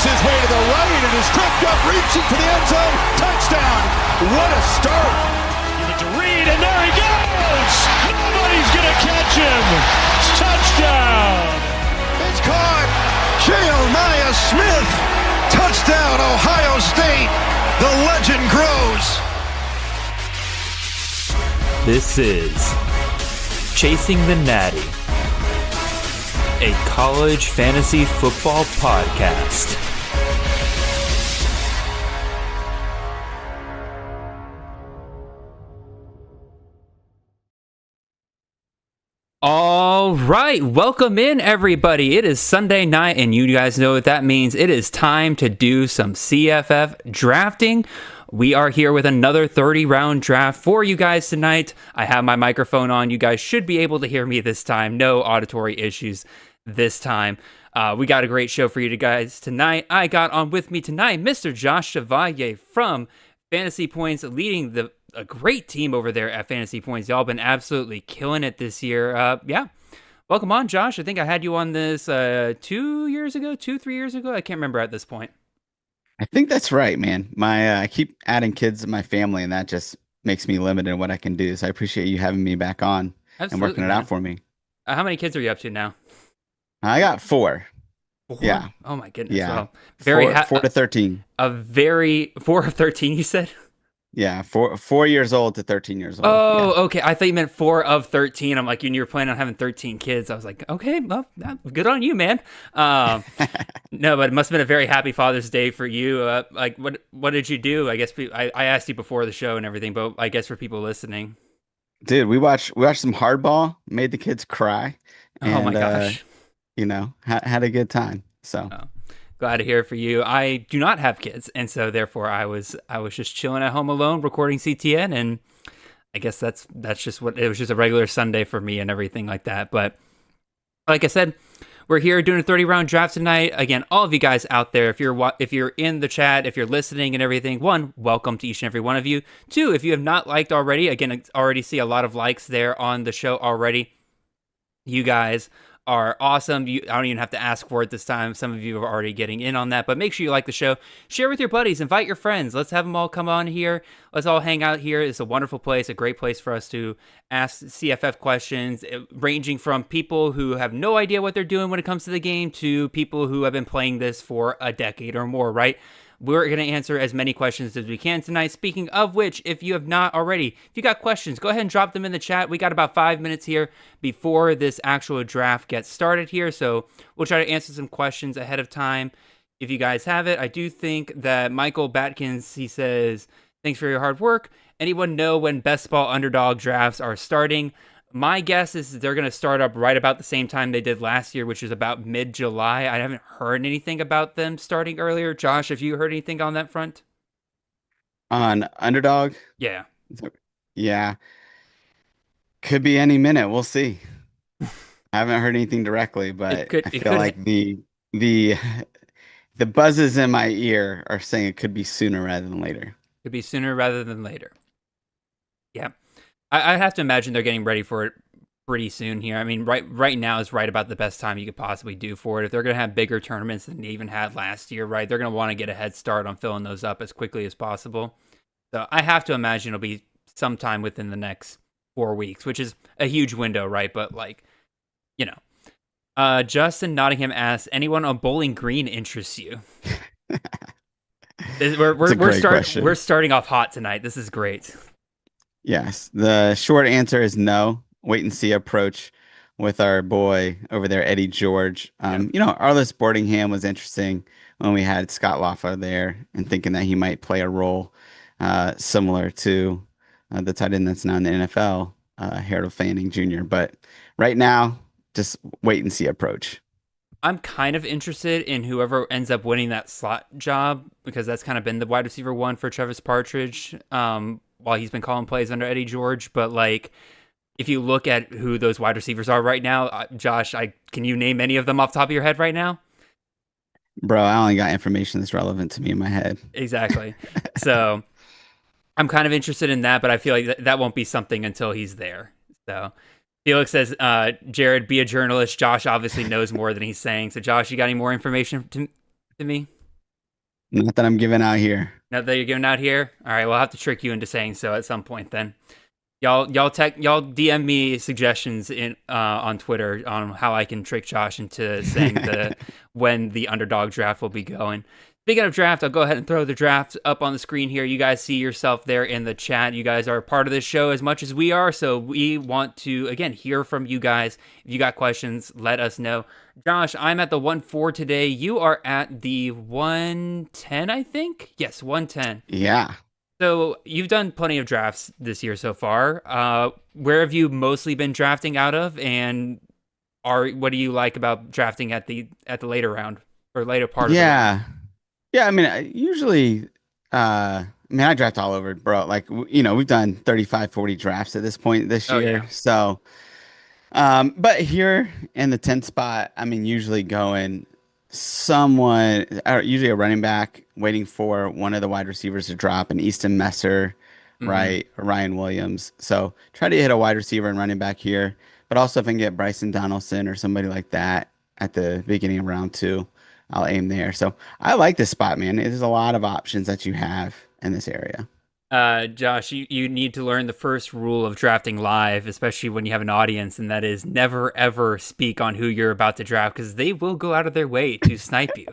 Makes his way to the right and is tripped up, reaching for the end zone. Touchdown. What a start. Give it to Reed, and there he goes. Nobody's going to catch him. Touchdown. It's caught. Jeremiah Smith. Touchdown, Ohio State. The legend grows. This is Chasing the Natty, a college fantasy football podcast. All right, welcome in everybody. It is Sunday night and you guys know what that means. It is time to do some CFF drafting. We are here with another 30-round draft for you guys tonight. I have my microphone on. You guys should be able to hear me this time. No auditory issues this time. We got a great show for you guys tonight. I got on with me tonight Mr. Josh Chevalier from Fantasy Points, leading a great team over there at Fantasy Points. Y'all been absolutely killing it this year. Yeah. Welcome on, Josh. I think I had you on this 3 years ago. I can't remember at this point. I think that's right, man. I keep adding kids to my family, and that just makes me limited in what I can do. So I appreciate you having me back on. Absolutely, and working it out for me. How many kids are you up to now? I got 4. 4? Yeah. Oh my goodness. Yeah. Well, 4 to 13. 4 of 13, you said? Yeah, 4 years old to 13 years old. Oh, yeah. Okay. I thought you meant 4 of 13. I'm like, you were planning on having 13 kids. I was like, okay, well, good on you, man. No, but it must have been a very happy Father's Day for you. Like, what did you do? I guess I asked you before the show and everything, but I guess for people listening, dude, we watched some hardball, made the kids cry. And, oh my gosh, had a good time. So. Oh. Glad to hear it for you. I do not have kids, and so therefore I was just chilling at home alone recording CTN, and I guess that's just what it was, just a regular Sunday for me and everything like that. But like I said, we're here doing a 30-round draft tonight. Again, all of you guys out there, if you're in the chat, if you're listening and everything, 1, welcome to each and every one of you. 2, if you have not liked already, again, I already see a lot of likes there on the show already. You guys are awesome. I don't even have to ask for it this time. Some of you are already getting in on that, but make sure you like the show. Share with your buddies. Invite your friends. Let's have them all come on here. Let's all hang out here. It's a wonderful place, a great place for us to ask CFF questions, ranging from people who have no idea what they're doing when it comes to the game to people who have been playing this for a decade or more, right? We're going to answer as many questions as we can tonight. Speaking of which, if you have not already, if you got questions, go ahead and drop them in the chat. We got about 5 minutes here before this actual draft gets started here, so we'll try to answer some questions ahead of time if you guys have it. I do think that Michael Batkins, he says, thanks for your hard work. Anyone know when best ball underdog drafts are starting? My guess is they're going to start up right about the same time they did last year, which is about mid-July. I haven't heard anything about them starting earlier. Josh, have you heard anything on that front? On underdog? Yeah. Yeah. Could be any minute. We'll see. I haven't heard anything directly, but I feel like the buzzes in my ear are saying it could be sooner rather than later. Could be sooner rather than later. Yeah. I have to imagine they're getting ready for it pretty soon here. I mean, right now is right about the best time you could possibly do for it. If they're going to have bigger tournaments than they even had last year, right, they're going to want to get a head start on filling those up as quickly as possible. So I have to imagine it'll be sometime within the next 4 weeks, which is a huge window, right? But like, Justin Nottingham asks, anyone on Bowling Green interests you? We're starting off hot tonight. This is great. Yes, the short answer is no. Wait and see approach with our boy over there, Eddie George. Arliss Boardingham was interesting when we had Scott Laffa there, and thinking that he might play a role similar to the tight end that's now in the NFL, Harold Fanning Jr. But right now, just wait and see approach. I'm kind of interested in whoever ends up winning that slot job, because that's kind of been the wide receiver one for Travis Partridge while he's been calling plays under Eddie George. But like, if you look at who those wide receivers are right now, Josh, can you name any of them off the top of your head right now? Bro, I only got information that's relevant to me in my head. Exactly. So I'm kind of interested in that, but I feel like that won't be something until he's there. So Felix says, Jared, be a journalist. Josh obviously knows more than he's saying. So Josh, you got any more information to me? Not that I'm giving out here. Now that you're giving out here, all right, we'll have to trick you into saying so at some point. Then, y'all DM me suggestions on Twitter on how I can trick Josh into saying when the underdog draft will be going. Speaking of draft, I'll go ahead and throw the draft up on the screen here. You guys see yourself there in the chat. You guys are part of this show as much as we are, so we want to, again, hear from you guys. If you got questions, let us know. Josh, I'm at the 1-4 today. You are at the 110, I think? Yes, 110. Yeah. So you've done plenty of drafts this year so far. Where have you mostly been drafting out of, and what do you like about drafting at the later round or later part of the round? Yeah, I mean, I draft all over, bro. Like, we've done 35, 40 drafts at this point this year. Yeah. So, but here in the 10th spot, I mean, usually going usually a running back, waiting for one of the wide receivers to drop, an Easton Messer, right? Or Ryan Williams. So try to hit a wide receiver and running back here. But also if I can get Bryson Donaldson or somebody like that at the beginning of round 2. I'll aim there. So I like this spot, man. There's a lot of options that you have in this area. Josh, you need to learn the first rule of drafting live, especially when you have an audience, and that is never, ever speak on who you're about to draft because they will go out of their way to snipe you.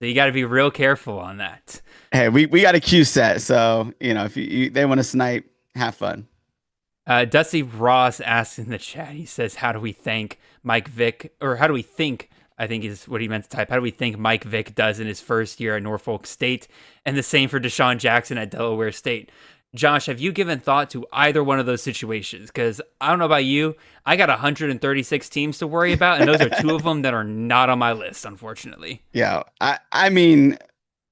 So you got to be real careful on that. Hey, we got a Q set. So, if they want to snipe, have fun. Dusty Ross asks in the chat, he says, how do we thank Mike Vick, or how do we think, I think is what he meant to type. How do we think Mike Vick does in his first year at Norfolk State? And the same for Deshaun Jackson at Delaware State. Josh, have you given thought to either one of those situations? Because I don't know about you, I got 136 teams to worry about, and those are 2 of them that are not on my list, unfortunately. Yeah, I mean,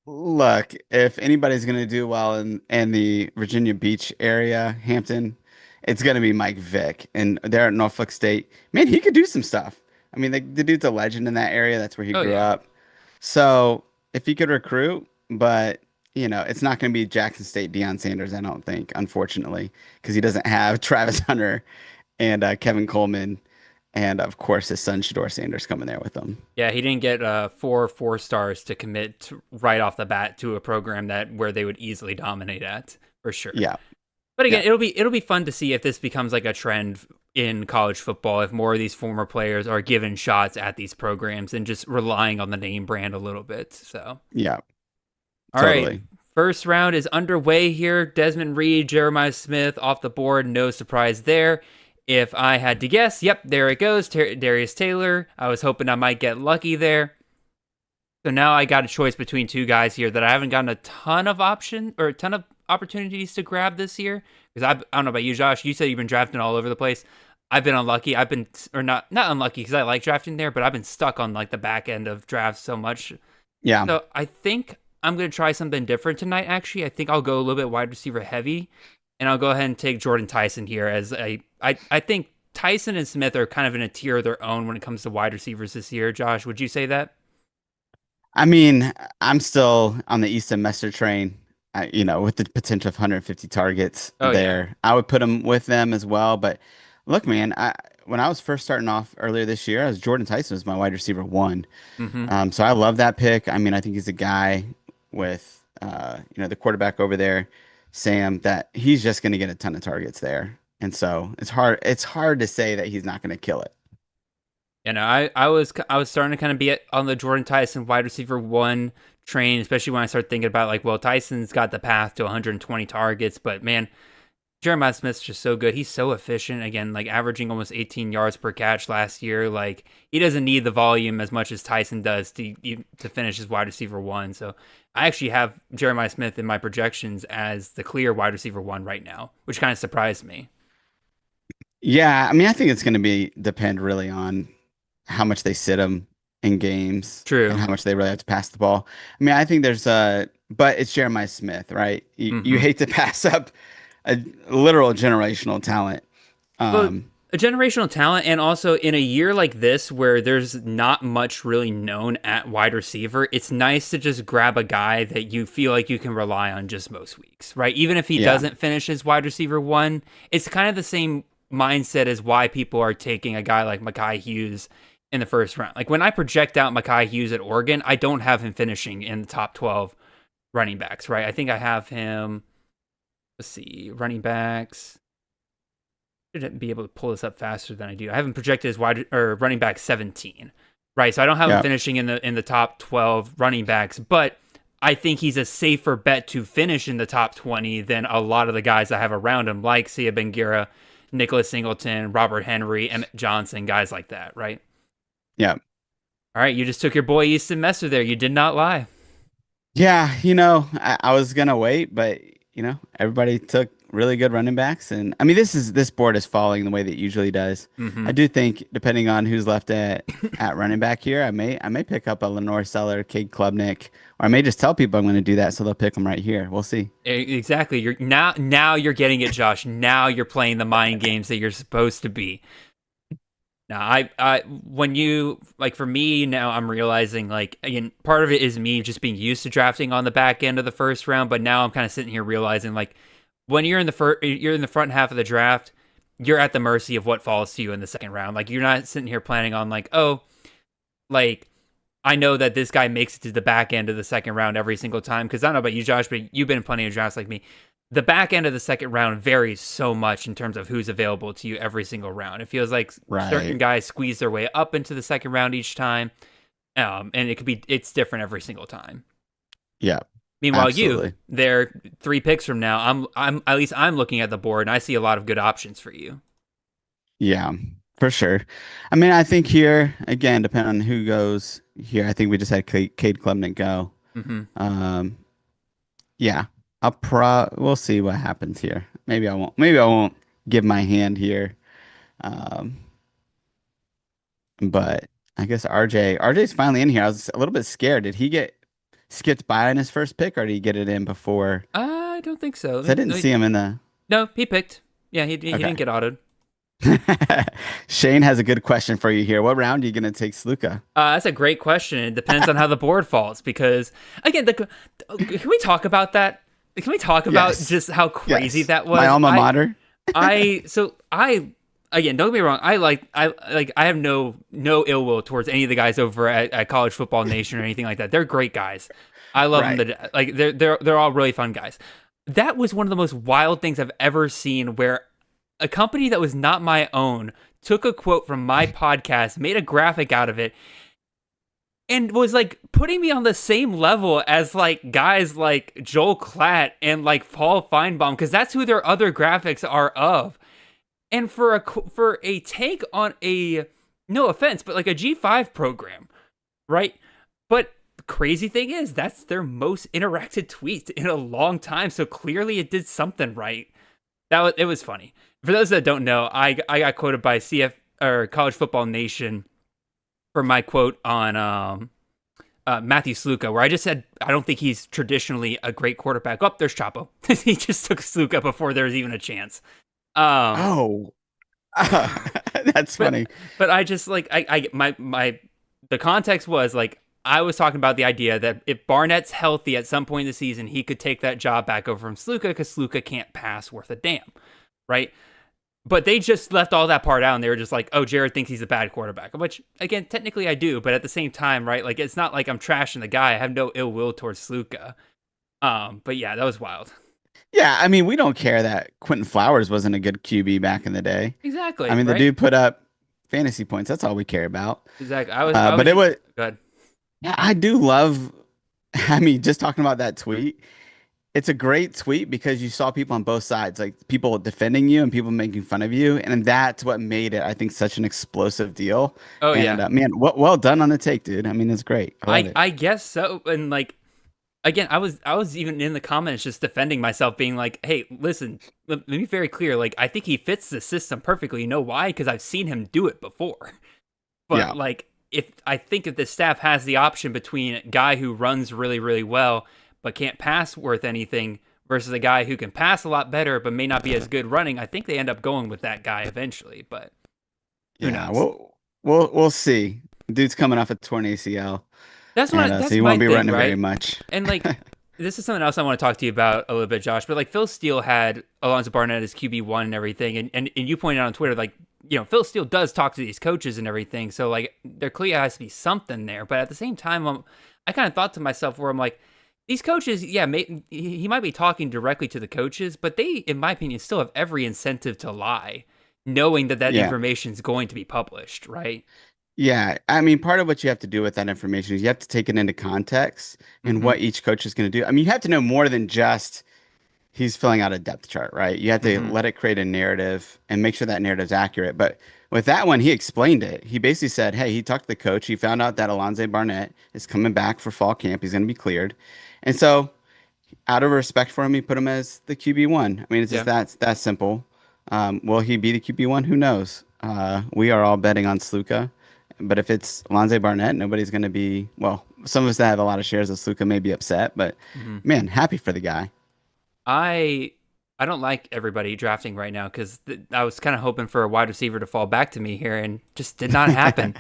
look, if anybody's going to do well in the Virginia Beach area, Hampton, it's going to be Mike Vick. And there at Norfolk State, man, he could do some stuff. I mean, the dude's a legend in that area. That's where he grew up. So if he could recruit, but, it's not going to be Jackson State Deion Sanders, I don't think, unfortunately, because he doesn't have Travis Hunter and Kevin Coleman and, of course, his son Shador Sanders coming there with him. Yeah, he didn't get 4 stars to commit right off the bat to a program where they would easily dominate at, for sure. Yeah. But again, it'll be fun to see if this becomes like a trend in college football, if more of these former players are given shots at these programs and just relying on the name brand a little bit. So yeah. All right. First round is underway here. Desmond Reed, Jeremiah Smith off the board. No surprise there. If I had to guess, yep, there it goes. Darius Taylor. I was hoping I might get lucky there. So now I got a choice between 2 guys here that I haven't gotten a ton of opportunities to grab this year. Because I don't know about you, Josh. You said you've been drafting all over the place. I've been unlucky. Not unlucky because I like drafting there, but I've been stuck on like the back end of drafts so much. Yeah. So I think I'm going to try something different tonight, actually. I think I'll go a little bit wide receiver heavy, and I'll go ahead and take Jordan Tyson here. I think Tyson and Smith are kind of in a tier of their own when it comes to wide receivers this year. Josh, would you say that? I mean, I'm still on the Easton Messer train, with the potential of 150 targets there. Yeah. I would put him with them as well. But look, man, when I was first starting off earlier this year, Jordan Tyson was my wide receiver 1. Mm-hmm. So I love that pick. I mean, I think he's a guy with, the quarterback over there, Sam, that he's just going to get a ton of targets there. And so it's hard to say that he's not going to kill it. I was starting to kind of be on the Jordan Tyson wide receiver 1 train, especially when I started thinking about Tyson's got the path to 120 targets, but man, Jeremiah Smith's just so good. He's so efficient. Again, averaging almost 18 yards per catch last year. He doesn't need the volume as much as Tyson does to finish as wide receiver 1. So I actually have Jeremiah Smith in my projections as the clear wide receiver 1 right now, which kind of surprised me. Yeah, I mean, I think it's going to depend really on how much they sit him in games. True. And how much they really have to pass the ball. I mean, I think but it's Jeremiah Smith, right? You hate to pass up a literal generational talent. A generational talent, and also in a year like this where there's not much really known at wide receiver, it's nice to just grab a guy that you feel like you can rely on just most weeks, right? Even if he doesn't finish as wide receiver 1, it's kind of the same mindset as why people are taking a guy like Mekhi Hughes in the first round. When I project out Mekhi Hughes at Oregon, I don't have him finishing in the top 12 running backs, right? I think I have him. Let's see, running backs. Shouldn't be able to pull this up faster than I do. I have him projected as wide or running back 17, right? So I don't have him finishing in the top 12 running backs, but I think he's a safer bet to finish in the top 20 than a lot of the guys I have around him, like Sia Bengira, Nicholas Singleton, Robert Henry, Emmett Johnson, guys like that, right? Yeah. All right, you just took your boy Easton Messer there. You did not lie. Yeah, I was gonna wait, but everybody took really good running backs, and I mean this board is falling the way that it usually does. Mm-hmm. I do think depending on who's left at running back here, I may pick up a Lenore Seller, Cade Klubnik, or I may just tell people I'm going to do that, so they'll pick them right here. We'll see. Exactly. You're now you're getting it, Josh. Now you're playing the mind games that you're supposed to be. Now, I when you for me now, I'm realizing again, part of it is me just being used to drafting on the back end of the first round, but now I'm kind of sitting here realizing when you're in the front half of the draft, you're at the mercy of what falls to you in the second round. You're not sitting here planning on I know that this guy makes it to the back end of the second round every single time. Because I don't know about you, Josh, but you've been in plenty of drafts like me. The back end of the second round varies so much in terms of who's available to you every single round. It feels like certain guys squeeze their way up into the second round each time, and it's different every single time. Yeah. Meanwhile, absolutely. they're 3 picks from now. I'm looking at the board and I see a lot of good options for you. Yeah, for sure. I mean, I think here again, depending on who goes here, I think we just had Cade Klubnik go. Mm-hmm. Yeah. We'll see what happens here. Maybe I won't give my hand here. But I guess RJ's finally in here. I was a little bit scared. Did he get skipped by in his first pick, or did he get it in before? I don't think so. I didn't see him in the. No, he picked. Yeah, he didn't get autoed. Shane has a good question for you here. What round are you going to take Sluka? That's a great question. It depends on how the board falls, because again, can we talk about that? Can we talk about just how crazy that was? My alma mater. Again, don't get me wrong. I have no ill will towards any of the guys over at College Football Nation or anything like that. They're great guys. I love them. They're all really fun guys. That was one of the most wild things I've ever seen, where a company that was not my own took a quote from my podcast, made a graphic out of it, and was putting me on the same level as guys like Joel Klatt and Paul Feinbaum, because that's who their other graphics are of. And for a take on no offense, but a G5 program, right? But the crazy thing is that's their most interacted tweet in a long time. So clearly it did something right. It was funny. For those that don't know, I got quoted by College Football Nation for my quote on Matthew Sluka, where I just said I don't think he's traditionally a great quarterback. Oh, there's Chapo. He just took Sluka before there was even a chance. That's funny. But I just the context was I was talking about the idea that if Barnett's healthy at some point in the season, he could take that job back over from Sluka, because Sluka can't pass worth a damn, right? But they just left all that part out, and they were just oh, Jared thinks he's a bad quarterback, which, again, technically I do, but at the same time, right, it's not like I'm trashing the guy. I have no ill will towards Sluka. But yeah, that was wild. Yeah, I mean, we don't care that Quentin Flowers wasn't a good QB back in the day. Exactly. I mean, the dude put up fantasy points. That's all we care about. Exactly. Good. Yeah, I do love, I mean, just talking about that tweet, it's a great tweet because you saw people on both sides, people defending you and people making fun of you. And that's what made it, I think, such an explosive deal. Oh, and, yeah. Man, well done on the take, dude. I mean, it's great. I guess so. And again, I was even in the comments just defending myself, being hey, listen, let me be very clear. I think he fits the system perfectly. You know why? Because I've seen him do it before. But if the staff has the option between a guy who runs really, really well but can't pass worth anything versus a guy who can pass a lot better but may not be as good running, I think they end up going with that guy eventually. But who knows? We'll see. Dude's coming off a torn ACL. That's so he won't be running very much. And this is something else I want to talk to you about a little bit, Josh. But Phil Steele had Alonzo Barnett as QB1 and everything, and you pointed out on Twitter Phil Steele does talk to these coaches and everything, so there clearly has to be something there. But at the same time, I kind of thought to myself where I'm These coaches, yeah, he might be talking directly to the coaches, but they, in my opinion, still have every incentive to lie, knowing that Yeah. information is going to be published, right? Yeah, I mean, part of what you have to do with that information is you have to take it into context and Mm-hmm. what each coach is going to do. I mean, you have to know more than just he's filling out a depth chart, right? You have to Mm-hmm. let it create a narrative and make sure that narrative's accurate. But with that one, he explained it. He basically said, hey, he talked to the coach. He found out that Alonze Barnett is coming back for fall camp. He's going to be cleared. And so, out of respect for him, he put him as the QB1. I mean, it's just Yeah. that simple. Will he be the QB1? Who knows? We are all betting on Sluka. But if it's Alonze Barnett, nobody's going to be, well, some of us that have a lot of shares of Sluka may be upset, but Mm-hmm. man, happy for the guy. I I don't like everybody drafting right now because I was kind of hoping for a wide receiver to fall back to me here, and just did not happen.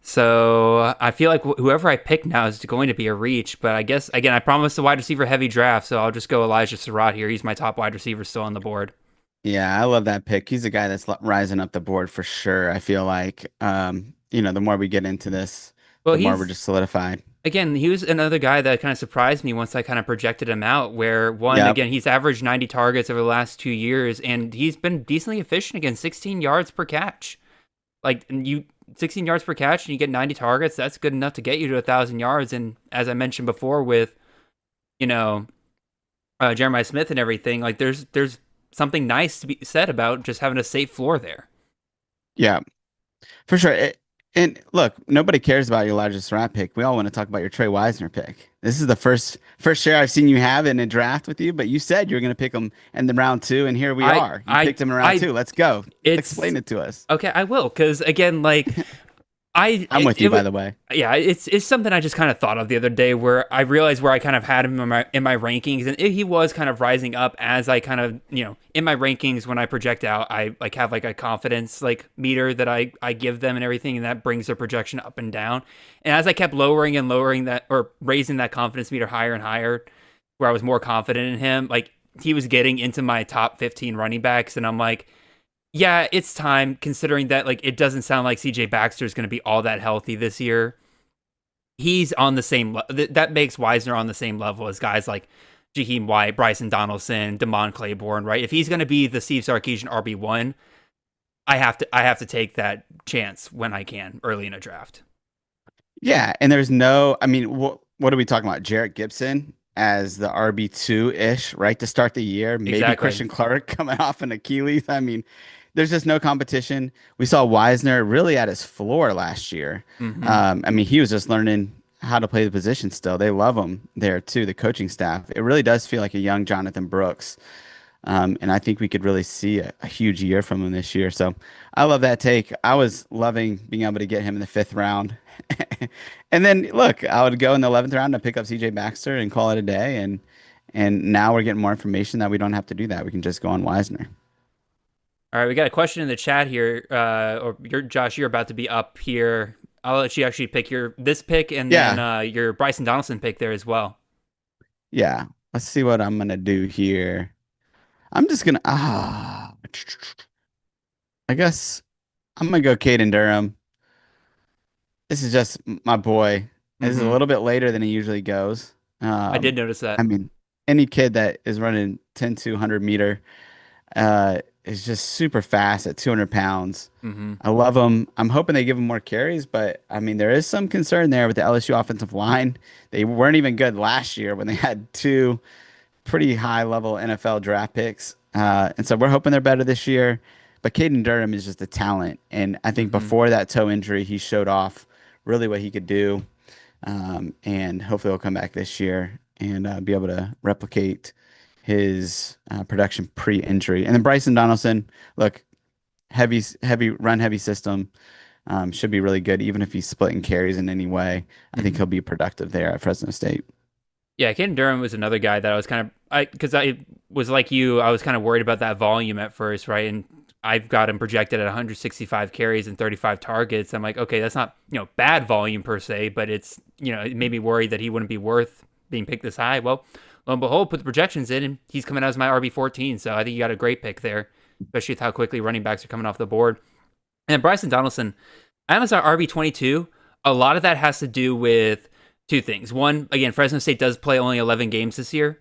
So I feel like whoever I pick now is going to be a reach. But I guess again, I promised a wide receiver heavy draft, so I'll just go Elijah Surratt here. He's my top wide receiver still on the board. Yeah, I love that pick. He's a guy that's rising up the board for sure. I feel like, the more we get into this, Well, the more we're he's just solidified. again, he was another guy that kind of surprised me once I kind of projected him out. Where one, Yep. again, he's averaged 90 targets over the last 2 years, and he's been decently efficient again, 16 yards per catch. Like you, 16 yards per catch, and you get 90 targets. That's good enough to get you to 1,000 yards. And as I mentioned before, with you know Jeremiah Smith and everything, like there's something nice to be said about just having a safe floor there. Yeah, for sure. And look, nobody cares about your largest rat pick. We all want to talk about your Trey Wisner pick. This is the first share I've seen you have in a draft with you, but you said you were going to pick him in the round two, and here we I are. You I picked him in round two. Let's go. it's Explain it to us. okay. I will, because again, like I'm with you, by the way. yeah, it's something I just kind of thought of the other day, where I realized where I kind of had him in my rankings, and he was kind of rising up as I kind of in my rankings when I project out, I like have like a confidence like meter that I give them and everything, and that brings their projection up and down. And as I kept lowering and lowering that, or raising that confidence meter higher and higher, where I was more confident in him, like he was getting into my top 15 running backs, and I'm like, yeah, it's time, considering that like it doesn't sound like CJ Baxter is going to be all that healthy this year. He's on the same that makes Wisner on the same level as guys like Jaheim White, Bryson Donaldson, Damon Claiborne, right? If he's going to be the Steve Sarkisian RB1, I have to take that chance when I can early in a draft. Yeah, and there's no, I mean, what are we talking about? Jarrett Gibson as the RB2-ish, right, to start the year. Maybe Exactly. Christian Clark coming off an Achilles. I mean, there's just no competition. We saw Wisner really at his floor last year. Mm-hmm. I mean, he was just learning how to play the position still. They love him there too, the coaching staff. It really does feel like a young Jonathan Brooks. And I think we could really see a huge year from him this year. So I love that take. I was loving being able to get him in the 5th round. And then look, I would go in the 11th round to pick up CJ Baxter and call it a day. And now we're getting more information that we don't have to do that. We can just go on Wisner. All right, we got a question in the chat here. Josh, you're about to be up here. I'll let you actually pick this pick, and then your Bryson Donaldson pick there as well. Yeah. Let's see what I'm gonna do here. I'm just gonna I guess I'm gonna go Caden Durham. This is just my boy. This is a little bit later than he usually goes. I did notice that. I mean, any kid that is running 10 to 100 meter is just super fast at 200 pounds. Mm-hmm. I love him. I'm hoping they give him more carries, but I mean, there is some concern there with the LSU offensive line. They weren't even good last year when they had 2 pretty high level NFL draft picks. And so we're hoping they're better this year. But Caden Durham is just a talent. And I think before that toe injury, he showed off really what he could do. And hopefully he'll come back this year and be able to replicate his production pre-injury. And then Bryson Donaldson, look, heavy system, should be really good. Even if he's splitting carries in any way, I think he'll be productive there at Fresno State. Yeah, Caden Durham was another guy that I was kind of, because I was like you, I was kind of worried about that volume at first, right? And I've got him projected at 165 carries and 35 targets. I'm like, okay, that's not, bad volume per se, but it's, it made me worried that he wouldn't be worth being picked this high. Well, lo and behold, put the projections in, and he's coming out as my RB14. So I think you got a great pick there, especially with how quickly running backs are coming off the board. And Bryson Donaldson, I was our RB22. A lot of that has to do with two things. One, again, Fresno State does play only 11 games this year.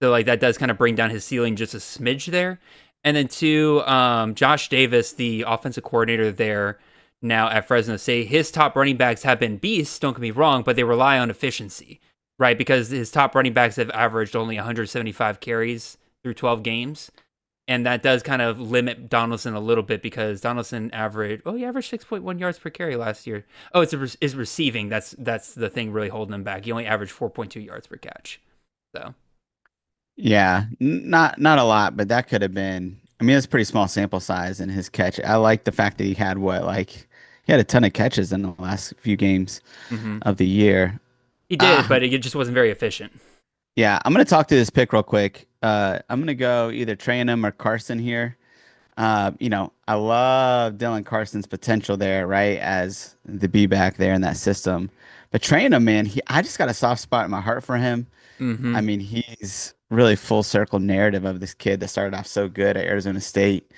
So like that does kind of bring down his ceiling just a smidge there. And then two, Josh Davis, the offensive coordinator there now at Fresno State, his top running backs have been beasts, don't get me wrong, but they rely on efficiency, right? Because his top running backs have averaged only 175 carries through 12 games. And that does kind of limit Donaldson a little bit because Donaldson he averaged 6.1 yards per carry last year. Oh, it's receiving. That's the thing really holding him back. He only averaged 4.2 yards per catch. So Yeah, not a lot, but that could have been. I mean, it's a pretty small sample size in his catch. I like the fact that he had he had a ton of catches in the last few games of the year. he did, but it just wasn't very efficient. Yeah, I'm gonna talk to this pick real quick. I'm gonna go either Trayanum or Carson here. I love Dylan Carson's potential there, right, as the B back there in that system. But Trayanum, man, I just got a soft spot in my heart for him. I mean, he's really full circle narrative of this kid that started off so good at Arizona State,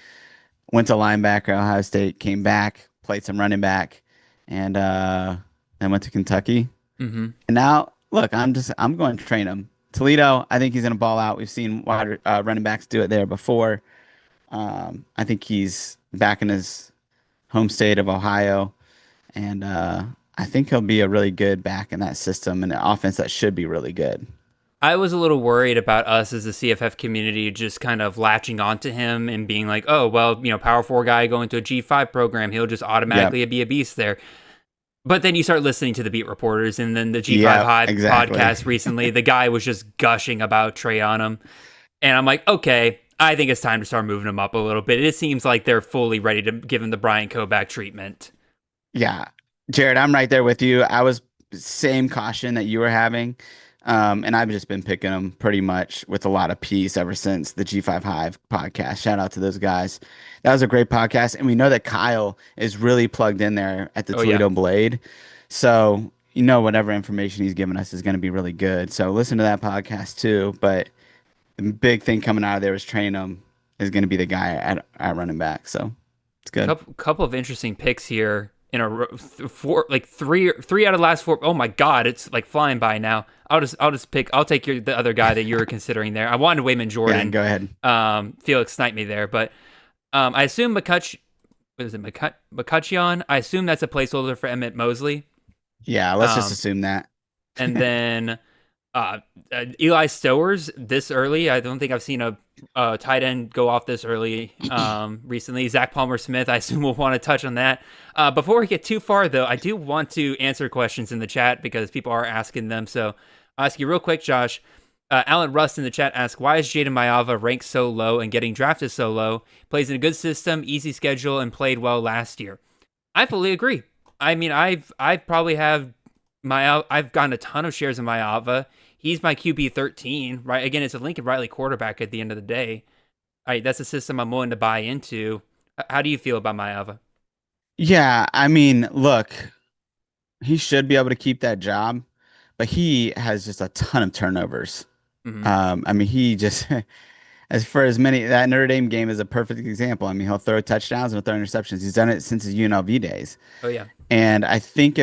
went to linebacker at Ohio State, came back, played some running back, and then went to Kentucky. And now, look, I'm going to train him. Toledo, I think he's going to ball out. We've seen running backs do it there before. I think he's back in his home state of Ohio, and I think he'll be a really good back in that system and an offense that should be really good. I was a little worried about us as a CFF community just kind of latching onto him and being like, oh, well, Power 4 guy going to a G5 program, he'll just automatically be a beast there. But then you start listening to the beat reporters, and then the G5 Hot podcast recently, the guy was just gushing about Trayanum. And I'm like, okay, I think it's time to start moving him up a little bit. It seems like they're fully ready to give him the Brian Koback treatment. Yeah. Jared, I'm right there with you. I was same caution that you were having. And I've just been picking them pretty much with a lot of peace ever since the G5 Hive podcast. Shout out to those guys. That was a great podcast. And we know that Kyle is really plugged in there at the Toledo Blade. So, whatever information he's giving us is going to be really good. So listen to that podcast too. But the big thing coming out of there is Trayanum is going to be the guy at running back. So it's good. Couple of interesting picks here. In a three out of the last four. Oh my God, it's like flying by now. I'll take the other guy that you were considering there. I wanted Wayman Jordan. Yeah, go ahead. Felix sniped me there, but I assume McCutcheon. I assume that's a placeholder for Emmett Mosley. Yeah, let's just assume that. And then Eli Stowers this early. I don't think I've seen a tight end go off this early recently. Zach Palmer-Smith, I assume we'll want to touch on that. Before we get too far, though, I do want to answer questions in the chat because people are asking them. So I'll ask you real quick, Josh. Alan Rust in the chat asks, why is Jaden Mayava ranked so low and getting drafted so low? Plays in a good system, easy schedule, and played well last year. I fully agree. I mean, I've probably have I've gotten a ton of shares of Mayava. He's my QB 13, right? Again, it's a Lincoln Riley quarterback at the end of the day. That's a system I'm willing to buy into. How do you feel about Mayava? Yeah, I mean, look, he should be able to keep that job, but he has just a ton of turnovers. I mean, he just, that Notre Dame game is a perfect example. I mean, he'll throw touchdowns and he'll throw interceptions. He's done it since his UNLV days. Oh, yeah. And I think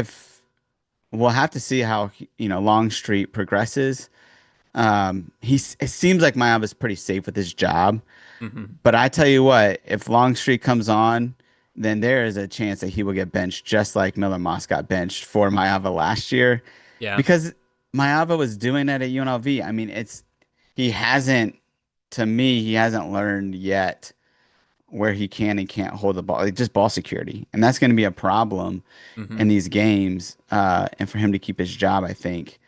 we'll have to see how, Longstreet progresses. It seems like Mayava's pretty safe with his job. But I tell you what, if Longstreet comes on, then there is a chance that he will get benched just like Miller Moss got benched for Mayava last year. Yeah. Because Mayava was doing that at UNLV. I mean, he hasn't learned yet where he can and can't hold the ball, just ball security. And that's going to be a problem in these games. And for him to keep his job, I think,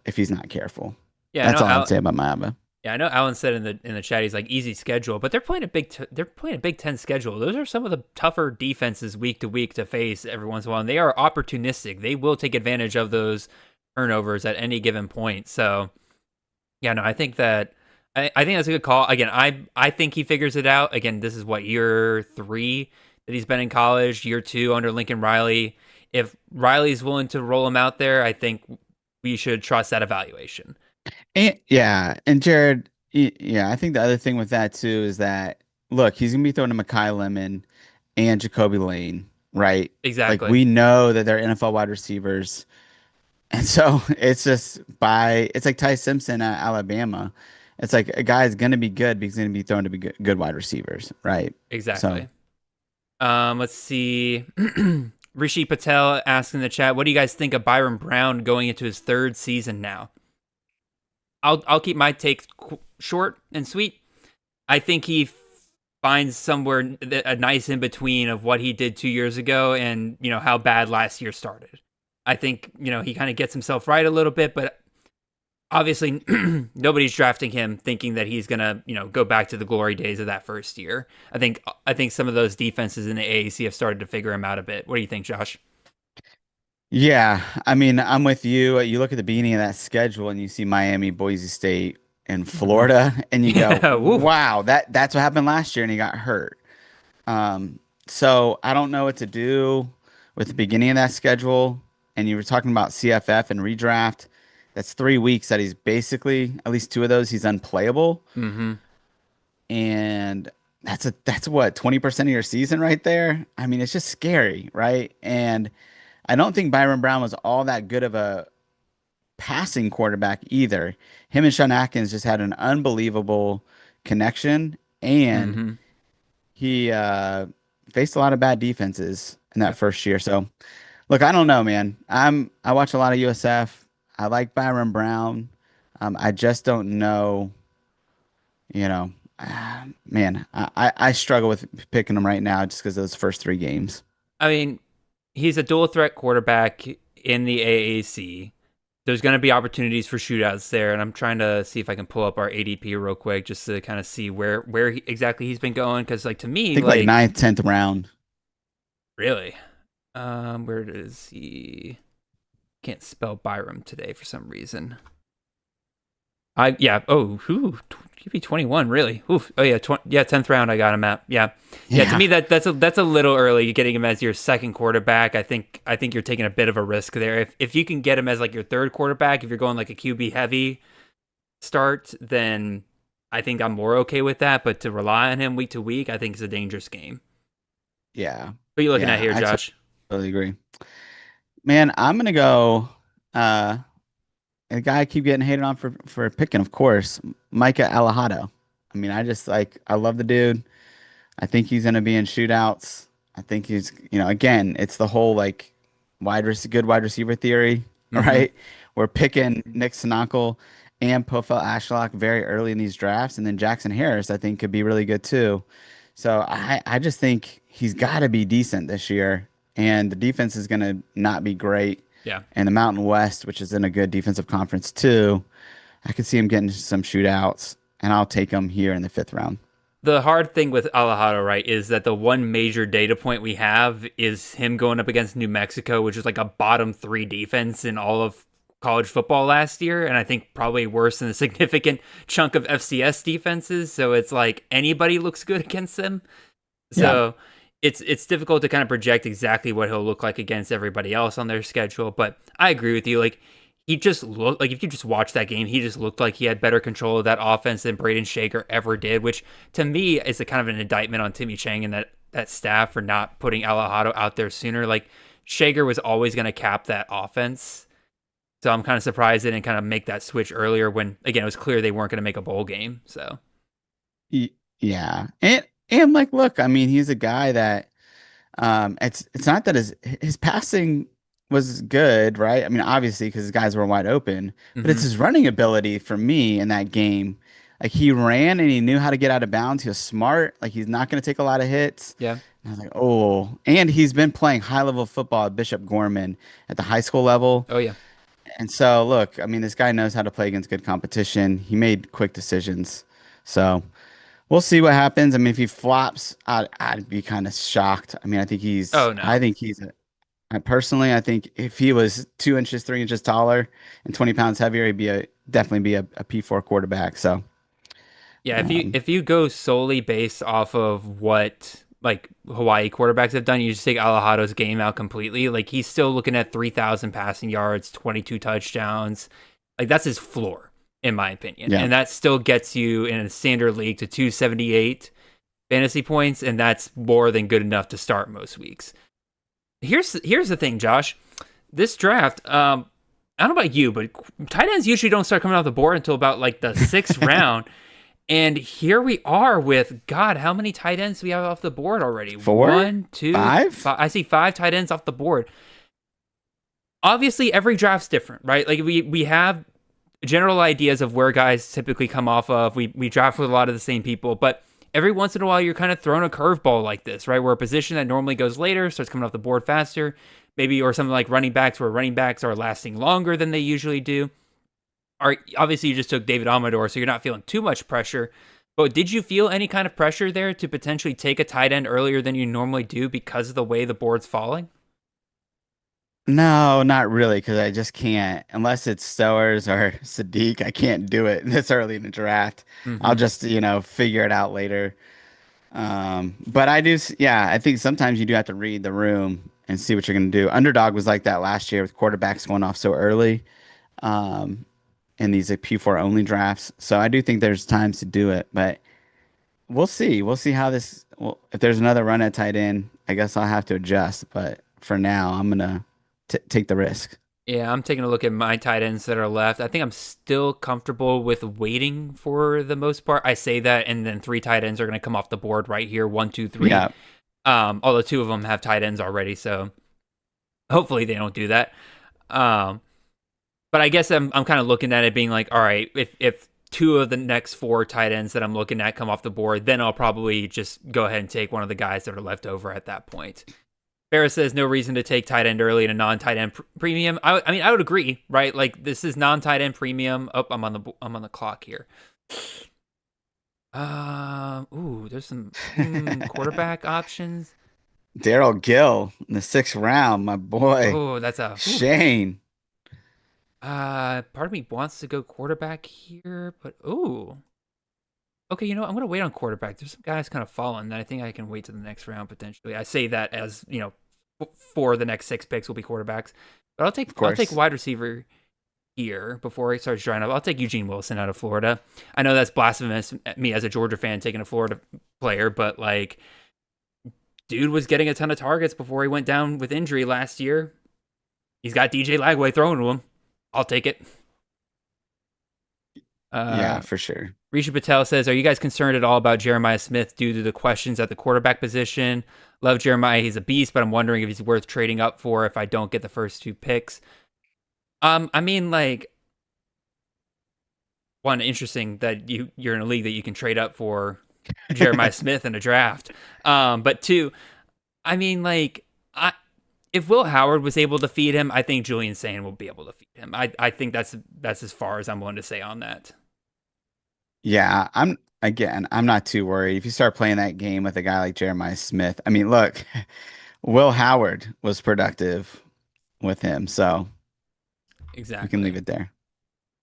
if he's not careful. Yeah, that's all I'd say about Mayava. Yeah, I know Alan said in the chat he's like easy schedule, but they're playing a Big Ten schedule. Those are some of the tougher defenses week to week to face every once in a while. And they are opportunistic. They will take advantage of those turnovers at any given point. So, yeah, no, I think that's a good call. Again, I think he figures it out. Again, this is year 3 that he's been in college, year 2 under Lincoln Riley. If Riley's willing to roll him out there, I think we should trust that evaluation. And Jared, I think the other thing with that too is that, look, he's going to be throwing to Mekhi Lemon and Jacoby Lane, right? Exactly. Like, we know that they're NFL wide receivers. And so it's like Ty Simpson at Alabama. It's like a guy is going to be good because he's going to be thrown to be good wide receivers, right? So Exactly. Let's see. Rishi Patel asks in the chat, what do you guys think of Byron Brown going into his third season now? I'll keep my take short and sweet. I think he finds somewhere a nice in between of what he did 2 years ago and how bad last year started. I think he kind of gets himself right a little bit, but obviously nobody's drafting him thinking that he's gonna go back to the glory days of that first year. I think some of those defenses in the AAC have started to figure him out a bit. What do you think, Josh? yeah, I mean, I'm with you. You look at the beginning of that schedule and you see Miami, Boise State, and Florida, and you go, Yeah, woo. wow, that's what happened last year, and he got hurt. So I don't know what to do with the beginning of that schedule. And you were talking about CFF and redraft. That's 3 weeks that he's basically, at least two of those, he's unplayable. Mm-hmm. And that's what, 20% of your season right there? I mean, it's just scary, right? And I don't think Byron Brown was all that good of a passing quarterback either. Him and Sean Atkins just had an unbelievable connection, and Mm-hmm. he faced a lot of bad defenses in that first year. So, look, I don't know, man. I watch a lot of USF. I like Byron Brown. I just don't know, you know. Man, I struggle with picking him right now just because of those first three games. I mean, he's a dual threat quarterback in the AAC. There's going to be opportunities for shootouts there, and I'm trying to see if I can pull up our ADP real quick just to kind of see where exactly he's been going. Because, like, to me, I think like ninth, 10th round. really, where does he? Can't spell Byram today for some reason. QB 21, really. Oof. Oh yeah, 10th round. I got him at. Yeah. To me, that's a little early getting him as your second quarterback. I think you're taking a bit of a risk there. If you can get him as like your third quarterback, if you're going like a QB heavy start, then I think I'm more okay with that. But to rely on him week to week, I think is a dangerous game. Yeah. What are you looking at here, Josh? I totally agree. Man, I'm gonna go. A guy I keep getting hated on for picking, of course, Micah Alejado. I mean, I love the dude. I think he's gonna be in shootouts. I think he's, again, it's the whole like good wide receiver theory, right? We're picking Nick Sinacle and Pofel Ashlock very early in these drafts, and then Jackson Harris, I think, could be really good too. So I just think he's got to be decent this year, and the defense is gonna not be great. Yeah. And the Mountain West, which is in a good defensive conference too, I could see him getting some shootouts, and I'll take him here in the 5th round. The hard thing with Alejado, right, is that the one major data point we have is him going up against New Mexico, which is like a bottom 3 defense in all of college football last year, and I think probably worse than a significant chunk of FCS defenses. So it's like anybody looks good against them. So it's difficult to kind of project exactly what he'll look like against everybody else on their schedule. But I agree with you. Like, he just looked like, if you just watch that game, he just looked like he had better control of that offense than Braden Shaker ever did, which to me is a kind of an indictment on Timmy Chang and that staff for not putting Alejado out there sooner. Like, Shaker was always going to cap that offense. So I'm kind of surprised they didn't kind of make that switch earlier when, again, it was clear they weren't going to make a bowl game. So, yeah. And like, look, I mean, he's a guy that it's not that his passing was good, right? I mean, obviously, because his guys were wide open, but it's his running ability for me in that game. Like, he ran and he knew how to get out of bounds. He was smart. Like, he's not going to take a lot of hits. Yeah. And I was like, oh. And he's been playing high-level football at Bishop Gorman at the high school level. Oh, yeah. And so, look, I mean, this guy knows how to play against good competition. He made quick decisions. So we'll see what happens. I mean, if he flops, I'd be kind of shocked. I mean, I think he's. Oh, no. I think he's. Personally, I think if he was 2 inches, 3 inches taller and 20 pounds heavier, he'd definitely be a P4 quarterback. So, yeah, if you go solely based off of what like Hawaii quarterbacks have done, you just take Alejado's game out completely. Like, he's still looking at 3,000 passing yards, 22 touchdowns. Like, that's his floor, in my opinion. Yeah. And that still gets you in a standard league to 278 fantasy points, and that's more than good enough to start most weeks. Here's the thing, Josh. This draft, I don't know about you, but tight ends usually don't start coming off the board until about like the sixth round. And here we are with, God, how many tight ends do we have off the board already? 4? One, two, 5? I see 5 tight ends off the board. Obviously, every draft's different, right? Like we have general ideas of where guys typically come off of. We draft with a lot of the same people, but every once in a while you're kind of thrown a curveball like this, right? Where a position that normally goes later starts coming off the board faster, maybe, or something like running backs, where running backs are lasting longer than they usually do. Obviously, you just took David Amador, so you're not feeling too much pressure. But did you feel any kind of pressure there to potentially take a tight end earlier than you normally do because of the way the board's falling? No, not really, because I just can't. Unless it's Stowers or Sadiq, I can't do it this early in the draft. I'll Mm-hmm. just, figure it out later. But yeah, I think sometimes you do have to read the room and see what you're going to do. Underdog was like that last year with quarterbacks going off so early um, in these like, Q4 only drafts. So I do think there's times to do it, but we'll see. We'll see how well, if there's another run at tight end, I guess I'll have to adjust. But for now, I'm going to take the risk. Yeah, I'm taking a look at my tight ends that are left. I think I'm still comfortable with waiting for the most part. I say that, and then 3 tight ends are going to come off the board right here. 1, 2, 3. Yeah. Although 2 of them have tight ends already, so hopefully they don't do that. But I guess I'm kind of looking at it being like, all right, if 2 of the next 4 tight ends that I'm looking at come off the board, then I'll probably just go ahead and take one of the guys that are left over at that point. Farrah says no reason to take tight end early in a non-tight end premium. I mean, I would agree, right? Like this is non-tight end premium. Oh, I'm on the clock here. There's some quarterback options. Daryl Gill in the 6th round, my boy. Oh, that's a Shane. Part of me wants to go quarterback here, but okay, I'm gonna wait on quarterback. There's some guys kind of falling that I think I can wait to the next round potentially. I say that as for the next 6 picks will be quarterbacks, but I'll take wide receiver here before it starts drying up. I'll take Eugene Wilson out of Florida. I know that's blasphemous, me as a Georgia fan taking a Florida player, but like, dude was getting a ton of targets before he went down with injury last year. He's got DJ Lagway throwing to him. I'll take it. Yeah, for sure. Risha Patel says, are you guys concerned at all about Jeremiah Smith due to the questions at the quarterback position? Love Jeremiah. He's a beast, but I'm wondering if he's worth trading up for if I don't get the first 2 picks. I mean, like, one, interesting that you're in a league that you can trade up for Jeremiah Smith in a draft. But 2, I mean, like, if Will Howard was able to feed him, I think Julian Sane will be able to feed him. I think that's as far as I'm willing to say on that. Yeah, I'm not too worried. If you start playing that game with a guy like Jeremiah Smith, I mean, look, Will Howard was productive with him, so exactly. we can leave it there.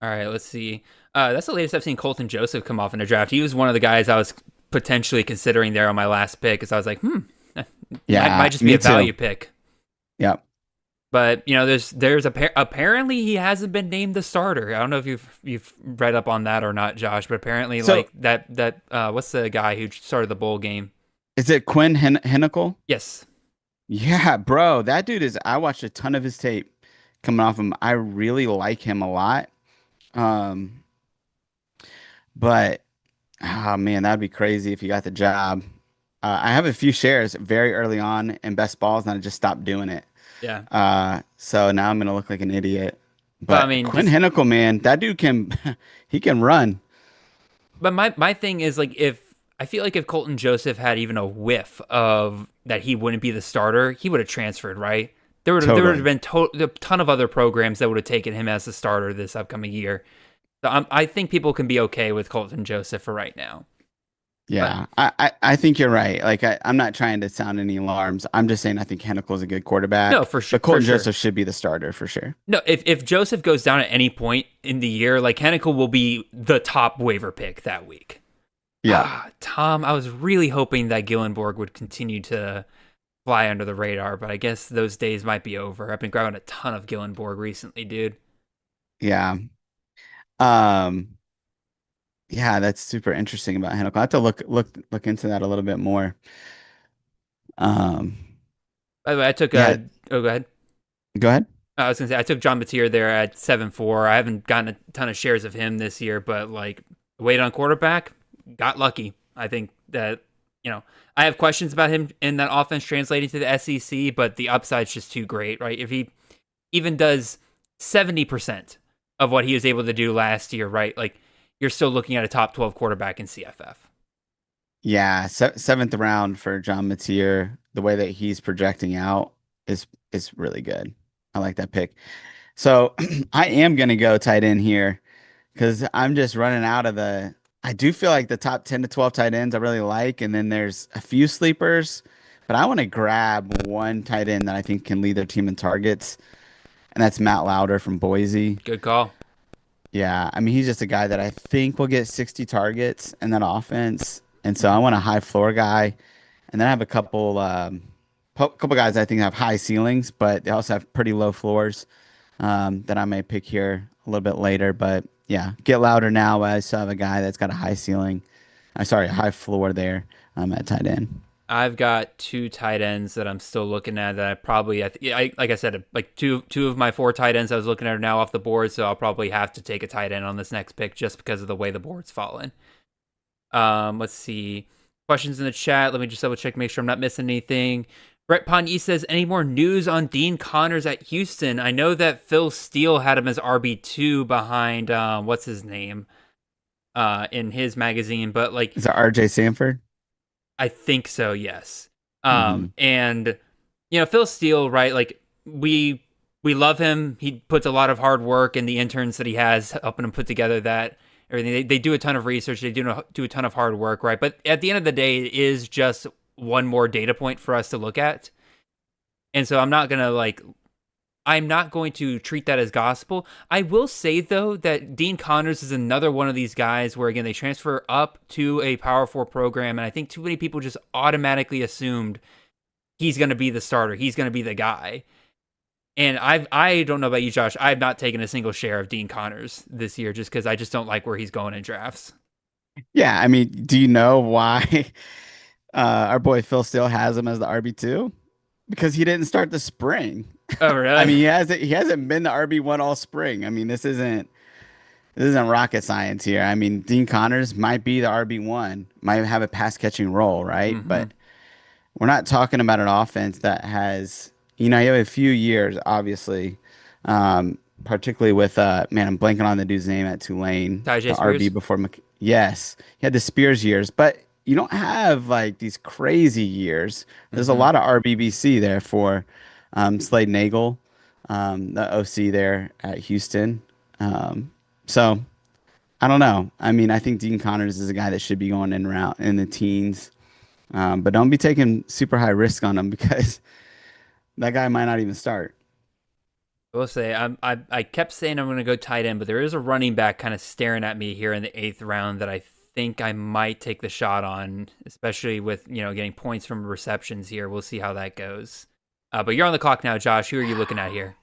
All right, let's see. That's the latest I've seen Colton Joseph come off in a draft. He was one of the guys I was potentially considering there on my last pick, because I was like, yeah, might just be a value pick. Yep. But there's apparently he hasn't been named the starter. I don't know if you've read up on that or not, Josh. But apparently, like that what's the guy who started the bowl game? Is it Quinn Henicle? Yes. Yeah, bro, that dude is. I watched a ton of his tape coming off him. I really like him a lot. But oh man, that'd be crazy if he got the job. I have a few shares very early on in best balls, and I just stopped doing it. Yeah. So now I'm gonna look like an idiot. But I mean, Quinn Henicle, man, that dude he can run. But my thing is, like, I feel like if Colton Joseph had even a whiff of that he wouldn't be the starter, he would have transferred, right? There would have been a ton of other programs that would have taken him as the starter this upcoming year. So I think people can be okay with Colton Joseph for right now. Yeah, I think you're right. Like, I'm not trying to sound any alarms. I'm just saying I think Hennicle's a good quarterback. No, for sure. But Colton Joseph should be the starter for sure. No, if Joseph goes down at any point in the year, like, Hennicle will be the top waiver pick that week. Yeah. Tom, I was really hoping that Gillenborg would continue to fly under the radar, but I guess those days might be over. I've been grabbing a ton of Gillenborg recently, dude. Yeah. Yeah, that's super interesting about Hennicle. I have to look into that a little bit more. By the way, I took go ahead. Go ahead. I was gonna say I took John Mateer there at 7-4. I haven't gotten a ton of shares of him this year, but like wait on quarterback, got lucky. I think that I have questions about him in that offense translating to the SEC, but the upside's just too great, right? If he even does 70% of what he was able to do last year, right? Like you're still looking at a top 12 quarterback in CFF. Yeah, seventh round for John Mateer. The way that he's projecting out is really good. I like that pick. So I am gonna go tight end here because I'm just running out of the. I do feel like the top 10 to 12 tight ends I really like, and then there's a few sleepers, but I want to grab one tight end that I think can lead their team in targets, and that's Matt Lauder from Boise. Good call. Yeah, I mean he's just a guy that I think will get 60 targets in that offense, and so I want a high floor guy, and then I have a couple guys I think have high ceilings, but they also have pretty low floors that I may pick here a little bit later. But yeah, get louder now. I still have a guy that's got a high ceiling. A high floor there at tight end. I've got two tight ends that I'm still looking at that like I said, like two of my four tight ends I was looking at are now off the board, so I'll probably have to take a tight end on this next pick just because of the way the board's fallen. Let's see. Questions in the chat. Let me just double check, make sure I'm not missing anything. Brett Ponyi says, any more news on Dean Connors at Houston? I know that Phil Steele had him as RB2 behind, what's his name, in his magazine, but like... Is it RJ Sanford? I think so, yes. And, Phil Steele, right, like, we love him. He puts a lot of hard work, and the interns that he has helping him put together that everything. They do a ton of research. They do a ton of hard work, right? But at the end of the day, it is just one more data point for us to look at. And so I'm not going to treat that as gospel. I will say, though, that Dean Connors is another one of these guys where, again, they transfer up to a Power 4 program, and I think too many people just automatically assumed he's going to be the starter. He's going to be the guy. And I don't know about you, Josh. I've not taken a single share of Dean Connors this year just because I just don't like where he's going in drafts. Yeah, I mean, do you know why our boy Phil Steele has him as the RB2? Because he didn't start the spring. Oh, really? I mean, he hasn't been the RB1 all spring. I mean, this isn't rocket science here. I mean, Dean Connors might be the RB1, might have a pass catching role, right? Mm-hmm. But we're not talking about an offense that has, you have a few years, obviously, particularly with I'm blanking on the dude's name at Tulane, Tyjae the Spears? RB before. Yes, he had the Spears years, but you don't have like these crazy years. There's a lot of RBBC there for Slade Nagel, the OC there at Houston. So I don't know. I mean, I think Dean Connors is a guy that should be going in route in the teens, but don't be taking super high risk on him because that guy might not even start. I will say, I kept saying I'm going to go tight end, but there is a running back kind of staring at me here in the 8th round that I think I might take the shot on, especially with, getting points from receptions here. We'll see how that goes. But you're on the clock now, Josh. Who are you looking at here?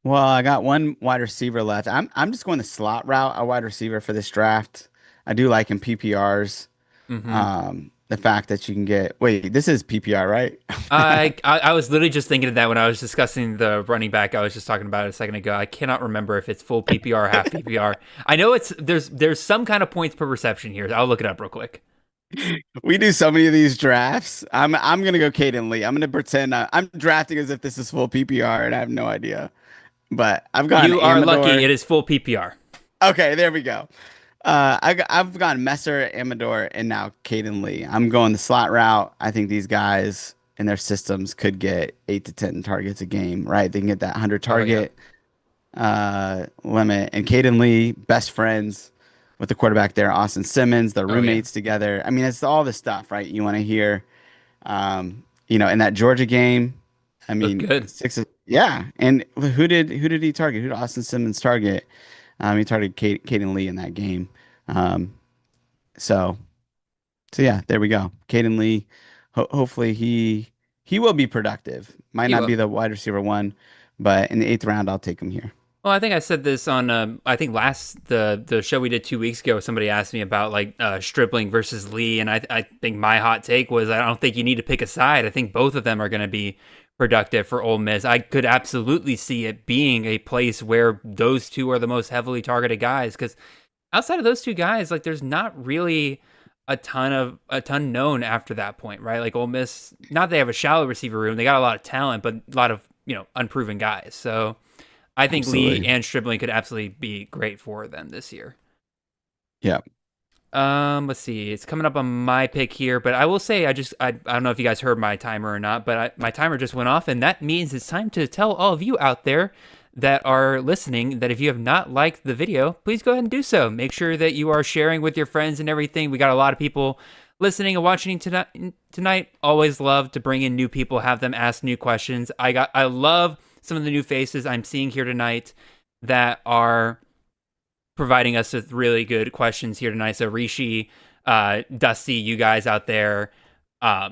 Well, I got one wide receiver left. I'm just going the slot route, a wide receiver for this draft. I do like in PPRs. The fact that you can get this is PPR, right? I was literally just thinking of that when I was discussing the running back I was just talking about a second ago. I cannot remember if it's full PPR or half PPR. I know there's some kind of points per reception here. I'll look it up real quick. We do so many of these drafts. I'm gonna go Caden Lee. I'm gonna pretend I'm drafting as if this is full PPR, and I have no idea. But I've got you are lucky. It is full PPR. Okay, there we go. I've gone Messer, Amador, and now Caden Lee. I'm going the slot route. I think these guys in their systems could get 8 to 10 targets a game, right? They can get that 100 target limit. And Caden Lee, best friends with the quarterback there, Austin Simmons, their roommates together. I mean, it's all the stuff, right? You want to hear, in that Georgia game. I mean, good. And who did he target? Who did Austin Simmons target? He targeted Caden Lee in that game. So yeah, there we go. Caden Lee, hopefully he will be productive. Might not be the wide receiver one, but in the 8th round, I'll take him here. Well, I think I said this on I think the show we did 2 weeks ago. Somebody asked me about Stripling versus Lee, and I think my hot take was I don't think you need to pick a side. I think both of them are going to be productive for Ole Miss. I could absolutely see it being a place where those two are the most heavily targeted guys, because outside of those two guys, like there's not really a ton known after that point, right? Like Ole Miss, not they have a shallow receiver room, they got a lot of talent, but a lot of unproven guys. So I think Absolutely. Lee and Stribling could absolutely be great for them this year. Yeah. Let's see. It's coming up on my pick here, but I will say I don't know if you guys heard my timer or not, but my timer just went off, and that means it's time to tell all of you out there that are listening that if you have not liked the video, please go ahead and do so. Make sure that you are sharing with your friends and everything. We got a lot of people listening and watching tonight. Always love to bring in new people, have them ask new questions. I love some of the new faces I'm seeing here tonight that are providing us with really good questions here tonight. So Rishi, Dusty, you guys out there,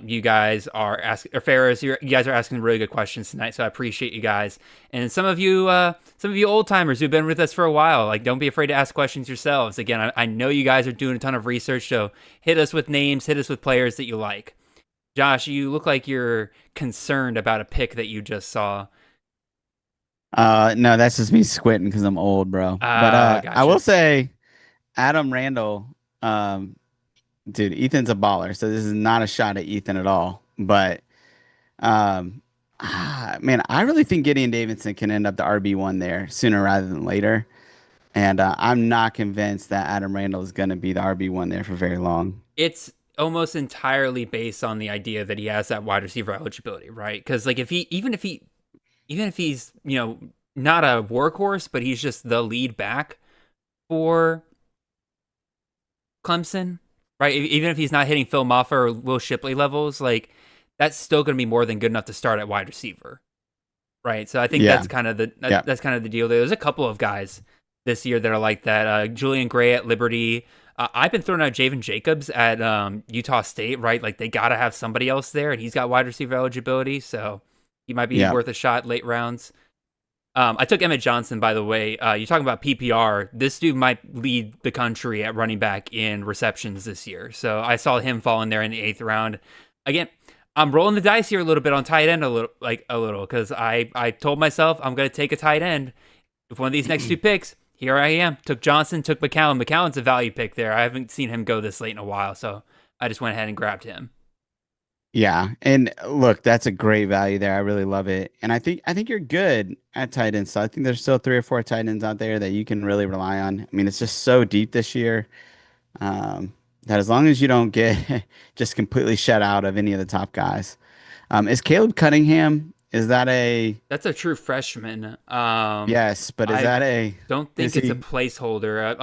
you guys are asking, or Ferris, you guys are asking really good questions tonight. So I appreciate you guys. And some of you old timers who've been with us for a while, like don't be afraid to ask questions yourselves. Again, I know you guys are doing a ton of research, so hit us with names, hit us with players that you like. Josh, you look like you're concerned about a pick that you just saw. No, that's just me squinting because I'm old, bro. But Gotcha. I will say, Adam Randall, dude, Ethan's a baller. So this is not a shot at Ethan at all. But man, I really think Gideon Davidson can end up the RB1 there sooner rather than later. And I'm not convinced that Adam Randall is going to be the RB1 there for very long. It's almost entirely based on the idea that he has that wide receiver eligibility, right? Because like even if he's not a workhorse, but he's just the lead back for Clemson, right? Even if he's not hitting Phil Maffa or Will Shipley levels, like that's still going to be more than good enough to start at wide receiver, right? So I think that's kind of that's kind of the deal there. There's a couple of guys this year that are like that. Julian Gray at Liberty. I've been throwing out Javen Jacobs at Utah State, right? Like they got to have somebody else there, and he's got wide receiver eligibility, so he might be worth a shot late rounds. I took Emmett Johnson, by the way. You're talking about PPR. This dude might lead the country at running back in receptions this year. So I saw him fall in there in the 8th round. Again, I'm rolling the dice here a little bit on tight end a little because I told myself I'm going to take a tight end. If one of these next two picks, here I am. Took Johnson, took McCown. McCown's a value pick there. I haven't seen him go this late in a while, so I just went ahead and grabbed him. Yeah, and look, that's a great value there. I really love it, and I think you're good at tight ends. So I think there's still 3 or 4 tight ends out there that you can really rely on. I mean, it's just so deep this year that as long as you don't get just completely shut out of any of the top guys, is Caleb Cunningham? Is that That's a true freshman. Yes, but is that a? Don't think it's a placeholder.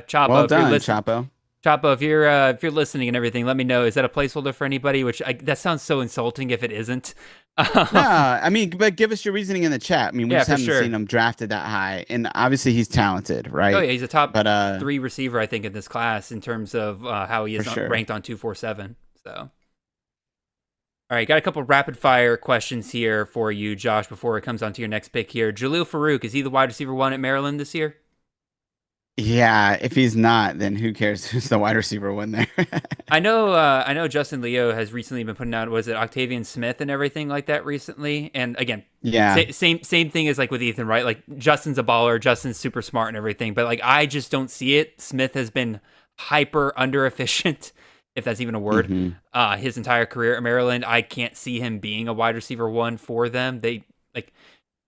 Chapo, Well if you're done, listening, Chapo. Chapo, if you're listening and everything, let me know. Is that a placeholder for anybody? That sounds so insulting if it isn't. No, I mean, but give us your reasoning in the chat. I mean, we just haven't seen him drafted that high, and obviously he's talented, right? Oh yeah, he's a top 3 receiver, I think, in this class in terms of how he is ranked on 247. So. All right, got a couple rapid fire questions here for you, Josh, before it comes on to your next pick here. Jaleel Farouk, is he the wide receiver 1 at Maryland this year? Yeah, if he's not, then who cares who's the wide receiver 1 there? I know Justin Leo has recently been putting out, was it Octavian Smith and everything like that recently? And again, same thing as like with Ethan, right? Like Justin's a baller, Justin's super smart and everything, but like I just don't see it. Smith has been hyper under efficient, if that's even a word, his entire career at Maryland. I can't see him being a wide receiver 1 for them. The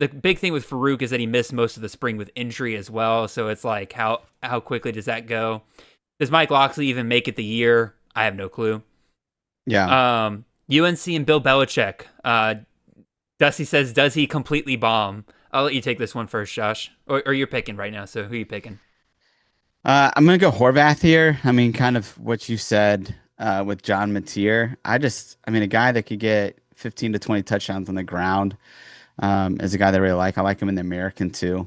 big thing with Farouk is that he missed most of the spring with injury as well. So it's like, how quickly does that go? Does Mike Locksley even make it the year? I have no clue. Yeah. UNC and Bill Belichick. Dusty says, does he completely bomb? I'll let you take this one first, Josh. Or you're picking right now, so who are you picking? I'm going to go Horvath here. I mean, kind of what you said with John Mateer. A guy that could get 15 to 20 touchdowns on the ground is a guy that I really like. I like him in the American too.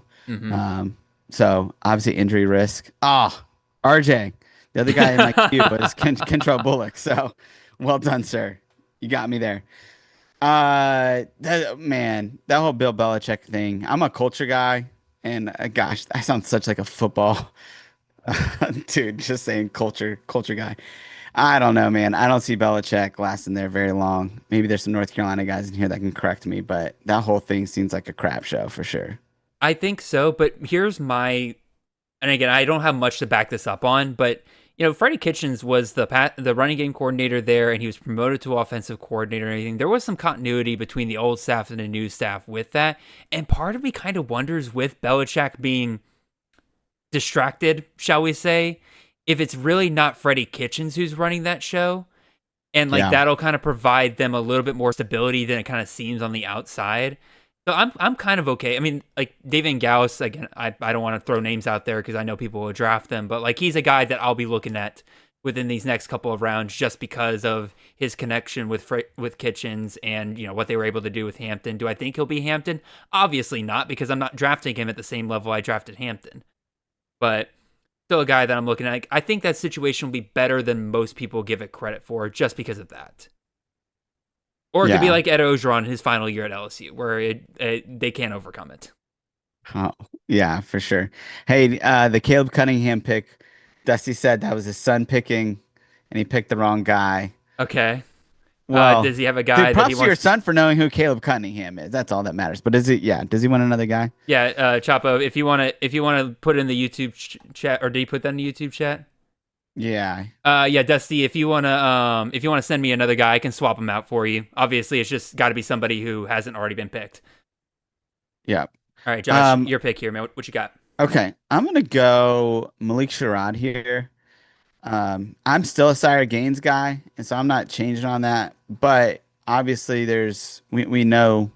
So obviously injury risk. RJ, the other guy in my queue was Kentrell Bullock. So well done, sir. You got me there. That whole Bill Belichick thing. I'm a culture guy, and gosh, that sounds such like a football dude. Just saying culture guy. I don't know, man. I don't see Belichick lasting there very long. Maybe there's some North Carolina guys in here that can correct me, but that whole thing seems like a crap show for sure. I think so, but here's my, and again, I don't have much to back this up on, but Freddie Kitchens was the running game coordinator there, and he was promoted to offensive coordinator and everything. There was some continuity between the old staff and the new staff with that, and part of me kind of wonders with Belichick being distracted, shall we say, if it's really not Freddie Kitchens who's running that show, and that'll kind of provide them a little bit more stability than it kind of seems on the outside. So I'm kind of okay. I mean, like David Gauss, again, I don't want to throw names out there because I know people will draft them, but like he's a guy that I'll be looking at within these next couple of rounds just because of his connection with Kitchens and what they were able to do with Hampton. Do I think he'll be Hampton? Obviously not, because I'm not drafting him at the same level I drafted Hampton. But still a guy that I'm looking at. I think that situation will be better than most people give it credit for just because of that. Or it could be like Ed Ogeron his final year at LSU, where they can't overcome it. Oh, yeah, for sure. Hey, the Caleb Cunningham pick, Dusty said that was his son picking, and he picked the wrong guy. Okay. Well, does he have a guy that props he to wants your son for knowing who Caleb Cunningham is. That's all that matters. But does he want another guy? Yeah, Chapo, if you wanna put it in the YouTube chat, or did you put that in the YouTube chat? Yeah. Yeah, Dusty, if you wanna send me another guy, I can swap him out for you. Obviously, it's just got to be somebody who hasn't already been picked. Yeah. All right, Josh, your pick here, man. What you got? Okay, I'm gonna go Malik Sherrod here. I'm still a Sire Gaines guy, and so I'm not changing on that. But obviously, we know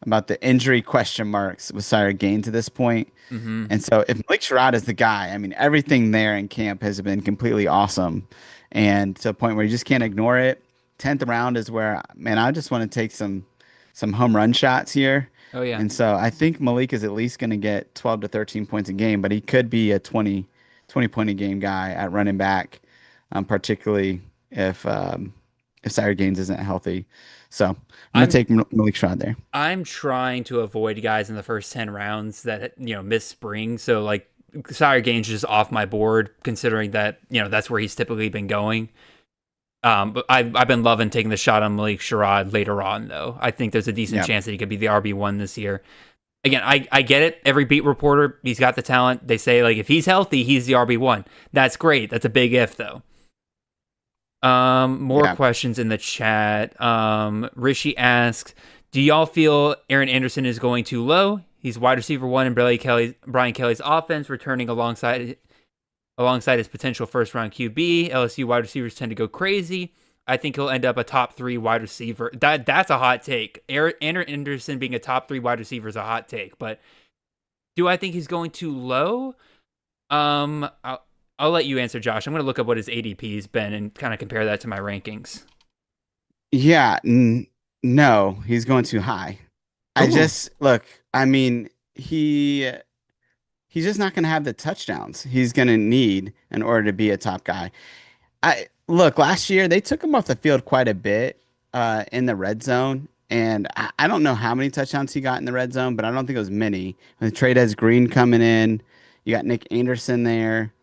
about the injury question marks with Sire Gaines at this point. Mm-hmm. And so if Malik Sherrod is the guy, I mean, everything there in camp has been completely awesome. And to a point where you just can't ignore it. 10th round is where, man, I just want to take some home run shots here. Oh, yeah. And so I think Malik is at least going to get 12 to 13 points a game, but he could be a 20 point a game guy at running back, particularly if Sire Gaines isn't healthy. So I'm going to take Malik Sherrod there. I'm trying to avoid guys in the first 10 rounds that, miss spring. So, like, Sire Gaines is just off my board, considering that, that's where he's typically been going. But I've been loving taking the shot on Malik Sherrod later on, though. I think there's a decent chance that he could be the RB1 this year. Again, I get it. Every beat reporter, he's got the talent. They say, like, if he's healthy, he's the RB1. That's great. That's a big if, though. More questions in the chat. Rishi asks, do y'all feel Aaron Anderson is going too low? He's wide receiver 1 in Brian Kelly's offense, returning alongside his potential first-round QB. LSU wide receivers tend to go crazy. I think he'll end up a top 3 wide receiver. That's a hot take. Aaron Anderson being a top 3 wide receiver is a hot take. But do I think he's going too low? I'll let you answer, Josh. I'm going to look up what his ADP's been and kind of compare that to my rankings. Yeah, no, he's going too high. I mean, he's just not going to have the touchdowns he's going to need in order to be a top guy. Last year they took him off the field quite a bit in the red zone, and I don't know how many touchdowns he got in the red zone, but I don't think it was many. With Trades Green coming in, you got Nick Anderson there.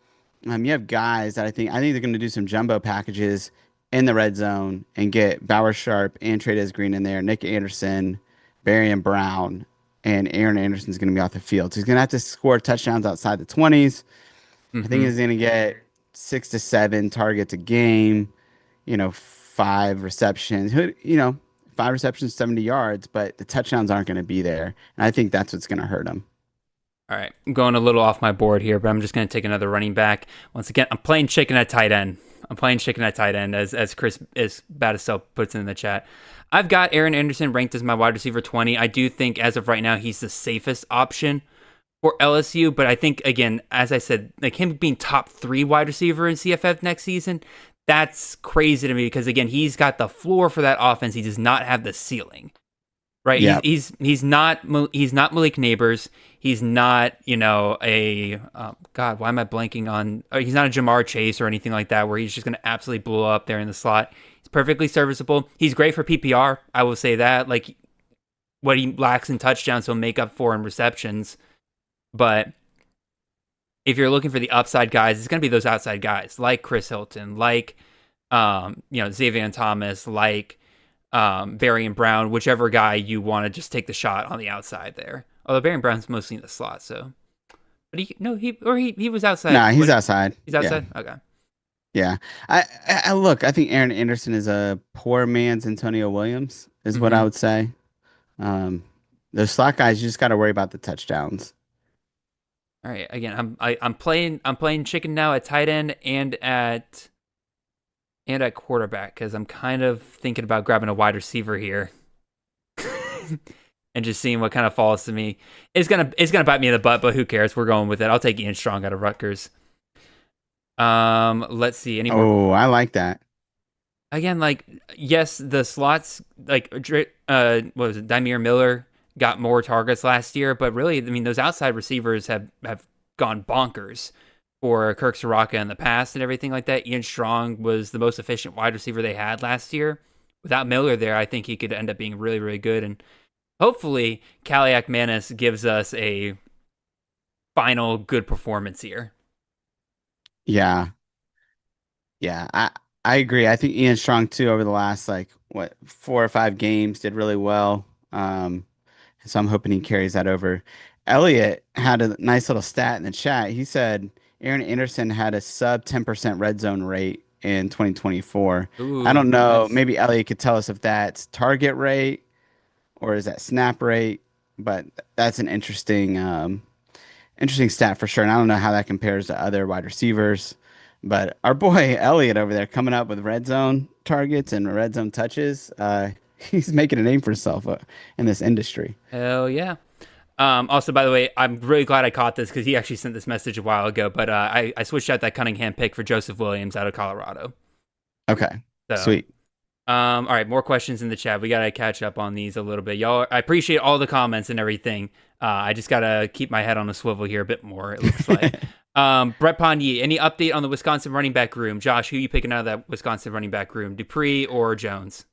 You have guys that I think they're going to do some jumbo packages in the red zone and get Bauer Sharp and Trades Green in there, Nick Anderson, Barry and Brown, and Aaron Anderson's going to be off the field. So he's going to have to score touchdowns outside the 20s. Mm-hmm. I think he's going to get 6 to 7 targets a game, 5 receptions, 5 receptions, 70 yards, but the touchdowns aren't going to be there. And I think that's what's going to hurt him. All right, I'm going a little off my board here, but I'm just going to take another running back. Once again, I'm playing chicken at tight end. As Chris Battisell puts in the chat. I've got Aaron Anderson ranked as my wide receiver 20. I do think as of right now, he's the safest option for LSU. But I think, again, as I said, like him being top 3 wide receiver in CFF next season, that's crazy to me because, again, he's got the floor for that offense. He does not have the ceiling. Right, yep. He's not Malik Neighbors. He's not God. Why am I blanking on? He's not a Jamar Chase or anything like that, where he's just going to absolutely blow up there in the slot. He's perfectly serviceable. He's great for PPR. I will say that. Like what he lacks in touchdowns, he'll make up for in receptions. But if you're looking for the upside guys, it's going to be those outside guys like Chris Hilton, like Xavier Thomas, like Varian Brown, whichever guy you want to just take the shot on the outside there. Although Varian Brown's mostly in the slot, so. But he was outside. Nah, he's outside. He's Yeah. outside? Okay. Yeah. Look, I think Aaron Anderson is a poor man's Antonio Williams, is what I Mm-hmm. would say. Um, those slot guys, you just got to worry about the touchdowns. All right. Again, I'm playing chicken now at tight end and at quarterback because I'm kind of thinking about grabbing a wide receiver here and just seeing what kind of falls to me. It's gonna bite me in the butt, but who cares? We're going with it. I'll take Ian Strong out of Rutgers. Let's see. Any more? Oh, I like that. Again, like, yes, the slots, like, what was it? Dymere Miller got more targets last year, but really, I mean, those outside receivers have gone bonkers for Kirk Soraka in the past and everything like that. Ian Strong was the most efficient wide receiver they had last year. Without Miller there, I think he could end up being really, really good. And hopefully, Kaliak Manis gives us a final good performance here. Yeah. Yeah. I agree. I think Ian Strong too over the last like 4 or 5 games did really well. So I'm hoping he carries that over. Elliot had a nice little stat in the chat. He said Aaron Anderson had a sub 10% red zone rate in 2024. I Ooh, don't know. nice. Maybe Elliot could tell us if that's target rate or is that snap rate, but that's an interesting stat for sure. And I don't know how that compares to other wide receivers, but our boy Elliott over there coming up with red zone targets and red zone touches. He's making a name for himself in this industry. Hell yeah. Also, by the way, I'm really glad I caught this because he actually sent this message a while ago. But I switched out that Cunningham pick for Joseph Williams out of Colorado. Okay, So, sweet. all right, more questions in the chat. We gotta catch up on these a little bit, y'all. I appreciate all the comments and everything. I just gotta keep my head on a swivel here a bit more. It looks like. Brett Pondy, any update on the Wisconsin running back room? Josh, who you picking out of that Wisconsin running back room? Dupree or Jones?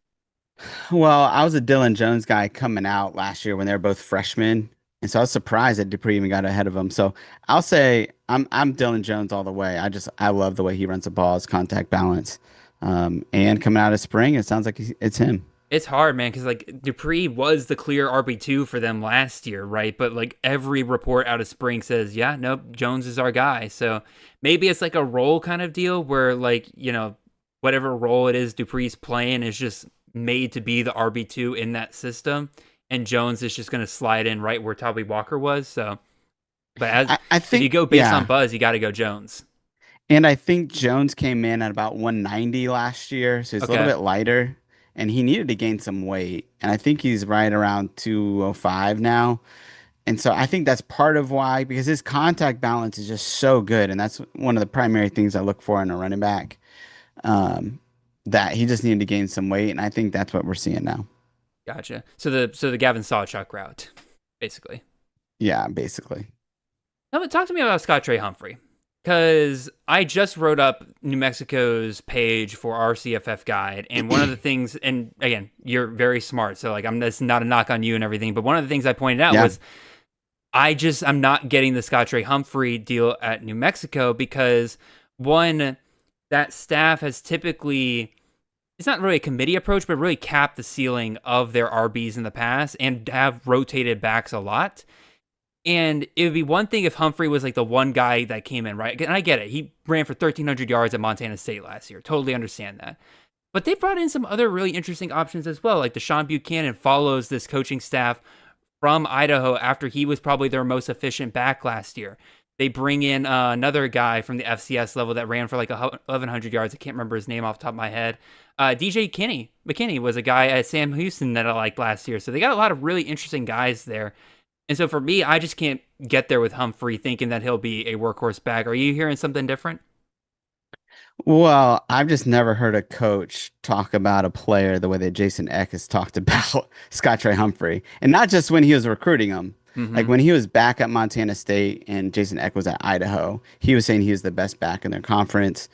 Well, I was a Dylan Jones guy coming out last year when they were both freshmen, and so I was surprised that Dupree even got ahead of him. So I'll say I'm Dylan Jones all the way. I love the way he runs the ball, his contact balance, and coming out of spring, it sounds like it's him. It's hard, man, because like Dupree was the clear RB2 for them last year, right? But like every report out of spring says, yeah, nope, Jones is our guy. So maybe it's like a role kind of deal where like, whatever role it is Dupree's playing is just made to be the RB2 in that system. And Jones is just going to slide in right where Toby Walker was. So, but I think if you go based yeah. on buzz, you got to go Jones. And I think Jones came in at about 190 last year, so he's a little Okay. bit lighter, and he needed to gain some weight. And I think he's right around 205 now. And so I think that's part of why, because his contact balance is just so good, and that's one of the primary things I look for in a running back. Um, that he just needed to gain some weight, and I think that's what we're seeing now. Gotcha. So the Gavin Sawchuk route, basically. Yeah, basically. Now, but talk to me about Scott Trey Humphrey. Because I just wrote up New Mexico's page for our CFF guide, and one of the things, and again, you're very smart, so like that's not a knock on you and everything, but one of the things I pointed out was I'm not getting the Scott Trey Humphrey deal at New Mexico because one, that staff has typically, it's not really a committee approach, but really capped the ceiling of their RBs in the past and have rotated backs a lot. And it would be one thing if Humphrey was like the one guy that came in, right? And I get it. He ran for 1,300 yards at Montana State last year. Totally understand that. But they brought in some other really interesting options as well. Like Deshaun Buchanan follows this coaching staff from Idaho after he was probably their most efficient back last year. They bring in another guy from the FCS level that ran for like 1,100 yards. I can't remember his name off the top of my head. DJ McKinney was a guy at Sam Houston that I liked last year. So they got a lot of really interesting guys there. And so for me, I just can't get there with Humphrey thinking that he'll be a workhorse back. Are you hearing something different? Well, I've just never heard a coach talk about a player the way that Jason Eck has talked about Scott Trey Humphrey. And not just when he was recruiting him. Like when he was back at Montana State and Jason Eck was at Idaho, he was saying he was the best back in their conference.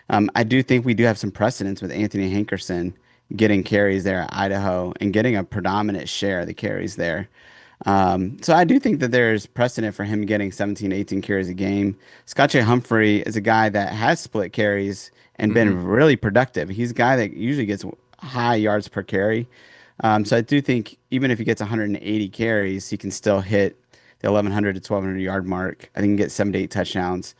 I do think we do have some precedence with Anthony Hankerson getting carries there at Idaho and getting a predominant share of the carries there. So I do think that there's precedent for him getting 17, 18 carries a game. Scott J. Humphrey is a guy that has split carries and Hmm. been really productive. He's a guy that usually gets high yards per carry. So I do think even if he gets 180 carries, he can still hit the 1100 to 1200 yard mark. I think he can get 7 to 8 touchdowns.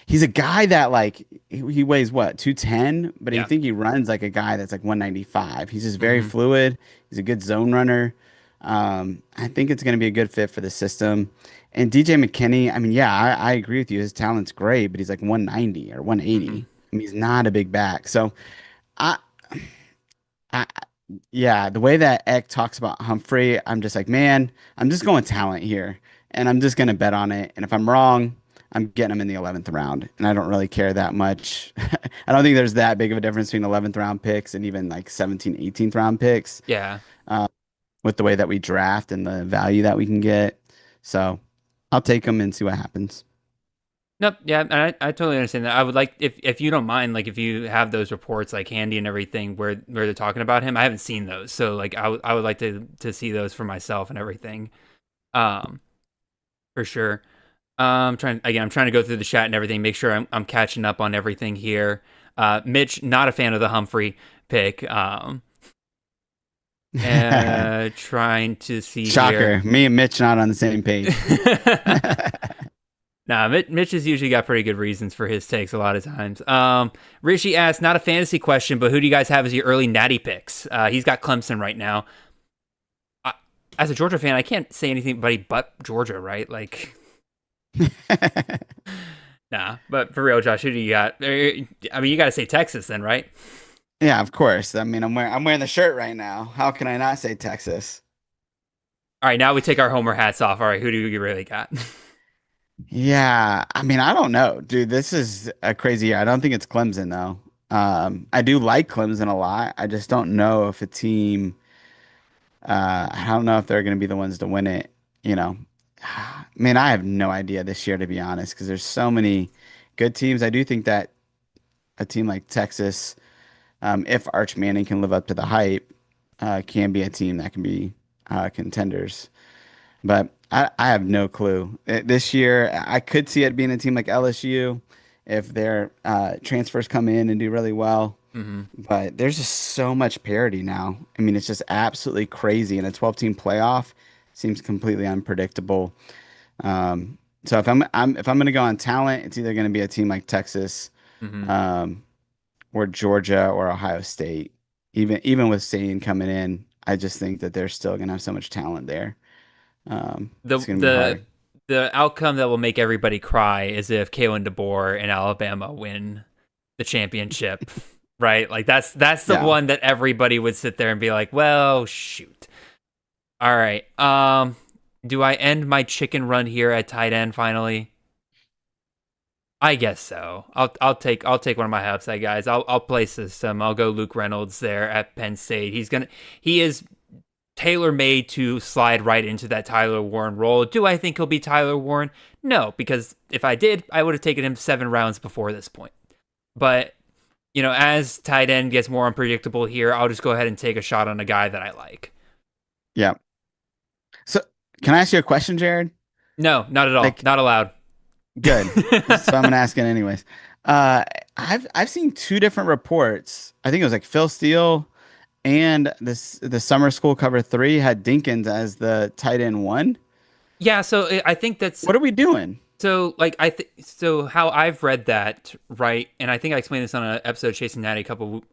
He's a guy that like he weighs what 210, but you Yeah. think he runs like a guy that's like 195. He's just very Hmm. fluid. He's a good zone runner. I think it's going to be a good fit for the system. And DJ McKinney, I mean, yeah, I agree with you. His talent's great, but he's like 190 or Hmm. 180. I mean, he's not a big back. So I, I, yeah, the way that Eck talks about Humphrey, I'm just like, man, I'm just going talent here, and I'm just gonna bet on it. And if I'm wrong, I'm getting him in the 11th round, and I don't really care that much. I don't think there's that big of a difference between 11th round picks and even like 17th, 18th round picks Yeah. with the way that we draft and the value that we can get. So I'll take them and see what happens. Nope. Yeah, and I totally understand that. I would like if you don't mind, like if you have those reports like handy and everything where they're talking about him. I haven't seen those, so like I would like to see those for myself and everything. Um, for sure. I'm trying to go through the chat and everything, make sure I'm catching up on everything here. Mitch, not a fan of the Humphrey pick. Trying to see Shocker. here. Me and Mitch not on the same page. Nah, Mitch has usually got pretty good reasons for his takes a lot of times. Rishi asked, not a fantasy question, but who do you guys have as your early Natty picks? He's got Clemson right now. As a Georgia fan, I can't say anything but Georgia, right? Like, nah. But for real, Josh, who do you got? I mean, you got to say Texas then, right? Yeah, of course. I mean, I'm wearing the shirt right now. How can I not say Texas? All right, now we take our Homer hats off. All right, who do you really got? Yeah, I mean, I don't know, dude. This is a crazy year. I don't think it's Clemson though. I do like Clemson a lot. I just don't know if a team. I don't know if they're going to be the ones to win it. You know, man, I have no idea this year to be honest, because there's so many good teams. I do think that a team like Texas, if Arch Manning can live up to the hype, can be a team that can be contenders. But I have no clue. This year, I could see it being a team like LSU if their transfers come in and do really well. Hmm. But there's just so much parity now. I mean, it's just absolutely crazy. And a 12-team playoff seems completely unpredictable. So if I'm going to go on talent, it's either going to be a team like Texas, Hmm. um, or Georgia or Ohio State. Even with Sane coming in, I just think that they're still going to have so much talent there. The It's going to be the hard. the outcome that will make everybody cry is if Kalen DeBoer and Alabama win the championship, right? Like that's the Yeah. one that everybody would sit there and be like, "Well, shoot." All right. Do I end my chicken run here at tight end finally? I guess so. I'll take one of my upside guys. I'll play system. I'll go Luke Reynolds there at Penn State. He is tailor made to slide right into that Tyler Warren role. Do I think he'll be Tyler Warren? No, because if I did, I would have taken him 7 rounds before this point. But as tight end gets more unpredictable here, I'll just go ahead and take a shot on a guy that I like. Yeah. So can I ask you a question, Jared? No, not at all. Like, Not allowed. good. So I'm gonna ask it anyways. Uh, I've seen two different reports. I think it was like Phil Steele and the summer school cover three had Dinkins as the tight end one. Yeah, so I think that's What are we doing? so like so how I've read that, right, and I think I explained this on an episode of Chasing Natty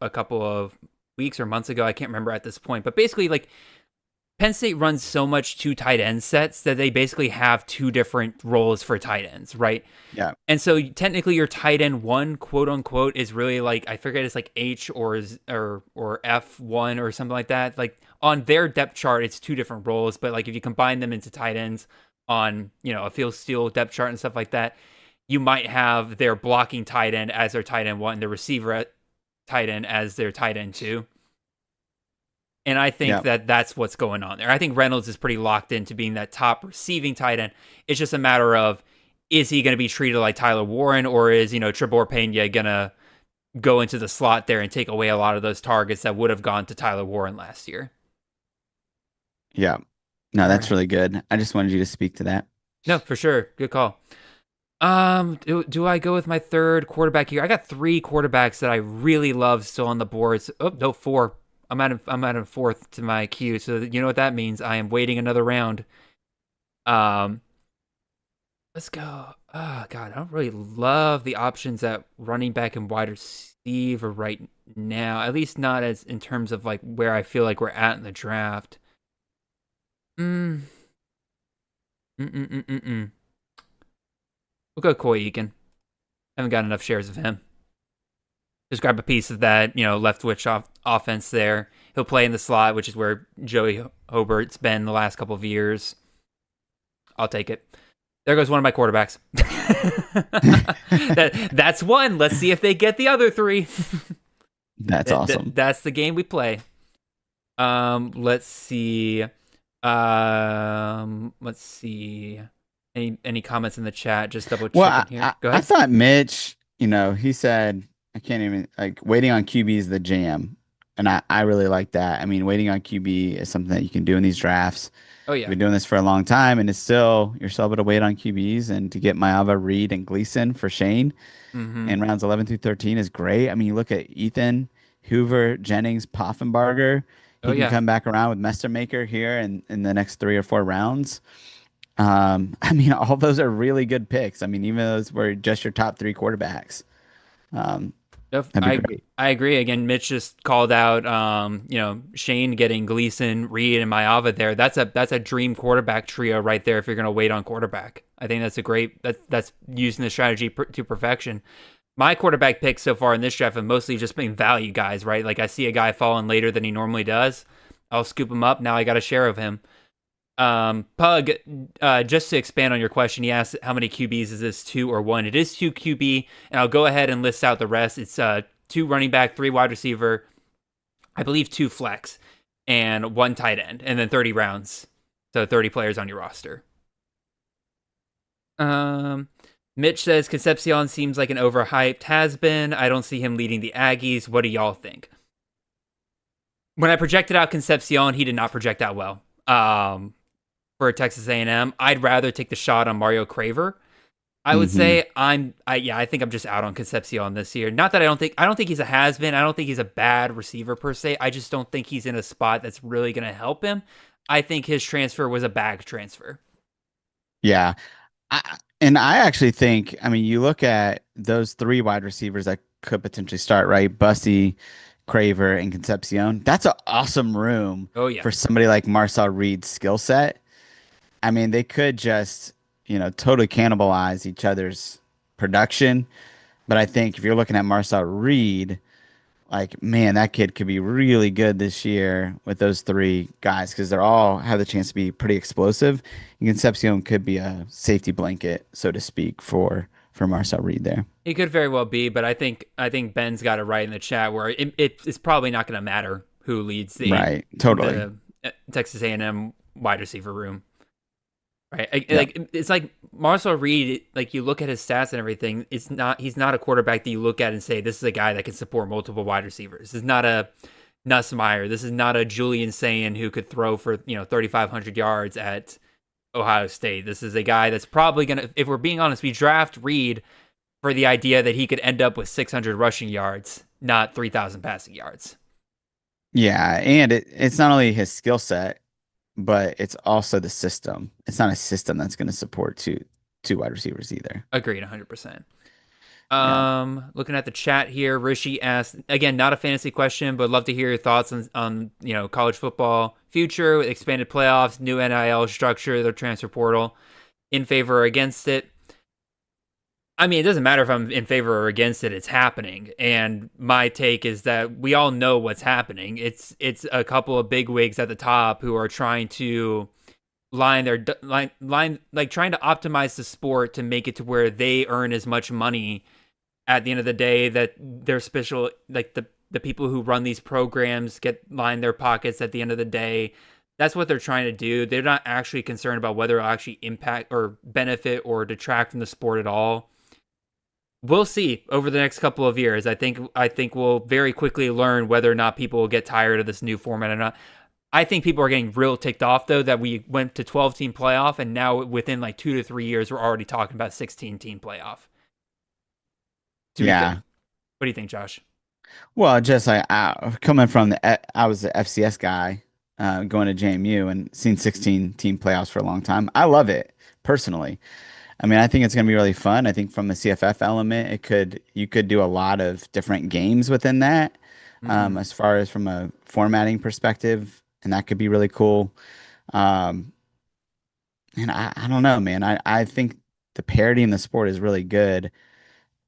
a couple of weeks or months ago. I can't remember at this point, but basically, like, Penn State runs so much two tight end sets that they basically have two different roles for tight ends, right? Yeah. And so technically your tight end one, quote unquote, is really like, I forget, it's like H or F1 or something like that. Like on their depth chart, it's two different roles, but like if you combine them into tight ends on, a Phil Steele depth chart and stuff like that, you might have their blocking tight end as their tight end one, and the receiver at tight end as their tight end two. And I think Yeah. that that's what's going on there. I think Reynolds is pretty locked into being that top receiving tight end. It's just a matter of, is he going to be treated like Tyler Warren, or is, Trebor Pena going to go into the slot there and take away a lot of those targets that would have gone to Tyler Warren last year? Yeah. No, All that's right. really good. I just wanted you to speak to that. No, for sure. Good call. Do I go with my third quarterback here? I got three quarterbacks that I really love still on the boards. Oh no, four. I'm at a fourth to my queue, so you know what that means. I am waiting another round. Um, let's go. Oh God, I don't really love the options at running back and wide receiver right now. At least not as in terms of like where I feel like we're at in the draft. Mm, mm. We'll go Coy Eakin. Haven't got enough shares of him. Just grab a piece of that, left switch offense there. He'll play in the slot, which is where Joey Hobert's been the last couple of years. I'll take it. There goes one of my quarterbacks. That's one. Let's see if they get the other three. That's awesome. That's the game we play. Let's see. Let's see. Any comments in the chat? Just double checking here. Go ahead. I thought Mitch, he said, I can't even, like, waiting on QB is the jam. And I really like that. I mean, waiting on QB is something that you can do in these drafts. Oh, yeah. We've been doing this for a long time, and you're still able to wait on QBs, and to get Maava, Reed, and Gleason for Shane in rounds 11 through 13 is great. I mean, you look at Ethan, Hoover, Jennings, Poffenbarger. He can come back around with Mestermaker here in the next 3 or 4 rounds. I mean, all those are really good picks. I mean, even those were just your top 3 quarterbacks. That'd be great. I agree. Again, Mitch just called out, Shane getting Gleason, Reed, and Maava there. That's a dream quarterback trio right there. If you're going to wait on quarterback, I think that's a great. That's using the strategy to perfection. My quarterback picks so far in this draft have mostly just been value guys, right? Like I see a guy falling later than he normally does, I'll scoop him up. Now I got a share of him. Pug, just to expand on your question, he asked how many QBs is this, 2 or 1? It is 2 QB, and I'll go ahead and list out the rest. It's 2 running back, 3 wide receiver, I believe 2 flex, and 1 tight end, and then 30 rounds. So 30 players on your roster. Mitch says Concepcion seems like an overhyped has-been. I don't see him leading the Aggies. What do y'all think? When I projected out Concepcion, he did not project out well. For Texas A&M, I'd rather take the shot on Mario Craver. I would say I think I'm just out on Concepcion this year. Not that I don't think he's a has-been. I don't think he's a bad receiver per se. I just don't think he's in a spot that's really going to help him. I think his transfer was a bag transfer. Yeah. I actually think, I mean, you look at those 3 wide receivers that could potentially start, right? Bussy, Craver, and Concepcion. That's an awesome room for somebody like Marcel Reed's skill set. I mean, they could just, totally cannibalize each other's production. But I think if you're looking at Marcel Reed, like, man, that kid could be really good this year with those 3 guys because they're all have the chance to be pretty explosive. And Concepcion could be a safety blanket, so to speak, for Marcel Reed there. He could very well be, but I think Ben's got it right in the chat where it's probably not going to matter who leads the Texas A&M wide receiver room. Right, like it's like Marcel Reed. Like you look at his stats and everything. He's not a quarterback that you look at and say this is a guy that can support multiple wide receivers. This is not a Nussmeier. This is not a Julian Sayin who could throw for 3,500 yards at Ohio State. This is a guy that's probably gonna. If we're being honest, we draft Reed for the idea that he could end up with 600 rushing yards, not 3,000 passing yards. Yeah, and it's not only his skill set, but it's also the system. It's not a system that's going to support two wide receivers either. Agreed, 100%. Looking at the chat here, Rishi asked, again, not a fantasy question, but love to hear your thoughts on college football future, expanded playoffs, new NIL structure, the transfer portal, in favor or against it. I mean, it doesn't matter if I'm in favor or against it. It's happening. And my take is that we all know what's happening. It's a couple of bigwigs at the top who are trying to trying to optimize the sport to make it to where they earn as much money at the end of the day that they're special, like the people who run these programs line their pockets at the end of the day. That's what they're trying to do. They're not actually concerned about whether it'll actually impact or benefit or detract from the sport at all. We'll see over the next couple of years. I think we'll very quickly learn whether or not people will get tired of this new format or not. I think people are getting real ticked off though that we went to 12-team playoff, and now within like 2 to 3 years we're already talking about 16-team playoff. To be fair, Yeah. what do you think, Josh? Well, just like coming from I was the FCS guy, going to JMU and seen 16 team playoffs for a long time. I love it personally. I mean, I think it's going to be really fun. I think from the CFF element, you could do a lot of different games within that, Mm-hmm. as far as from a formatting perspective, and that could be really cool. Um, and I don't know, man. I think the parity in the sport is really good,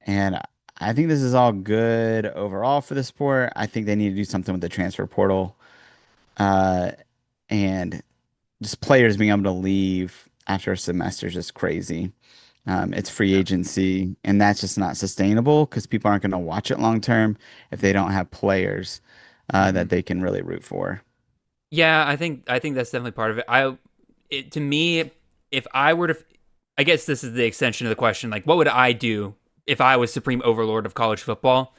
and I think this is all good overall for the sport. I think they need to do something with the transfer portal, uh, and just players being able to leave after a semester is just crazy. It's free Yeah. agency, and that's just not sustainable because people aren't going to watch it long term if they don't have players Mm-hmm. that they can really root for. Yeah, I think that's definitely part of it. To me, if I were to, I guess this is the extension of the question. Like, what would I do if I was supreme overlord of college football?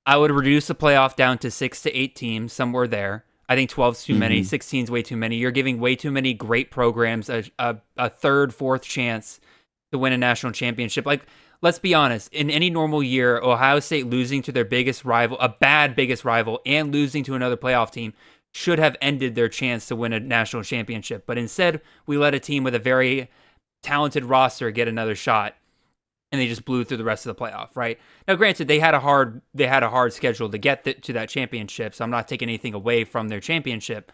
I would reduce the playoff down to 6 to 8 teams, somewhere there. I think 12 is too many. Hmm. 16 is way too many. You're giving way too many great programs a third, fourth chance to win a national championship. Like, let's be honest. In any normal year, Ohio State losing to their biggest rival, a bad biggest rival, and losing to another playoff team should have ended their chance to win a national championship. But instead, we let a team with a very talented roster get another shot, and they just blew through the rest of the playoff. Right now, granted, they had a hard schedule to get to that championship, so I'm not taking anything away from their championship.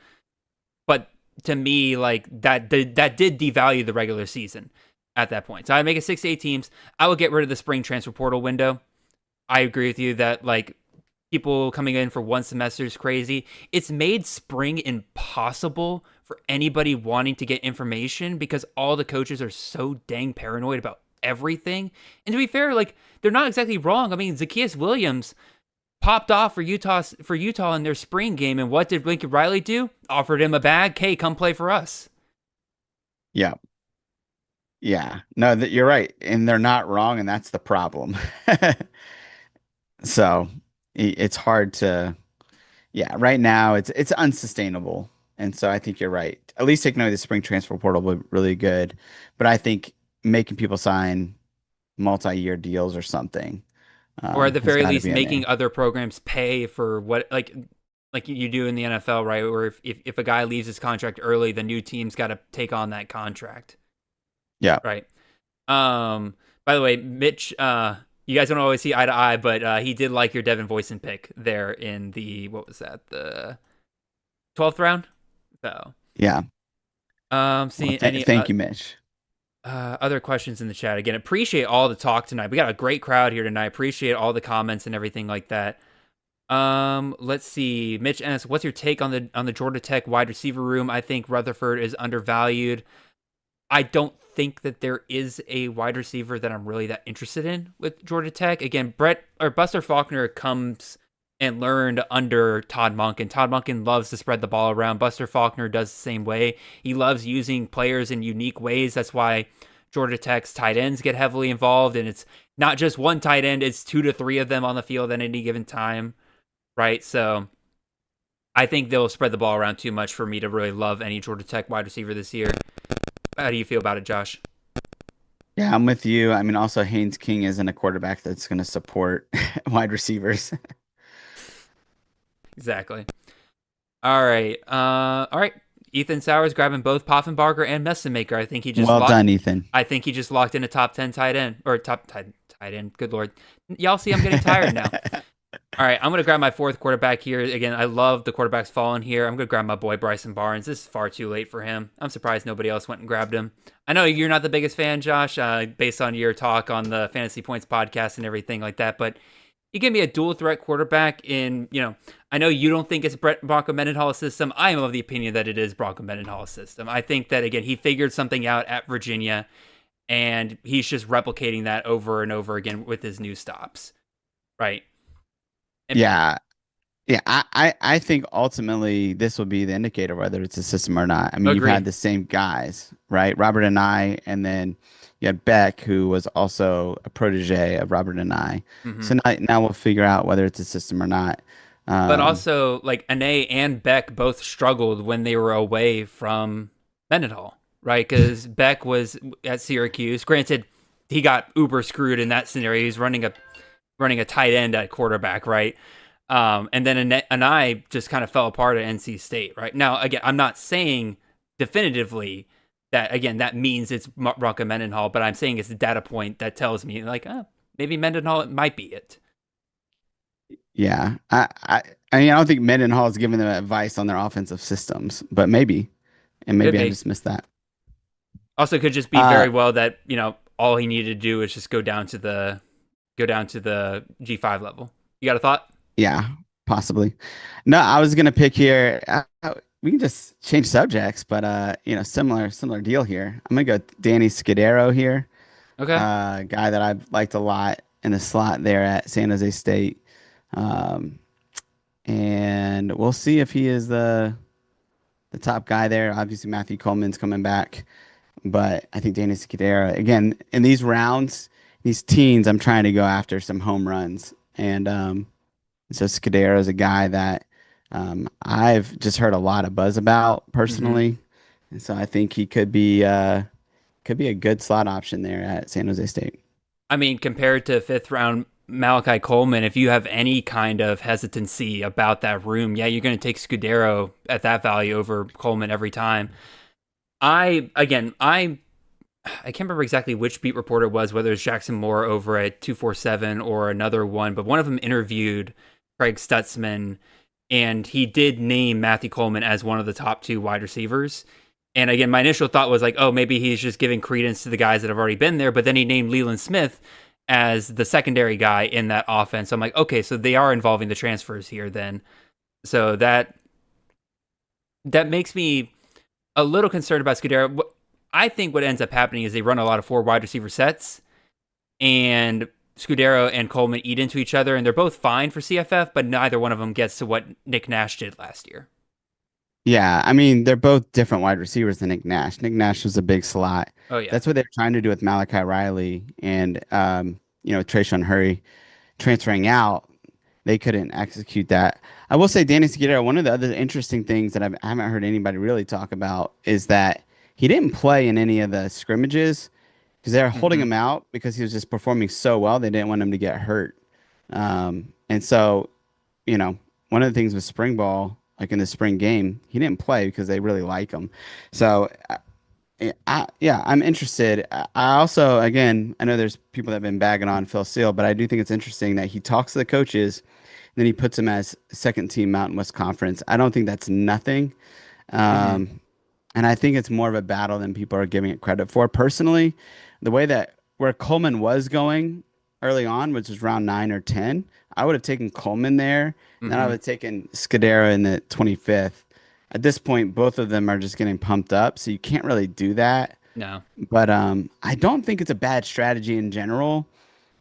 But to me, like that did devalue the regular season at that point. So I make it 6 to 8 teams. I would get rid of the spring transfer portal window. I agree with you that like people coming in for one semester is crazy. It's made spring impossible for anybody wanting to get information because all the coaches are so dang paranoid about everything. And to be fair, like they're not exactly wrong. I mean, Zacchaeus Williams popped off for Utah in their spring game, and what did Lincoln Riley do? Offered him a bag. Hey, come play for us. Yeah. Yeah. No, you're right. And they're not wrong, and that's the problem. So it's hard to, yeah, right now it's unsustainable. And so I think you're right. At least taking away the spring transfer portal would be really good. But I think making people sign multi-year deals or something Or at the has very got to least be in there. making other programs pay for what like you do in the NFL, right? Or if a guy leaves his contract early, the new team's got to take on that contract, Yeah. right? By the way, Mitch, you guys don't always see eye to eye, but he did like your Devin Voisin pick there in the what was that, the 12th round? So, Yeah. Well, seeing any thank you, Mitch. other questions in the chat. Again, appreciate all the talk tonight. We got a great crowd here tonight. Appreciate all the comments and everything like that. Let's see. Mitch asks, "What's your take on the Georgia Tech wide receiver room? I think Rutherford is undervalued. I don't think that there is a wide receiver that I'm really that interested in with Georgia Tech. Again, Buster Faulkner comes and learned under Todd Monken. Todd Monken loves to spread the ball around. Buster Faulkner does the same way. He loves using players in unique ways. That's why Georgia Tech's tight ends get heavily involved, and it's not just one tight end, it's 2 to 3 of them on the field at any given time, right? So I think they'll spread the ball around too much for me to really love any Georgia Tech wide receiver this year. How do you feel about it, Josh? Yeah, I'm with you. I mean, also Haynes King isn't a quarterback that's going to support wide receivers. Exactly. All right. Ethan Sowers grabbing both Poffenbarger and Messenmaker. Well done, Ethan. I think he just locked in a top 10 tight end or tight end. Good Lord. Y'all see I'm getting tired now. All right, I'm going to grab my fourth quarterback here. Again, I love the quarterbacks falling here. I'm going to grab my boy Bryson Barnes. This is far too late for him. I'm surprised nobody else went and grabbed him. I know you're not the biggest fan, Josh, based on your talk on the Fantasy Points podcast and everything like that, but you give me a dual threat quarterback in, I know you don't think it's Bronco Mendenhall's system. I am of the opinion that it is Bronco Mendenhall's system. I think that, again, he figured something out at Virginia, and he's just replicating that over and over again with his new stops, right? Yeah. Yeah, I think ultimately this will be the indicator whether it's a system or not. I mean, you've Agreed. had the same guys, right? Robert and I, and then you had Beck, who was also a protege of Robert and I. Mm-hmm. So now we'll figure out whether it's a system or not. But also, like Ane and Beck both struggled when they were away from Mendenhall, right? Because Beck was at Syracuse. Granted, he got uber screwed in that scenario. He's running a tight end at quarterback, right? And then Ane just kind of fell apart at NC State, right? Now, again, I'm not saying definitively that, again, that means it's Bronco Mendenhall, but I'm saying it's a data point that tells me, like, maybe Mendenhall might be it. Yeah, I mean, I don't think Mendenhall is giving them advice on their offensive systems, but maybe, and Could maybe I be. just missed that. Also, could just be very well that all he needed to do is just go down to the G5 level. You got a thought? Yeah, possibly. No, I was gonna pick here. We can just change subjects, but similar deal here. I'm gonna go Danny Scudero here. Okay. Guy that I've liked a lot in the slot there at San Jose State. Um, and we'll see if he is the top guy there. Obviously, Matthew Coleman's coming back, but I think Danny Scudero again in these rounds, these teens. I'm trying to go after some home runs, and so Scudero is a guy that I've just heard a lot of buzz about personally, and so I think he could be a good slot option there at San Jose State. I mean, compared to fifth round Malachi Coleman, if you have any kind of hesitancy about that room, yeah, you're going to take Scudero at that value over Coleman every time. I can't remember exactly which beat reporter it was, whether it's Jackson Moore over at 247 or another one, but one of them interviewed Craig Stutzman, and he did name Matthew Coleman as one of the top 2 wide receivers. And again, my initial thought was like, oh, maybe he's just giving credence to the guys that have already been there. But then he named Leland Smith as the secondary guy in that offense. So I'm like, okay, so they are involving the transfers here then. So that makes me a little concerned about Scudero. I think what ends up happening is they run a lot of 4 wide receiver sets, and Scudero and Coleman eat into each other, and they're both fine for CFF, but neither one of them gets to what Nick Nash did last year. Yeah, I mean, they're both different wide receivers than Nick Nash. Nick Nash was a big slot. Oh, yeah. That's what they're trying to do with Malachi Riley and Trayshawn Hurry transferring out. They couldn't execute that. I will say Danny Scudero, one of the other interesting things that I haven't heard anybody really talk about is that he didn't play in any of the scrimmages because they were holding him out because he was just performing so well. They didn't want him to get hurt. And so, one of the things with spring ball, like in the spring game, he didn't play because they really like him. So, I'm interested. I also, again, I know there's people that have been bagging on Phil Seal, but I do think it's interesting that he talks to the coaches, and then he puts them as second team Mountain West Conference. I don't think that's nothing. And I think it's more of a battle than people are giving it credit for. Personally, the way that where Coleman was going early on, which was round 9 or 10, I would have taken Coleman there, and then I would have taken Scudero in the 25th. At this point, both of them are just getting pumped up, so you can't really do that. No. But I don't think it's a bad strategy in general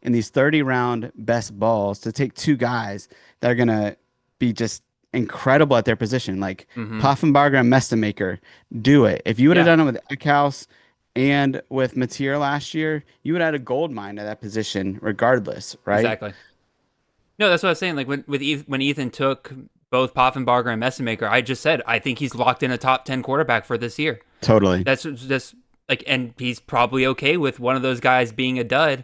in these 30-round best balls to take 2 guys that are going to be just incredible at their position, like Poffenbarger and Mestemaker. Do it. If you would have done it with Eckhouse and with Mateer last year, you would have had a gold mine at that position regardless, right? Exactly. No, that's what I was saying. Like when Ethan took both Poffenbarger and Messemaker, I just said I think he's locked in a top 10 quarterback for this year. Totally. That's just like, and he's probably okay with one of those guys being a dud,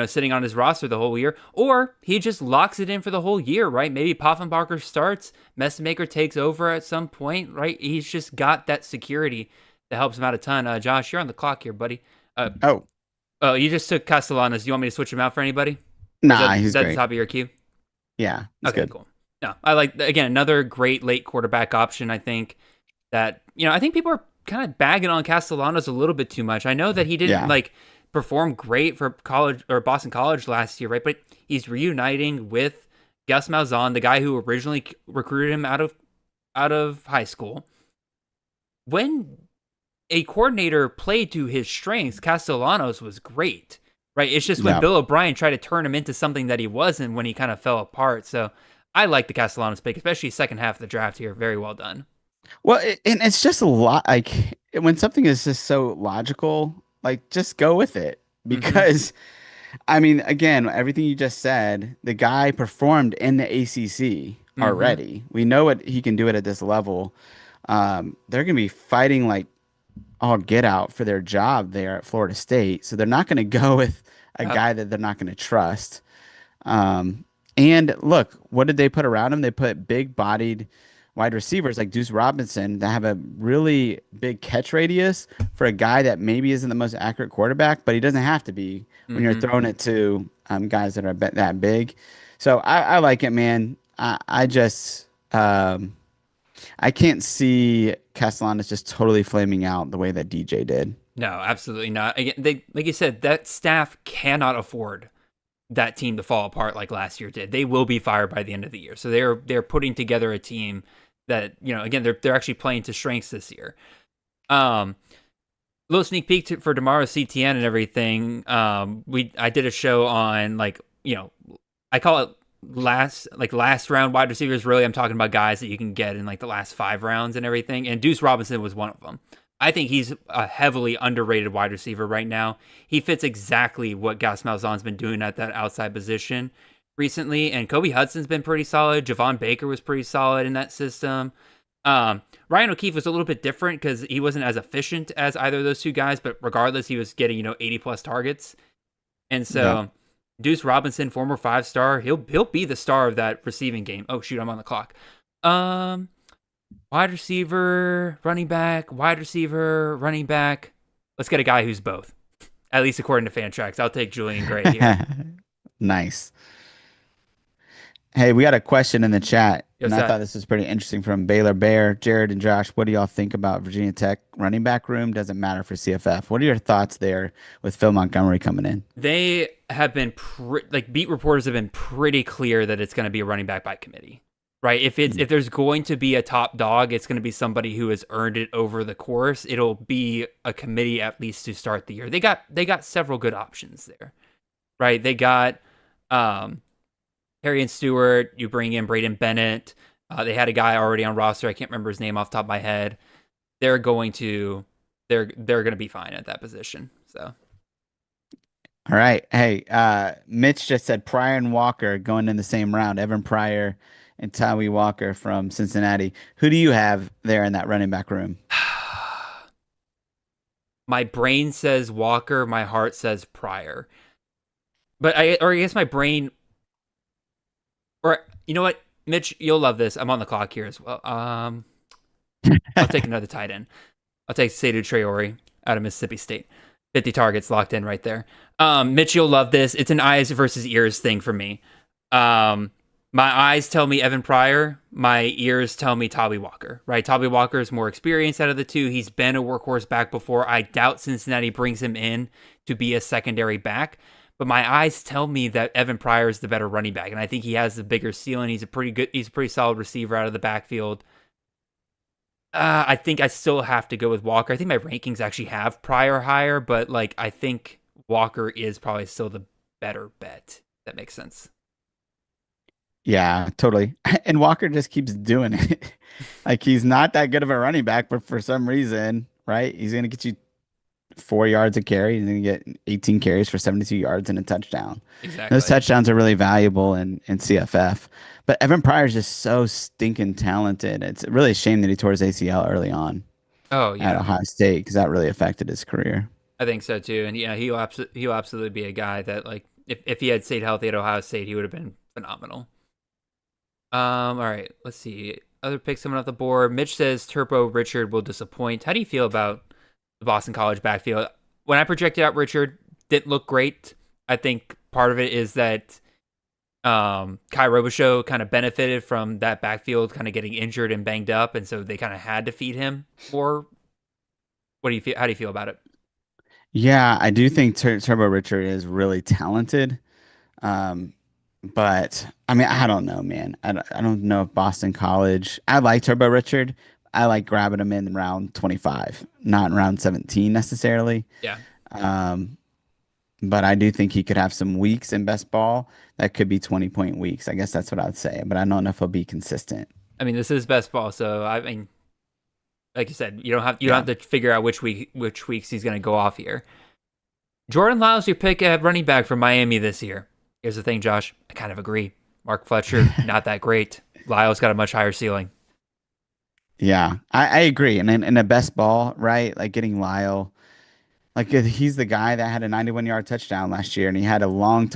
sitting on his roster the whole year, or he just locks it in for the whole year, right? Maybe Poffenbarger starts, Messemaker takes over at some point, right? He's just got that security that helps him out a ton. Josh, you're on the clock here, buddy. Oh, you just took Castellanos. Do you want me to switch him out for anybody? Nah, he's great. At the top of your queue? Yeah. Okay, good. Cool. No, I like, again, another great late quarterback option. I think that, I think people are kind of bagging on Castellanos a little bit too much. I know that he didn't perform great for college or Boston College last year, right? But he's reuniting with Gus Malzahn, the guy who originally recruited him out of high school. When a coordinator played to his strengths, Castellanos was great, right? It's just when Bill O'Brien tried to turn him into something that he wasn't when he kind of fell apart. So I like the Castellanos pick, especially second half of the draft here. Very well done. Well, and it's just a lot. Like when something is just so logical, like just go with it because, I mean, again, everything you just said, the guy performed in the ACC already. We know what he can do it at this level. They're going to be fighting like all get out for their job there at Florida State. So they're not going to go with a Yep. guy that they're not going to trust. And look, what did they put around him? They put big-bodied wide receivers like Deuce Robinson that have a really big catch radius for a guy that maybe isn't the most accurate quarterback, but he doesn't have to be when you're throwing it to guys that are that big. So I like it, man. I just I can't see Castellanos just totally flaming out the way that DJ did. No, absolutely not. Again, they like you said, that staff cannot afford that team to fall apart like last year did. They will be fired by the end of the year. So they're putting together a team that, again, they're actually playing to strengths this year. Little sneak peek for tomorrow's CTN and everything. I did a show on I call it last round wide receivers. Really, I'm talking about guys that you can get in like the last 5 rounds and everything. And Deuce Robinson was one of them. I think he's a heavily underrated wide receiver right now. He fits exactly what Gus Malzahn's been doing at that outside position recently. And Kobe Hudson's been pretty solid. Javon Baker was pretty solid in that system. Ryan O'Keefe was a little bit different because he wasn't as efficient as either of those two guys. But regardless, he was getting 80-plus targets. And so Deuce Robinson, former 5-star, he'll be the star of that receiving game. Oh, shoot, I'm on the clock. Wide receiver, running back, wide receiver, running back. Let's get a guy who's both, at least according to Fantrax. I'll take Julian Gray here. Nice. Hey, we got a question in the chat, What's and I that? thought this was pretty interesting from Baylor Bear. Jared and Josh, what do y'all think about Virginia Tech running back room? Doesn't matter for CFF. What are your thoughts there with Phil Montgomery coming in? They have been, beat reporters have been pretty clear that it's going to be a running back by committee. Right, if there's going to be a top dog, it's going to be somebody who has earned it over the course. It'll be a committee at least to start the year. They got several good options there, right? They got Harry Stewart. You bring in Braden Bennett. They had a guy already on roster. I can't remember his name off the top of my head. They're going to be fine at that position. So. All right. Hey, Mitch just said Pryor and Walker going in the same round. Evan Pryor and Tyree Walker from Cincinnati. Who do you have there in that running back room? My brain says Walker. My heart says Pryor. But I guess my brain, or you know what, Mitch, you'll love this. I'm on the clock here as well. I'll take another tight end. I'll take Seydou Traore out of Mississippi State. 50 targets locked in right there. Mitch, you'll love this. It's an eyes versus ears thing for me. My eyes tell me Evan Pryor. My ears tell me Tawee Walker, right? Tawee Walker is more experienced out of the two. He's been a workhorse back before. I doubt Cincinnati brings him in to be a secondary back. But my eyes tell me that Evan Pryor is the better running back. And I think he has the bigger ceiling. He's a pretty solid receiver out of the backfield. I think I still have to go with Walker. I think my rankings actually have Pryor higher, but I think Walker is probably still the better bet. If that makes sense. Yeah, totally. And Walker just keeps doing it. He's not that good of a running back, but for some reason, right? He's going to get you 4 yards a carry. He's going to get 18 carries for 72 yards and a touchdown. Exactly. Those touchdowns are really valuable in CFF. But Evan Pryor is just so stinking talented. It's really a shame that he tore his ACL early on. Oh, yeah. At Ohio State, because that really affected his career. I think so too. And yeah, he'll absolutely be a guy that if he had stayed healthy at Ohio State, he would have been phenomenal. All right, let's see. Other picks coming off the board. Mitch says Turbo Richard will disappoint. How do you feel about the Boston College backfield? When I projected out Richard, didn't look great. I think part of it is that Kai Robichaux kind of benefited from that backfield kind of getting injured and banged up, and so they kind of had to feed him more. What do you feel? How do you feel about it? Yeah, I do think Turbo Richard is really talented. But I mean, I don't know, man. I don't know if Boston College. I like Turbo Richard. I like grabbing him in round 25, not in round 17 necessarily. Yeah. But I do think he could have some weeks in best ball that could be 20-point weeks. I guess that's what I'd say. But I don't know if he'll be consistent. I mean, this is best ball, so I mean, like you said, you don't have to figure out which weeks he's going to go off here. Jordan Lyles, your pick at running back for Miami this year. Here's the thing, Josh. I kind of agree. Mark Fletcher, not that great. Lyle's got a much higher ceiling. Yeah, I agree. And in a best ball, right? Like getting Lyle, like he's the guy that had a 91-yard touchdown last year, and he had a long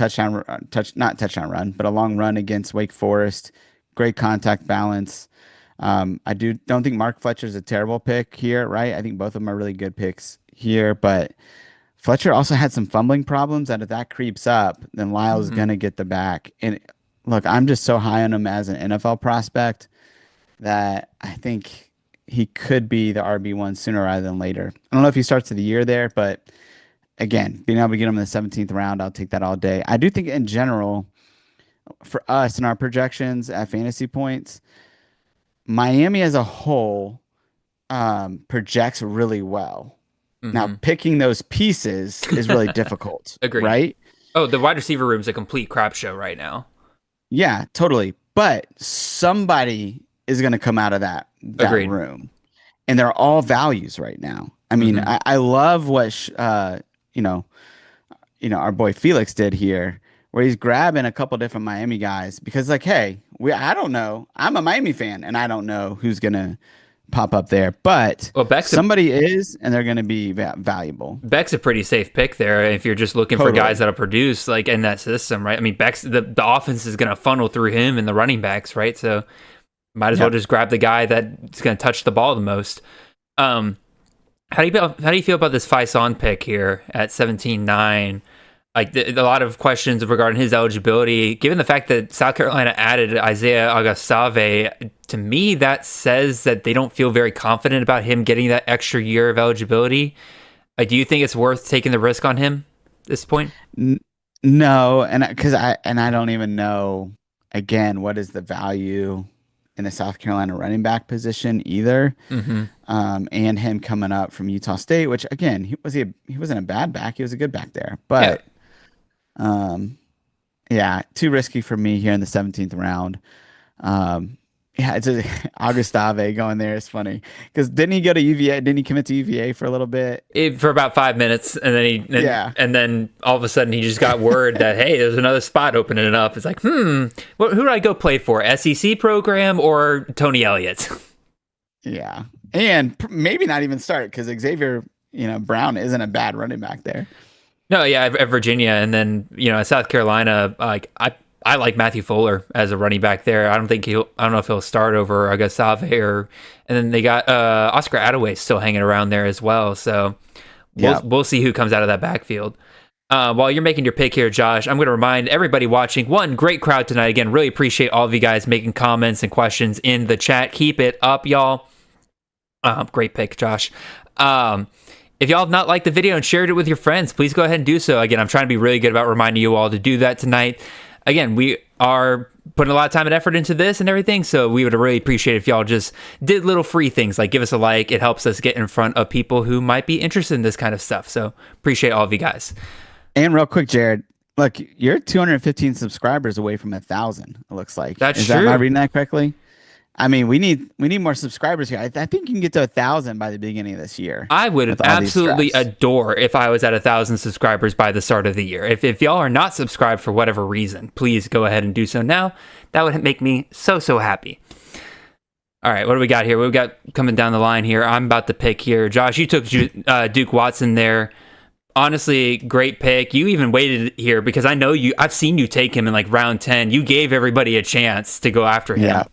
not touchdown run, but a long run against Wake Forest. Great contact balance. I don't think Mark Fletcher's a terrible pick here, right? I think both of them are really good picks here, but Fletcher also had some fumbling problems that if that creeps up, then Lyle's gonna get the back. And look, I'm just so high on him as an NFL prospect that I think he could be the RB1 sooner rather than later. I don't know if he starts the year there, but again, being able to get him in the 17th round, I'll take that all day. I do think in general, for us in our projections at Fantasy Points, Miami as a whole projects really well. Now, picking those pieces is really difficult. Agreed. Right? Oh, the wide receiver room's a complete crap show right now. Yeah, totally. But somebody is going to come out of that Agreed. room. And they're all values right now. I mean, I love what, our boy Felix did here, where he's grabbing a couple different Miami guys because, like, hey, I don't know. I'm a Miami fan, and I don't know who's going to pop up there. But somebody is, and they're going to be valuable. Beck's a pretty safe pick there if you're just looking for guys that'll produce, like, in that system, right? I mean, Beck's the offense is going to funnel through him and the running backs, right? So might as well just grab the guy that's going to touch the ball the most. How do you feel about this Faison pick here at 17-9? Like a lot of questions regarding his eligibility, given the fact that South Carolina added Isaiah Augustave. To me, that says that they don't feel very confident about him getting that extra year of eligibility. Do you think it's worth taking the risk on him at this point? No, and I don't even know again what is the value in the South Carolina running back position either. And him coming up from Utah State, which again, he wasn't a bad back, he was a good back there, but too risky for me here in the 17th round. It's Augustave going there is funny because didn't he go to UVA? Didn't he commit to UVA for a little bit? For about 5 minutes, and then and then all of a sudden he just got word that hey, there's another spot opening up. It's like, who do I go play for? SEC program or Tony Elliott? Yeah, and maybe not even start because Xavier, Brown isn't a bad running back there. No, yeah, at Virginia, and then South Carolina. Like I like Matthew Fuller as a running back there. I don't know if he'll start over Augustave and then they got Oscar Attaway still hanging around there as well. So we'll see who comes out of that backfield. While you're making your pick here, Josh, I'm going to remind everybody watching, one, great crowd tonight. Again, really appreciate all of you guys making comments and questions in the chat. Keep it up, y'all. Great pick, Josh. If y'all have not liked the video and shared it with your friends, please go ahead and do so. Again, I'm trying to be really good about reminding you all to do that tonight. Again, we are putting a lot of time and effort into this and everything, so we would really appreciate if y'all just did little free things like give us a like. It helps us get in front of people who might be interested in this kind of stuff. So appreciate all of you guys. And real quick, Jared, look, you're 215 subscribers away from 1,000. It looks like that's true. Am I reading that correctly? I mean, we need more subscribers here. I think you can get to 1,000 by the beginning of this year. I would absolutely adore if I was at 1,000 subscribers by the start of the year. If y'all are not subscribed for whatever reason, please go ahead and do so now. That would make me so happy. All right, what do we got here? What we got coming down the line here? I'm about to pick here. Josh, you took Duke Watson there. Honestly, great pick. You even waited here because I know I've seen you take him in like round 10. You gave everybody a chance to go after him.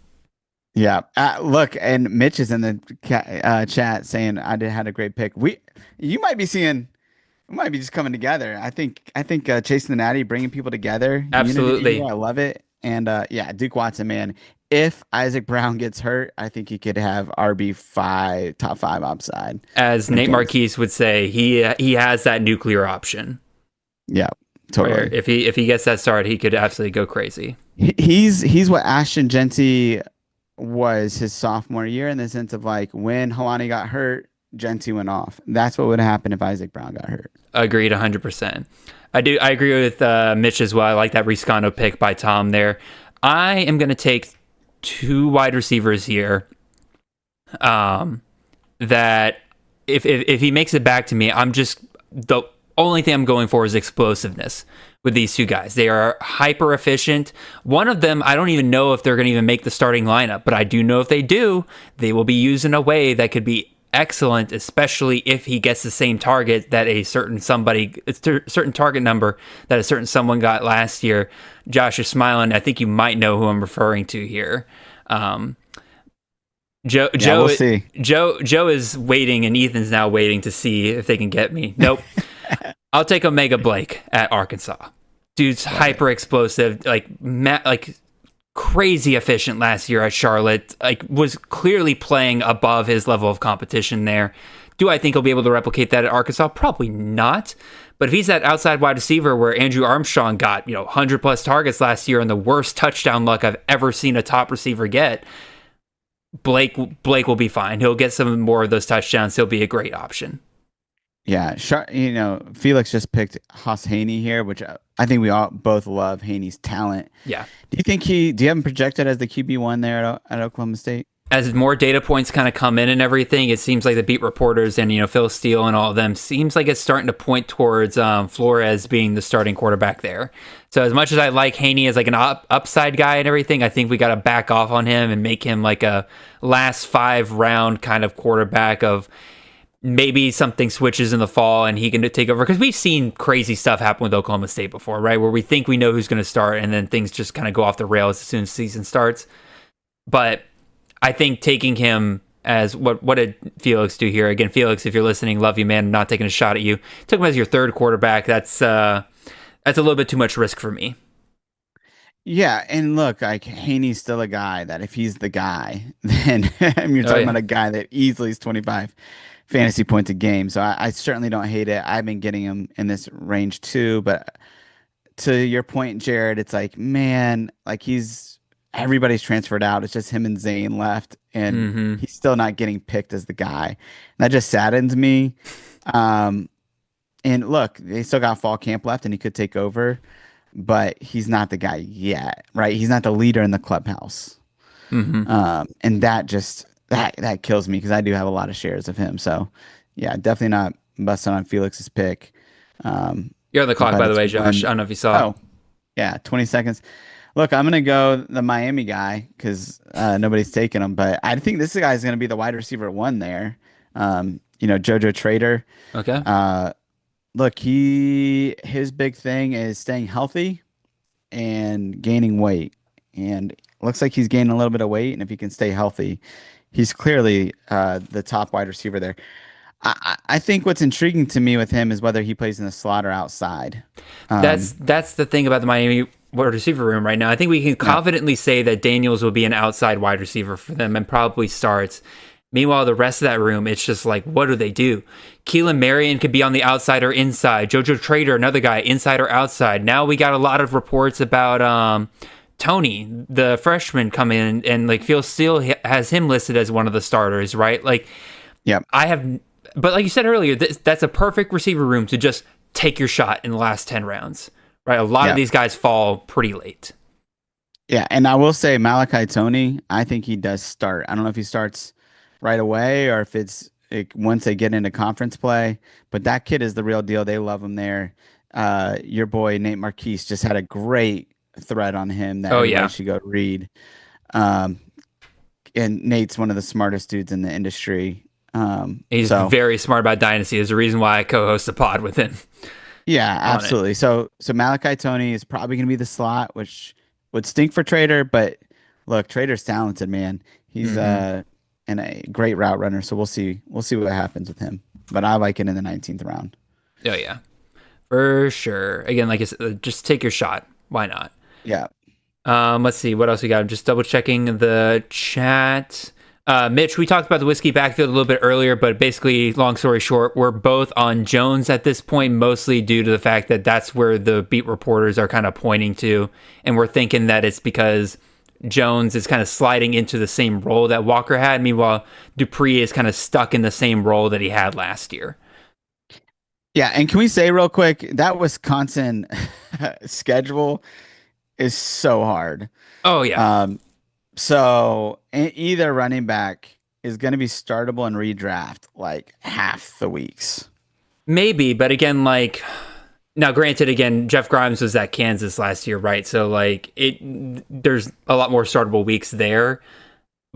Yeah. Look, and Mitch is in the chat saying I had a great pick. We might be just coming together. I think chasing the Natty, bringing people together. Absolutely. I love it. And Duke Watson, man, if Isaac Brown gets hurt, I think he could have RB5, top 5 upside. As Nate Marquise would say, he has that nuclear option. Yeah, totally. Where if he gets that start, he could absolutely go crazy. He's what Ashton Genty was his sophomore year in the sense of like when Helani got hurt, Genty went off. That's what would happen if Isaac Brown got hurt. Agreed 100%. I agree with Mitch as well. I like that Riscano pick by Tom there. I am going to take 2 wide receivers here that if he makes it back to me, I'm just the only thing I'm going for is explosiveness with these two guys. They are hyper efficient. One of them, I don't even know if they're going to even make the starting lineup, but I do know if they do, they will be used in a way that could be excellent, especially if he gets the same target that a certain target number that a certain someone got last year. Josh is smiling. I think you might know who I'm referring to here. Joe is waiting, and Ethan's now waiting to see if they can get me. Nope. I'll take Omega Blake at Arkansas. Dude's hyper explosive, like crazy efficient last year at Charlotte. Like, was clearly playing above his level of competition there. Do I think he'll be able to replicate that at Arkansas? Probably not. But if he's that outside wide receiver where Andrew Armstrong got 100 plus targets last year and the worst touchdown luck I've ever seen a top receiver get, Blake will be fine. He'll get some more of those touchdowns. He'll be a great option. Yeah, Felix just picked Haas Haney here, which I think we all both love Haney's talent. Yeah. Do you have him projected as the QB1 there at Oklahoma State? As more data points kind of come in and everything, it seems like the beat reporters and Phil Steele and all of them seems like it's starting to point towards Flores being the starting quarterback there. So as much as I like Haney as like an upside guy and everything, I think we got to back off on him and make him like a last 5 round kind of quarterback of. Maybe something switches in the fall and he can take over, because we've seen crazy stuff happen with Oklahoma State before, right? Where we think we know who's going to start and then things just kind of go off the rails as soon as the season starts. But I think taking him as what did Felix do here? Again, Felix, if you're listening, love you, man. I'm not taking a shot at you. Took him as your third quarterback. That's a little bit too much risk for me. Yeah, and look, like Haney's still a guy that if he's the guy, then you're talking about a guy that easily is 25 fantasy points a game. So I certainly don't hate it. I've been getting him in this range too. But to your point, Jared, it's like, man, like everybody's transferred out. It's just him and Zane left, and he's still not getting picked as the guy. And that just saddens me. And look, they still got fall camp left, and he could take over, but he's not the guy yet, right? He's not the leader in the clubhouse. And that just that kills me, because I do have a lot of shares of him. So yeah, definitely not busting on Felix's pick. You're on the clock, by the way, Josh. I don't know if you saw. Oh, yeah, 20 seconds. Look, I'm gonna go the Miami guy because nobody's taking him, but I think this guy is gonna be the wide receiver 1 there. Jojo Trader. Okay. Look, his big thing is staying healthy and gaining weight, and looks like he's gaining a little bit of weight. And if he can stay healthy, he's clearly the top wide receiver there. I think what's intriguing to me with him is whether he plays in the slot or outside. That's the thing about the Miami wide receiver room right now. I think we can confidently say that Daniels will be an outside wide receiver for them and probably starts. Meanwhile, the rest of that room, it's just like, what do they do? Keelan Marion could be on the outside or inside. Jojo Trader, another guy, inside or outside. Now we got a lot of reports about Tony, the freshman, come in, and like Phil Steele has him listed as one of the starters, right? Like, yeah, but like you said earlier, that's a perfect receiver room to just take your shot in the last 10 rounds, right? A lot of these guys fall pretty late. Yeah, and I will say Malachi Tony, I think he does start. I don't know if he starts right away or if it's once they get into conference play, but that kid is the real deal. They love him there. Your boy Nate Marquise just had a great thread on him that everybody should go read. And Nate's one of the smartest dudes in the industry. He's very smart about Dynasty. There's a reason why I co-host a pod with him. Yeah, absolutely. So Malachi Tony is probably going to be the slot, which would stink for Trader, but look, Trader's talented, man. He's and a great route runner, so we'll see what happens with him. But I like it in the 19th round. Oh yeah, for sure. Again, like I said, just take your shot. Why not? Yeah. Let's see what else we got. I'm just double checking the chat. Mitch, we talked about the whiskey backfield a little bit earlier, but basically, long story short, we're both on Jones at this point, mostly due to the fact that that's where the beat reporters are kind of pointing to, and we're thinking that it's because Jones is kind of sliding into the same role that Walker had. Meanwhile, Dupree is kind of stuck in the same role that he had last year. Yeah, and can we say real quick, that Wisconsin schedule is so hard. Oh, yeah. So either running back is going to be startable and redraft like half the weeks. Maybe, but again, like now, granted, again, Jeff Grimes was at Kansas last year, right? So like there's a lot more startable weeks there.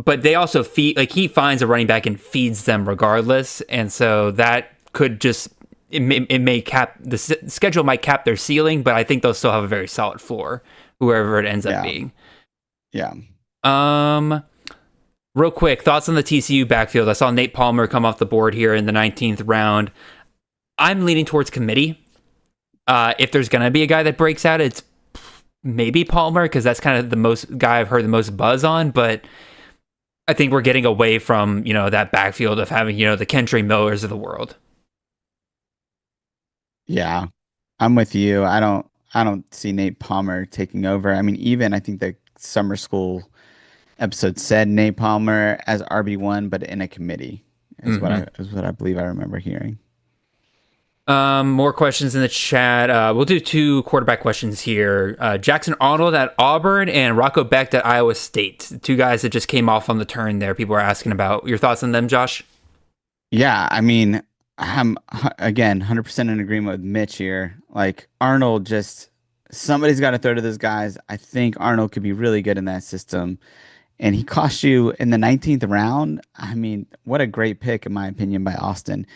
But they also feed, like he finds a running back and feeds them regardless, and so that could just it may cap the schedule might cap their ceiling, but I think they'll still have a very solid floor, whoever it ends up being. Yeah. Real quick, thoughts on the TCU backfield. I saw Nate Palmer come off the board here in the 19th round. I'm leaning towards committee. If there's going to be a guy that breaks out, it's maybe Palmer, because that's kind of the most guy I've heard the most buzz on. But I think we're getting away from, that backfield of having, the Kentre Millers of the world. Yeah, I'm with you. I don't see Nate Palmer taking over. I mean, even I think the summer school episode said Nate Palmer as RB1, but in a committee is what I believe I remember hearing. More questions in the chat. We'll do 2 quarterback questions here. Jackson Arnold at Auburn and Rocco Becht at Iowa State. 2 guys that just came off on the turn there. People are asking about your thoughts on them, Josh. Yeah, I mean, I'm again 100% in agreement with Mitch here. Like Arnold, just somebody's got to throw to those guys. I think Arnold could be really good in that system. And he cost you in the 19th round. I mean, what a great pick, in my opinion, by Austin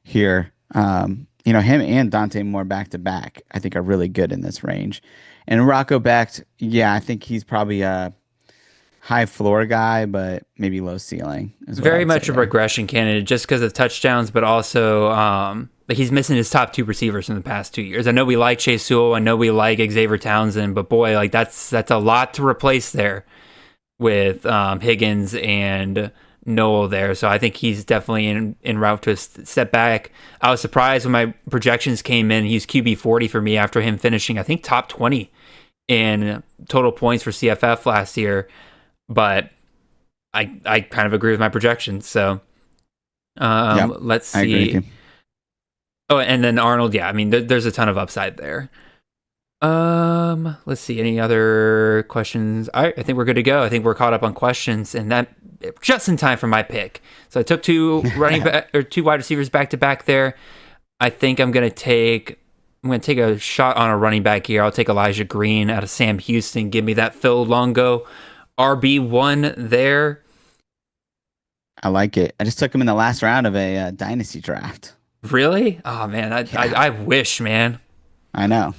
here. Him and Dante Moore back to back, I think, are really good in this range. And Rocco Becht, yeah, I think he's probably a high floor guy, but maybe low ceiling. Very much a regression candidate, just because of touchdowns, but also he's missing his top 2 receivers in the past 2 years. I know we like Chase Sewell, I know we like Xavier Townsend, but boy, like that's a lot to replace there with Higgins and Noel there. So I think he's definitely in route to a step back. I was surprised when my projections came in. He's QB 40 for me after him finishing, I think, top 20 in total points for CFF last year. But I kind of agree with my projections. So let's see. Oh, and then Arnold, yeah, I mean, there's a ton of upside there. Let's see, any other questions? I think we're good to go. I think we're caught up on questions, and that just in time for my pick. So I took 2 2 wide receivers back to back there. I think I'm gonna take a shot on a running back here. I'll take Elijah Green out of Sam Houston. Give me that Phil Longo RB1 there. I like it. I just took him in the last round of a dynasty draft. Really? Oh man, I wish, man. I know.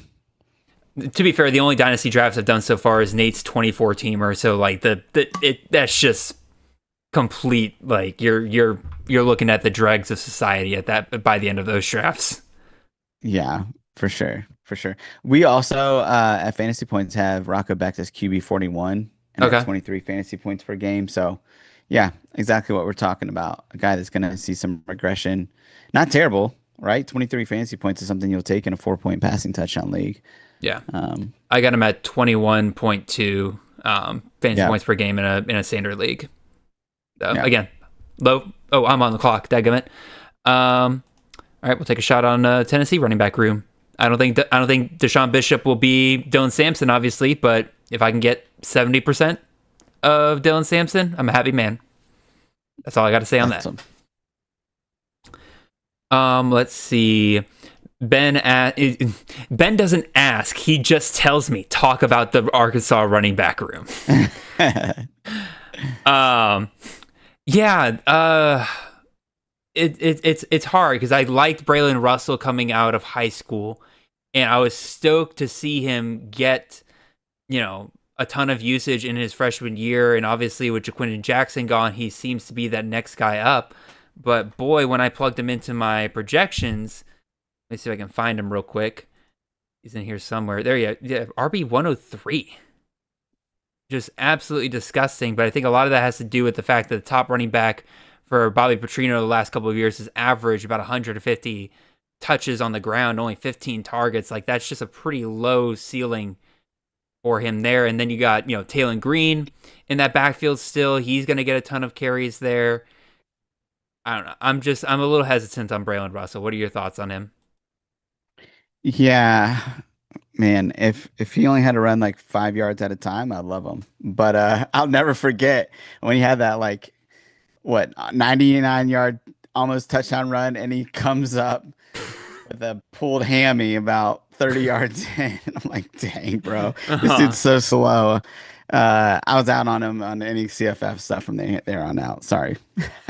To be fair, the only dynasty drafts I've done so far is Nate's 24 teamer. So like that's just complete. Like you're looking at the dregs of society at that by the end of those drafts. Yeah, for sure. We also at Fantasy Points have Rocco Becht as QB 41 and 23 fantasy points per game. So yeah, exactly what we're talking about. A guy that's going to see some regression. Not terrible, right? 23 fantasy points is something you'll take in a 4-point passing touchdown league. Yeah. I got him at 21.2 fantasy points per game in a standard league. Again, low. Oh, I'm on the clock. Dadgummit. All right, we'll take a shot on Tennessee running back room. I don't think Deshaun Bishop will be Dylan Sampson, obviously, but if I can get 70% of Dylan Sampson, I'm a happy man. That's all I got to say on that. Let's see. Ben doesn't ask. He just tells me, talk about the Arkansas running back room. It's hard because I liked Braylon Russell coming out of high school, and I was stoked to see him get, a ton of usage in his freshman year. And obviously with Jaquindon Jackson gone, he seems to be that next guy up. But boy, when I plugged him into my projections, let me see if I can find him real quick. He's in here somewhere. There you go. Yeah, RB 103. Just absolutely disgusting. But I think a lot of that has to do with the fact that the top running back for Bobby Petrino the last couple of years has averaged about 150 touches on the ground, only 15 targets. Like, that's just a pretty low ceiling for him there. And then you got, Taylon Green in that backfield still. He's going to get a ton of carries there. I don't know. I'm a little hesitant on Braylon Russell. What are your thoughts on him? Yeah, man, if he only had to run like 5 yards at a time, I'd love him. But I'll never forget when he had that 99-yard almost touchdown run, and he comes up with a pulled hammy about 30 yards in. I'm like, dang, bro, this Uh-huh. dude's so slow. I was out on him on any CFF stuff from there on out. Sorry.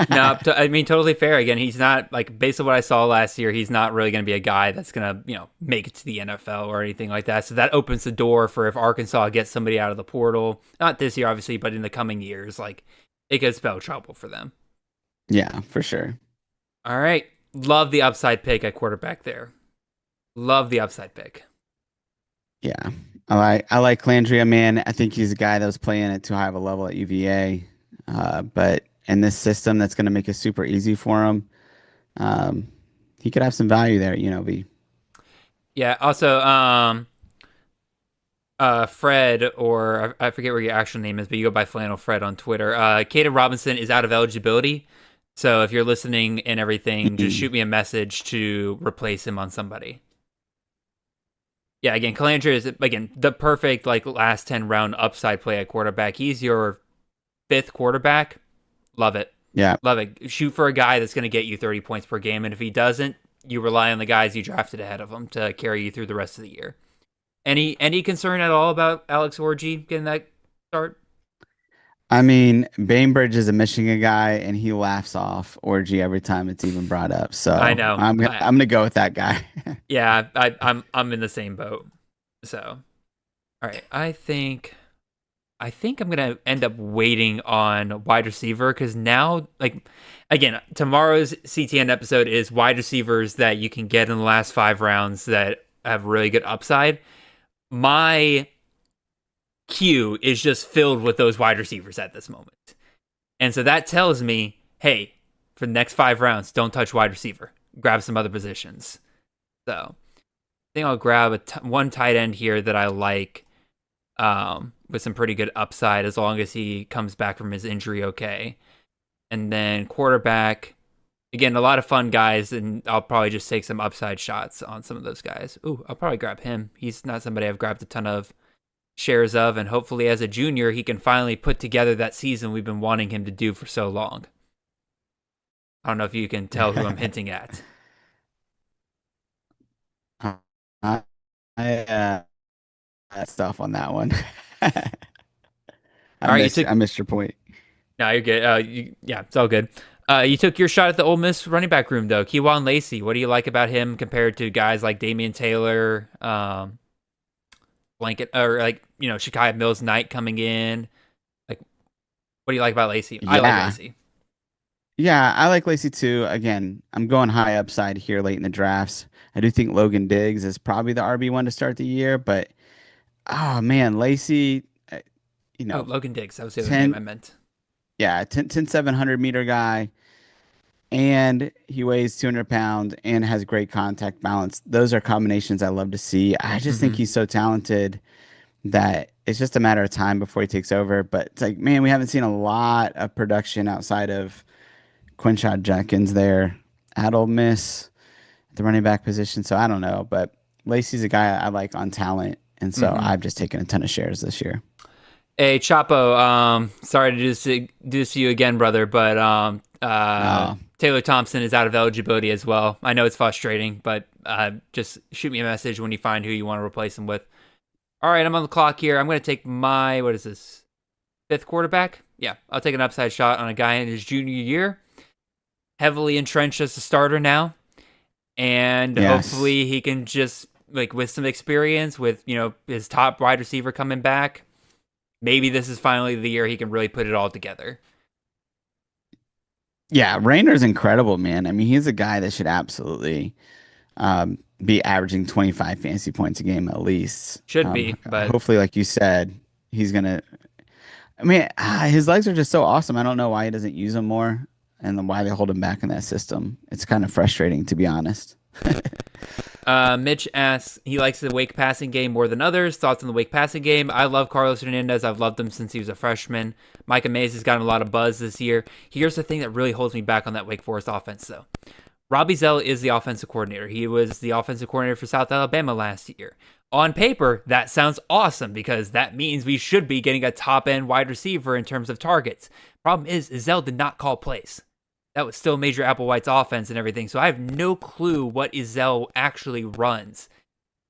No, I mean, totally fair. Again, he's not like based on what I saw last year. He's not really going to be a guy that's going to make it to the NFL or anything like that. So that opens the door for if Arkansas gets somebody out of the portal, not this year obviously, but in the coming years, like it could spell trouble for them. Yeah, for sure. All right, love the upside pick at quarterback there. Love the upside pick. Yeah, I like Landria, man. I think he's a guy that was playing at too high of a level at UVA, but in this system that's going to make it super easy for him, he could have some value there. V. Yeah. Also, Fred, or I forget what your actual name is, but you go by Flannel Fred on Twitter. Caden Robinson is out of eligibility. So if you're listening and everything, just shoot me a message to replace him on somebody. Yeah, again, Calandra is the perfect last 10 round upside play at quarterback. He's your 5th quarterback. Love it. Yeah. Love it. Shoot for a guy that's going to get you 30 points per game, and if he doesn't, you rely on the guys you drafted ahead of him to carry you through the rest of the year. Any concern at all about Alex Orji getting that start? I mean, Bainbridge is a Michigan guy, and he laughs off Orgy every time it's even brought up. So I know. I'm gonna go with that guy. Yeah, I'm in the same boat. So, all right, I think I'm gonna end up waiting on wide receiver because now, again, tomorrow's CTN episode is wide receivers that you can get in the last 5 rounds that have really good upside. My queue is just filled with those wide receivers at this moment. And so that tells me, hey, for the next 5 rounds, don't touch wide receiver. Grab some other positions. So I think I'll grab one tight end here that I like with some pretty good upside as long as he comes back from his injury okay. And then quarterback, again, a lot of fun guys, and I'll probably just take some upside shots on some of those guys. Ooh, I'll probably grab him. He's not somebody I've grabbed a ton of shares of, and hopefully as a junior he can finally put together that season we've been wanting him to do for so long. I don't know if you can tell who I'm hinting at. I stuff on that one. I missed your point. No, you're good. Yeah, it's all good. You took your shot at the Ole Miss running back room though. Kewan Lacey, what do you like about him compared to guys like Damian Taylor, Blanket, or Shakai Mills Knight coming in? Like, what do you like about Lacey? Yeah. I like Lacey. Yeah, I like Lacey too. Again, I'm going high upside here late in the drafts. I do think Logan Diggs is probably the RB1 to start the year, but oh man, Lacey, Logan Diggs, that was the other name I meant. Yeah, 10 700-meter guy, and he weighs 200 pounds and has great contact balance. Those are combinations I love to see. I just think he's so talented that it's just a matter of time before he takes over. But it's like, man, we haven't seen a lot of production outside of Quinshad Jenkins there at Ole Miss at the running back position. So I don't know, but Lacey's a guy I like on talent, and so I've just taken a ton of shares this year. Hey Chapo, sorry to do this to you again, brother, but Taylor Thompson is out of eligibility as well. I know it's frustrating, but just shoot me a message when you find who you want to replace him with. All right, I'm on the clock here. I'm going to take my, what is this, 5th quarterback? Yeah, I'll take an upside shot on a guy in his junior year. Heavily entrenched as a starter now. And hopefully he can just, with some experience, with, his top wide receiver coming back, maybe this is finally the year he can really put it all together. Yeah, Raynor's incredible, man. I mean, he's a guy that should absolutely be averaging 25 fantasy points a game at least. Should be, but hopefully, like you said, he's gonna. I mean, his legs are just so awesome. I don't know why he doesn't use them more, and then why they hold him back in that system. It's kind of frustrating, to be honest. Mitch asks, he likes the Wake passing game more than others. Thoughts on the Wake passing game? I love Carlos Hernandez. I've loved him since he was a freshman. Micah Mays has gotten a lot of buzz this year. Here's the thing that really holds me back on that Wake Forest offense, though. Robbie Zell is the offensive coordinator. He was the offensive coordinator for South Alabama last year. On paper, that sounds awesome because that means we should be getting a top-end wide receiver in terms of targets. Problem is Zell did not call plays. that was still Major Applewhite's offense and everything. So I have no clue what Izell actually runs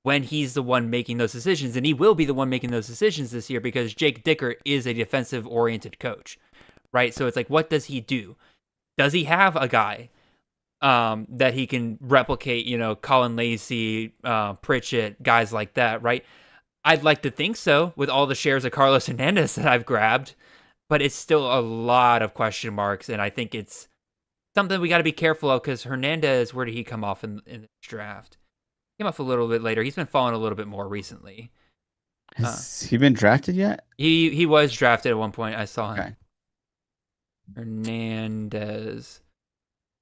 when he's the one making those decisions. And he will be the one making those decisions this year because Jake Dicker is a defensive-oriented coach, right? So it's like, what does he do? Does he have a guy that he can replicate, Colin Lacey, Pritchett, guys like that, right? I'd like to think so with all the shares of Carlos Hernandez that I've grabbed, but it's still a lot of question marks, and I think it's something we got to be careful of because Hernandez, where did he come off in this draft? He came off a little bit later. He's been falling a little bit more recently. Has he been drafted yet? He was drafted at one point. I saw him. Okay. Hernandez.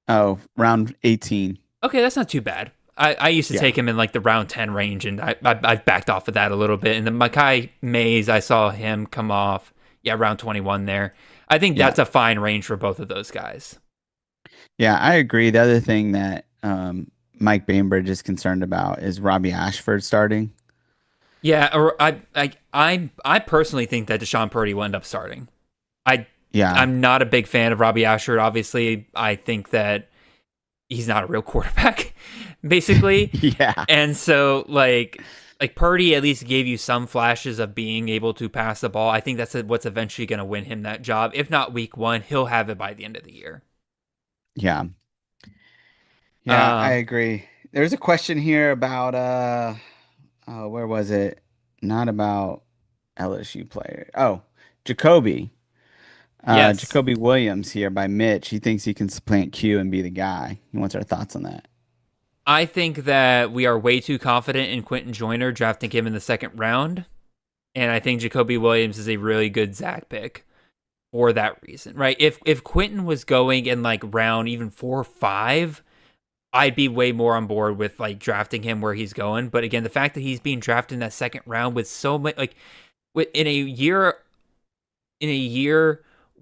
Oh, round 18. Okay, that's not too bad. I used to take him in like the round 10 range, and I've backed off of that a little bit. And the Makai Mays, I saw him come off, round 21 there. I think that's a fine range for both of those guys. Yeah, I agree. The other thing that Mike Bainbridge is concerned about is Robbie Ashford starting. Yeah, or I personally think that Deshaun Purdy will end up starting. I'm not a big fan of Robbie Ashford. Obviously, I think that he's not a real quarterback, basically. Yeah. And so, like Purdy at least gave you some flashes of being able to pass the ball. I think that's what's eventually going to win him that job. If not week 1, he'll have it by the end of the year. Yeah. Yeah, I agree. There's a question here about where was it? Not about LSU player. Oh, Jacoby. Yes. Jacoby Williams here by Mitch. He thinks he can supplant Q and be the guy. He wants our thoughts on that. I think that we are way too confident in Quentin Joyner drafting him in the second round. And I think Jacoby Williams is a really good Zach pick for that reason, right? If Quentin was going in like round even 4 or 5, I'd be way more on board with like drafting him where he's going. But again, the fact that he's being drafted in that second round with so much, like in a year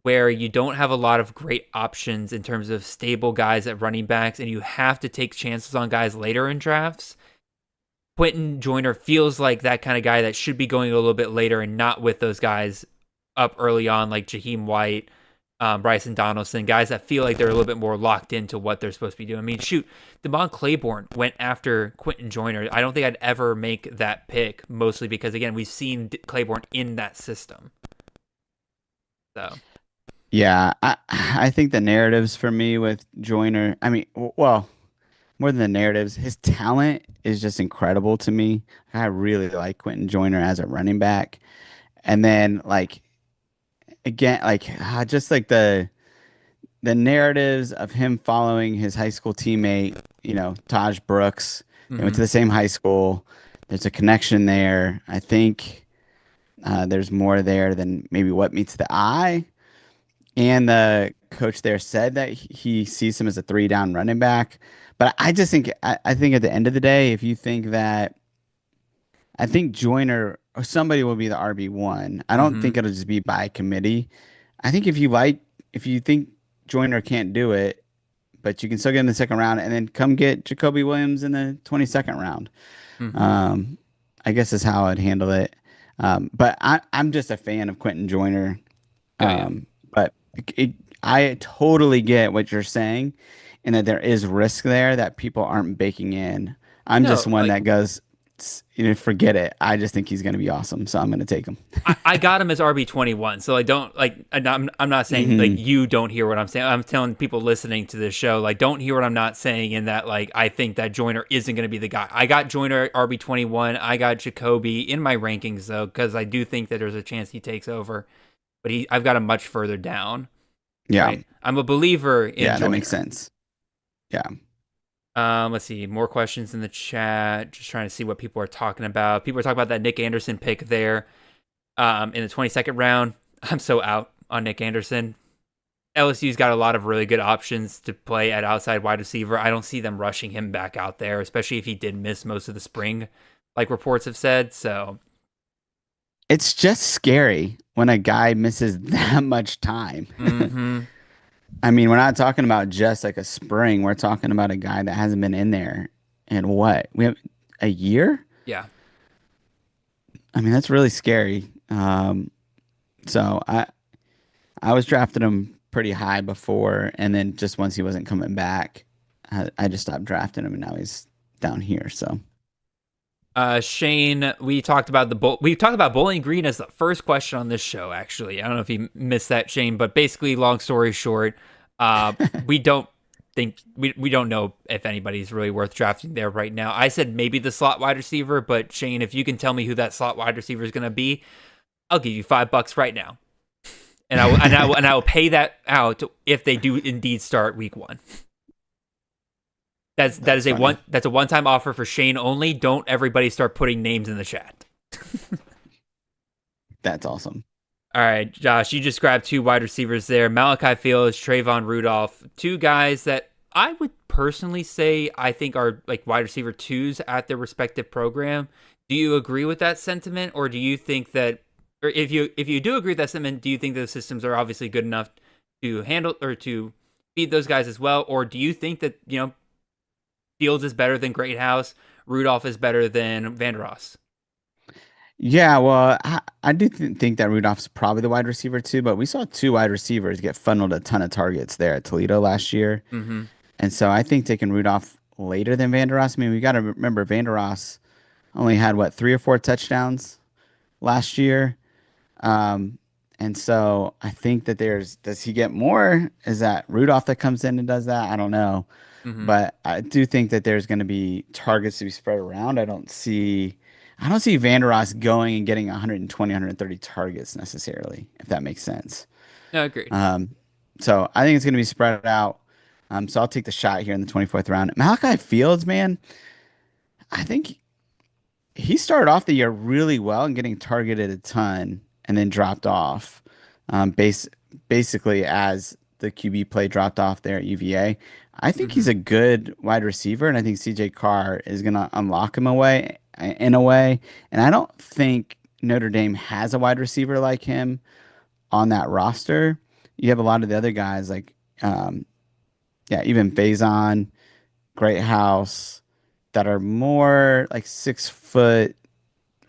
where you don't have a lot of great options in terms of stable guys at running backs, and you have to take chances on guys later in drafts, Quentin Joyner feels like that kind of guy that should be going a little bit later and not with those guys up early on, like Jaheim White, Bryson Donaldson, guys that feel like they're a little bit more locked into what they're supposed to be doing. I mean, shoot, Devon Claiborne went after Quentin Joyner. I don't think I'd ever make that pick, mostly because, again, we've seen Claiborne in that system. So... Yeah, I think the narratives for me with Joyner, I mean, well, more than the narratives, his talent is just incredible to me. I really like Quentin Joyner as a running back. And then again, just like the narratives of him following his high school teammate, Taj Brooks. They went to the same high school. There's a connection there. I think there's more there than maybe what meets the eye. And the coach there said that he sees him as a 3-down running back. But I just think, I think at the end of the day, if you think that, I think Joyner or somebody will be the RB1. I don't think it'll just be by committee. I think if you think Joyner can't do it, but you can still get in the second round and then come get Jacoby Williams in the 22nd round. I guess is how I'd handle it. But I'm just a fan of Quentin Joyner. But I totally get what you're saying, and that there is risk there that people aren't baking in. I'm just one that goes, forget it. I just think he's going to be awesome, so I'm going to take him. I got him as RB21, so I don't I'm not saying like you don't hear what I'm saying. I'm telling people listening to this show, like, don't hear what I'm not saying. In that, like, I think that Joyner isn't going to be the guy. I got Joyner RB21. I got Jacoby in my rankings though, because I do think that there's a chance he takes over. But I've got him much further down. Yeah. Right? I'm a believer in Joyner. That makes sense. Yeah. Let's see. More questions in the chat. Just trying to see what people are talking about. People are talking about that Nick Anderson pick there in the 22nd round. I'm so out on Nick Anderson. LSU's got a lot of really good options to play at outside wide receiver. I don't see them rushing him back out there, especially if he did miss most of the spring, like reports have said. So... it's just scary when a guy misses that much time. I mean, we're not talking about just like a spring. We're talking about a guy that hasn't been in there in what? We have a year? Yeah. I mean, that's really scary. So I was drafting him pretty high before, and then just once he wasn't coming back, I just stopped drafting him, and now he's down here. So, Shane, we talked about Bowling Green as the first question on this show. Actually, I don't know if you missed that, Shane, but basically, long story short, we don't know if anybody's really worth drafting there right now. I said maybe the slot wide receiver, but Shane, if you can tell me who that slot wide receiver is going to be, I'll give you $5 right now, and I will pay that out if they do indeed start week 1. That's a one-time offer for Shane only. Don't everybody start putting names in the chat. that's awesome. All right, Josh, you just grabbed 2 wide receivers there. Malachi Fields, Trayvon Rudolph, 2 guys that I would personally say I think are like wide receiver 2s at their respective program. Do you agree with that sentiment, or do you think that, or if you do agree with that sentiment, do you think those systems are obviously good enough to handle or to feed those guys as well, or do you think that Fields is better than Greathouse, Rudolph is better than Vander Ross? Yeah, well, I do think that Rudolph's probably the wide receiver too, but we saw 2 wide receivers get funneled a ton of targets there at Toledo last year. Mm-hmm. And so I think taking Rudolph later than Vander Ross, I mean, we got to remember Vander Ross only had, 3 or 4 touchdowns last year. And so I think that does he get more? Is that Rudolph that comes in and does that? I don't know. Mm-hmm. But I do think that there's going to be targets to be spread around. I don't see Vander Ross going and getting 120, 130 targets necessarily, if that makes sense. No, agreed. So I think it's going to be spread out. So I'll take the shot here in the 24th round. Malachi Fields, man, I think he started off the year really well and getting targeted a ton and then dropped off basically as the QB play dropped off there at UVA. I think he's a good wide receiver, and I think CJ Carr is going to unlock him in a way. And I don't think Notre Dame has a wide receiver like him on that roster. You have a lot of the other guys like, even Faison, Greathouse, that are more like 6 foot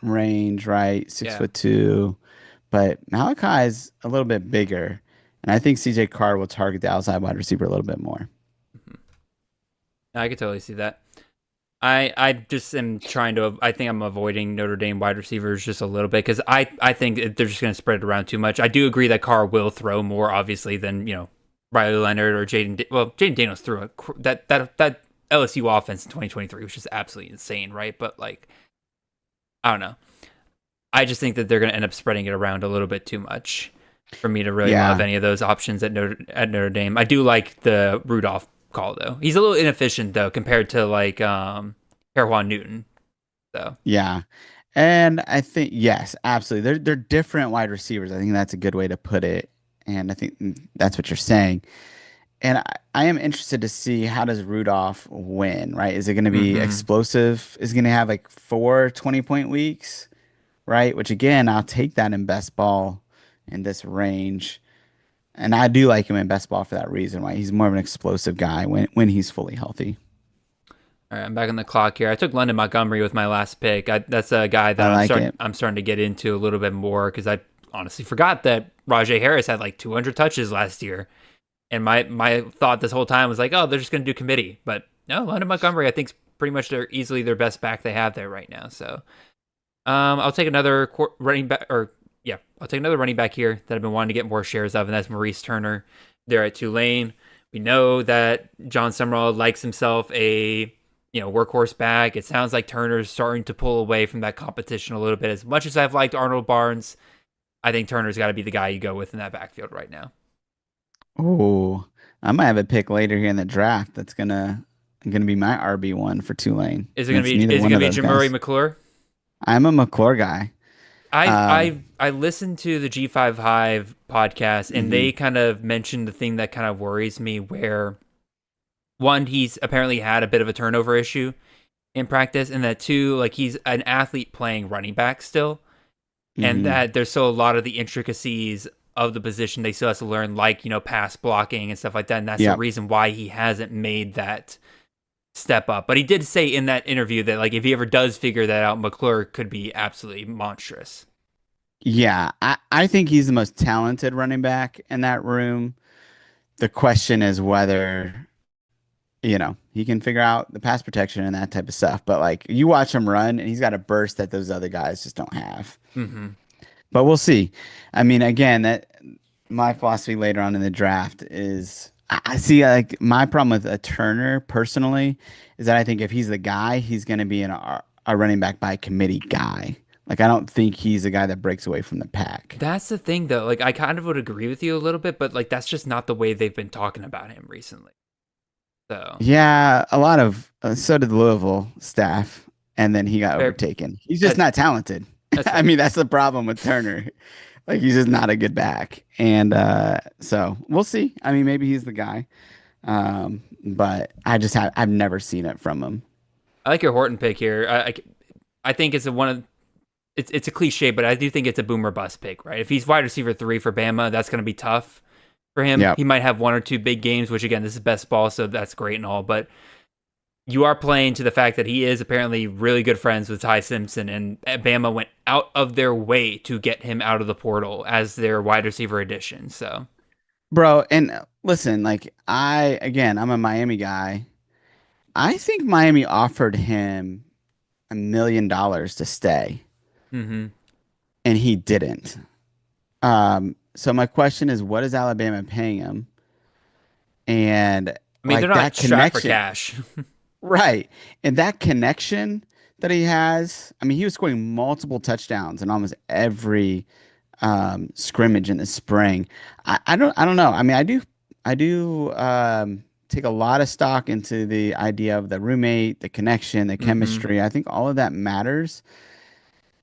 range, right? 6'2". But Malachi is a little bit bigger, and I think CJ Carr will target the outside wide receiver a little bit more. I could totally see that. I just am I think I'm avoiding Notre Dame wide receivers just a little bit because I think they're just going to spread it around too much. I do agree that Carr will throw more, obviously, than, Riley Leonard or Jaden. Well, Jaden Daniels threw that LSU offense in 2023, which is absolutely insane, right? But, like, I don't know. I just think that they're going to end up spreading it around a little bit too much for me to really love any of those options at Notre Dame. I do like the Rudolph call, though. He's a little inefficient, though, compared to like Kerwan Newton. So yeah, and I think yes, absolutely. They're different wide receivers. I think that's a good way to put it, and I think that's what you're saying. And I am interested to see, how does Rudolph win? Right? Is it going to be explosive? Is it going to have like 4 20-point weeks? Right? Which again, I'll take that in best ball in this range. And I do like him in best ball for that reason. Why he's more of an explosive guy when he's fully healthy. All right, I'm back on the clock here. I took London Montgomery with my last pick. That's a guy that I'm starting to get into a little bit more because I honestly forgot that Rajay Harris had like 200 touches last year. And my thought this whole time was like, oh, they're just going to do committee. But no, London Montgomery, I think, is pretty much easily their best back they have there right now. So I'll take another running back, I'll take another running back here that I've been wanting to get more shares of, and that's Maurice Turner there at Tulane. We know that John Summerall likes himself a workhorse back. It sounds like Turner's starting to pull away from that competition a little bit. As much as I've liked Arnold Barnes, I think Turner's got to be the guy you go with in that backfield right now. Oh, I might have a pick later here in the draft that's gonna be my RB1 for Tulane. Is it gonna be Jamari McClure? I'm a McClure guy. I listened to the G5 Hive podcast, and they kind of mentioned the thing that kind of worries me, where one, he's apparently had a bit of a turnover issue in practice, and that two, like, he's an athlete playing running back still, and that there's still a lot of the intricacies of the position they still has to learn, like, pass blocking and stuff like that, and that's the reason why he hasn't made that step up. But he did say in that interview that, like, if he ever does figure that out, McClure could be absolutely monstrous. Yeah, I think he's the most talented running back in that room. The question is whether, he can figure out the pass protection and that type of stuff. But like you watch him run and he's got a burst that those other guys just don't have. Hmm. But we'll see. I mean, again, that my philosophy later on in the draft is I see like my problem with a Turner personally is that I think if he's the guy, he's going to be a running back by committee guy. Like I don't think he's a guy that breaks away from the pack. That's the thing, though. Like, I kind of would agree with you a little bit, but like that's just not the way they've been talking about him recently. So, Yeah, a lot of so did the Louisville staff, and then he got fair, overtaken. He's just that, not talented. that's I fair. mean, that's the problem with Turner. Like he's just not a good back, and so we'll see. I mean, maybe he's the guy, but I've never seen it from him. I like your Horton pick here. I think it's it's a cliche, but I do think it's a boomer bust pick, right? If he's wide receiver 3 for Bama, that's going to be tough for him. Yeah, He might have 1 or 2 big games, which again, this is best ball, so that's great and all, but you are playing to the fact that he is apparently really good friends with Ty Simpson, and Bama went out of their way to get him out of the portal as their wide receiver addition. So, bro. And listen, like I'm a Miami guy. I think Miami offered him $1 million to stay, hmm and he didn't. So my question is, what is Alabama paying him? And I mean, they're like not that strapped for connection, cash. right? And that connection that he has, I mean, he was scoring multiple touchdowns in almost every scrimmage in the spring. I don't know. I mean, I do take a lot of stock into the idea of the roommate, the connection, the hmm chemistry. I think all of that matters.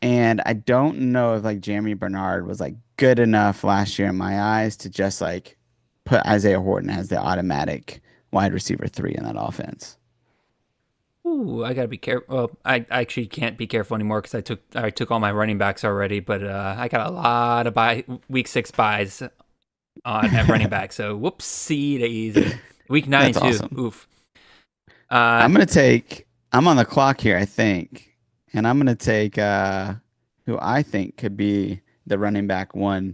And I don't know if like Jeremy Bernard was like good enough last year in my eyes to just like put Isaiah Horton as the automatic wide receiver 3 in that offense. Ooh, I gotta be careful. Well, I actually can't be careful anymore because I took all my running backs already. But I got a lot of week 6 buys on at running back. So whoopsie daisy. Week 9 That's too. awesome. Oof. Uh, I'm on the clock here, I think. And I'm gonna take who I think could be the running back 1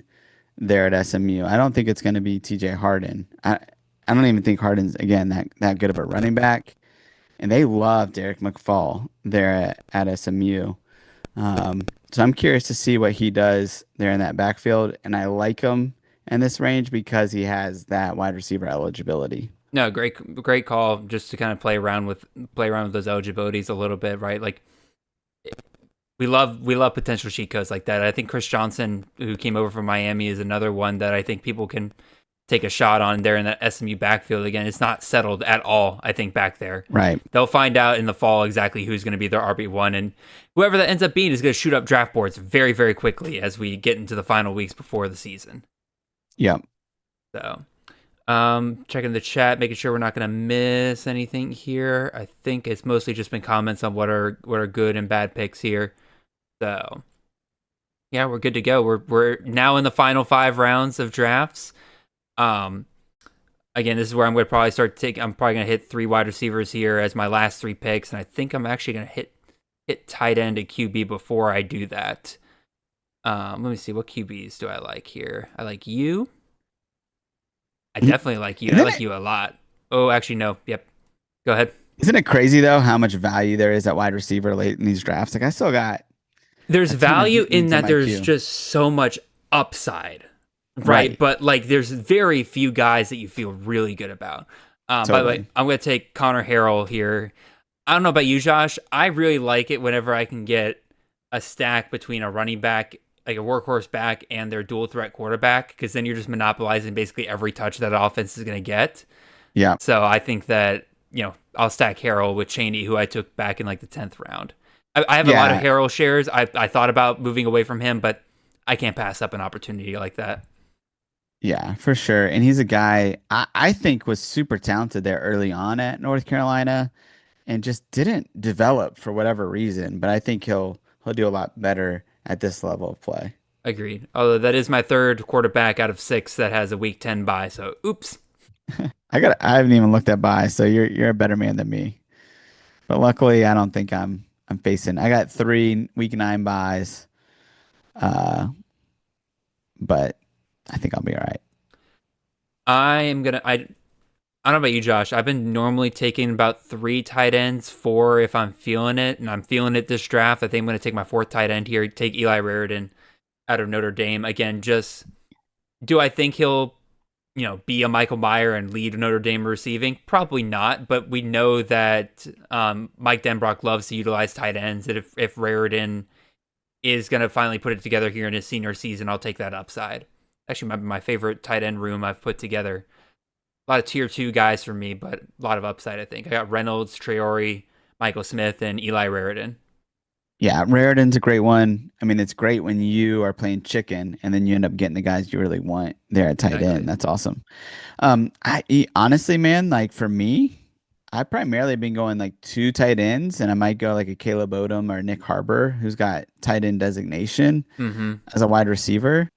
there at SMU. I don't think it's gonna be TJ Harden. I don't even think Harden's again that good of a running back. And they love Derek McFall there at SMU. So I'm curious to see what he does there in that backfield. And I like him in this range because he has that wide receiver eligibility. no, great call. Just to kind of play around with those eligibilities a little bit, right? Like we love potential cheat codes like that. I think Chris Johnson, who came over from Miami, is another one that I think people can take a shot on there in that SMU backfield. Again, it's not settled at all, I think, back there. Right. They'll find out in the fall exactly who's going to be their RB1, and whoever that ends up being is going to shoot up draft boards very, very quickly as we get into the final weeks before the season. Yep. So, checking the chat, making sure we're not going to miss anything here. I think it's mostly just been comments on what are good and bad picks here. So, yeah, we're good to go. We're now in the final 5 rounds of drafts. Again, this is where I'm going to probably I'm probably going to hit 3 wide receivers here as my last 3 picks, and I think I'm actually going to hit tight end and QB before I do that. Let me see, what QBs do I like here? I like you. I definitely like you. I like you a lot. Oh, actually, no. Yep. Go ahead. Isn't it crazy though how much value there is at wide receiver late in these drafts? Like I still got There's a ton of value in needs that my there's queue. just so much upside. Right. Right. But like there's very few guys that you feel really good about. By the way, Totally. I'm going to take Connor Harrell here. I don't know about you, Josh. I really like it whenever I can get a stack between a running back, like a workhorse back, and their dual threat quarterback, because then you're just monopolizing basically every touch that offense is going to get. Yeah. So I think that, I'll stack Harrell with Chaney, who I took back in like the 10th round. I have a lot of Harrell shares. I thought about moving away from him, but I can't pass up an opportunity like that. Yeah, for sure. And he's a guy I think was super talented there early on at North Carolina and just didn't develop for whatever reason. But I think he'll do a lot better at this level of play. Agreed. Although that is my 3rd quarterback out of 6 that has a week 10 bye. So oops. I haven't even looked at buy, so you're a better man than me. But luckily I don't think I'm facing I got 3 week 9 buys. But I think I'll be all right. I don't know about you, Josh. I've been normally taking about 3 tight ends, 4 if I'm feeling it, and I'm feeling it this draft. I think I'm going to take my 4th tight end here, take Eli Raritan out of Notre Dame. Again, just do I think he'll, be a Michael Meyer and lead Notre Dame receiving? Probably not, but we know that Mike Denbrock loves to utilize tight ends. That if Raritan is going to finally put it together here in his senior season, I'll take that upside. Actually, my favorite tight end room I've put together. A lot of tier 2 guys for me, but a lot of upside, I think. I got Reynolds, Traore, Michael Smith, and Eli Raritan. Yeah, Raritan's a great one. I mean, it's great when you are playing chicken and then you end up getting the guys you really want there at tight Exactly. end. That's awesome. Honestly, man, like for me, I primarily been going like 2 tight ends, and I might go like a Caleb Odom or Nick Harbor, who's got tight end designation Mm-hmm. as a wide receiver.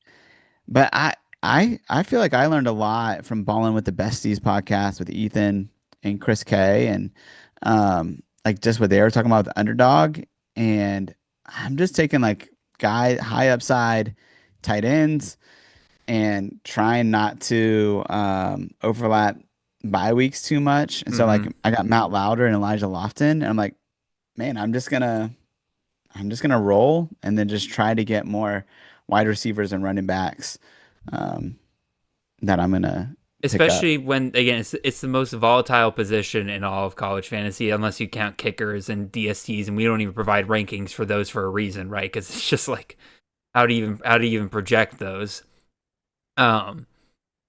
But I feel like I learned a lot from Ballin' with the Besties podcast with Ethan and Chris K, and like just what they were talking about with the underdog. And I'm just taking like guy high upside tight ends and trying not to overlap bye weeks too much. And so like Mm-hmm. I got Matt Lauder and Elijah Lofton, and I'm like, man, I'm just gonna roll and then just try to get more wide receivers and running backs um, that I'm gonna pick up. Especially when, again, it's the most volatile position in all of college fantasy, unless you count kickers and DSTs, and we don't even provide rankings for those for a reason, right? Because it's just like, how do you even project those? Um,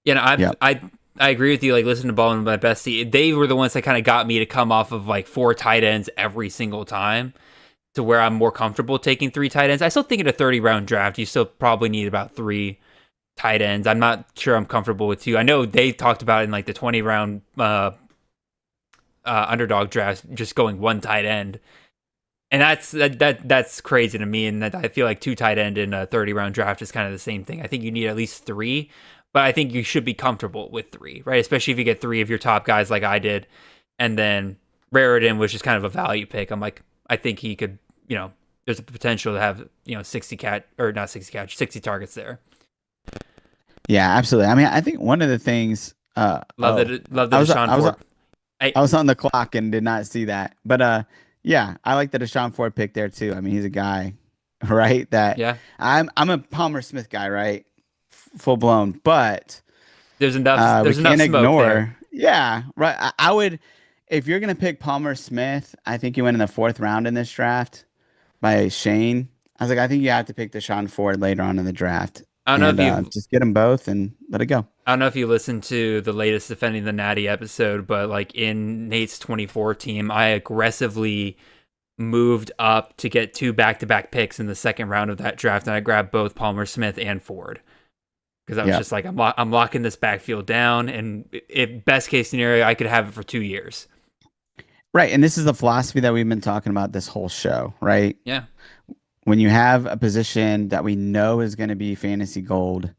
Yep. I agree with you. Like, listen to Ballin' by Bestie. They were the ones that kind of got me to come off of like 4 tight ends every single time to where I'm more comfortable taking 3 tight ends. I still think in a 30-round draft, you still probably need about 3 tight ends. I'm not sure I'm comfortable with 2. I know they talked about in like the 20-round underdog draft just going 1 tight end. And that's crazy to me, and that I feel like 2 tight end in a 30-round draft is kind of the same thing. I think you need at least 3, but I think you should be comfortable with 3, right? Especially if you get 3 of your top guys like I did, and then Raritan was just kind of a value pick. I'm like, I think he could, there's a potential to have 60 targets there. Yeah, absolutely. I mean, I think one of the things. Love the I was Deshaun I was Ford. I, I was on the clock and did not see that, but yeah, I like the Deshaun Ford pick there too. I mean, he's a guy, right? That yeah, I'm a Palmer Smith guy, right? Full blown, but there's enough we there's enough can't smoke there. ignore. Yeah, right. I would, if you're gonna pick Palmer Smith, I think you went in the 4th round in this draft by Shane. I was like, I think you have to pick Deshaun Ford later on in the draft I don't know if and you've just get them both and let it go. I don't know if you listened to the latest Defending the Natty episode, but like in Nate's 24 team, I aggressively moved up to get 2 back-to-back picks in the 2nd round of that draft, and I grabbed both Palmer Smith and Ford because I was Yeah. just like, I'm locking this backfield down, and if best case scenario, I could have it for 2 years. Right. And this is the philosophy that we've been talking about this whole show, right? Yeah, When you have a position that we know is going to be fantasy gold,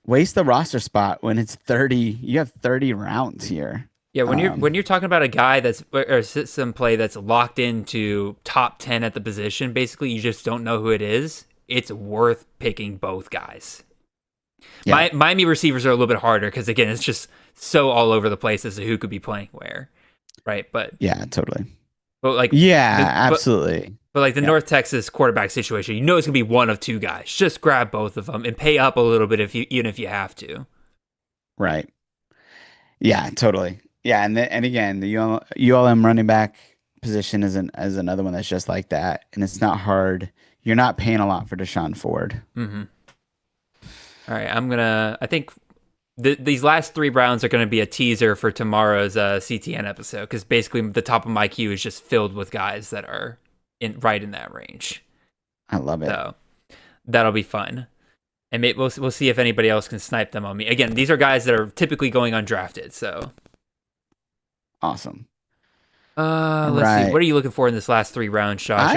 waste the roster spot when it's 30. You have 30 rounds here. yeah. When you're Um, when you're talking about a guy that's or a system play that's locked into top 10 at the position, basically you just don't know who it is. It's worth picking both guys. yeah. Miami receivers are a little bit harder because again, it's just so all over the place as to who could be playing where, right? Yeah, totally. But like Yeah, the absolutely. but like the Yeah. North Texas quarterback situation, it's gonna be one of 2 guys. Just grab both of them and pay up a little bit even if you have to. Right. Yeah, totally. Yeah, and again, the ULM running back position is another one that's just like that, and it's not hard. You're not paying a lot for Deshaun Ford. Mm-hmm. All right, I think these last 3 rounds are going to be a teaser for tomorrow's CTN episode because basically the top of my queue is just filled with guys that are right in that range. I love it. So that'll be fun. And maybe we'll see if anybody else can snipe them on me. Again, these are guys that are typically going undrafted. So Awesome. let's see. Right. What are you looking for in this last 3 rounds, Josh?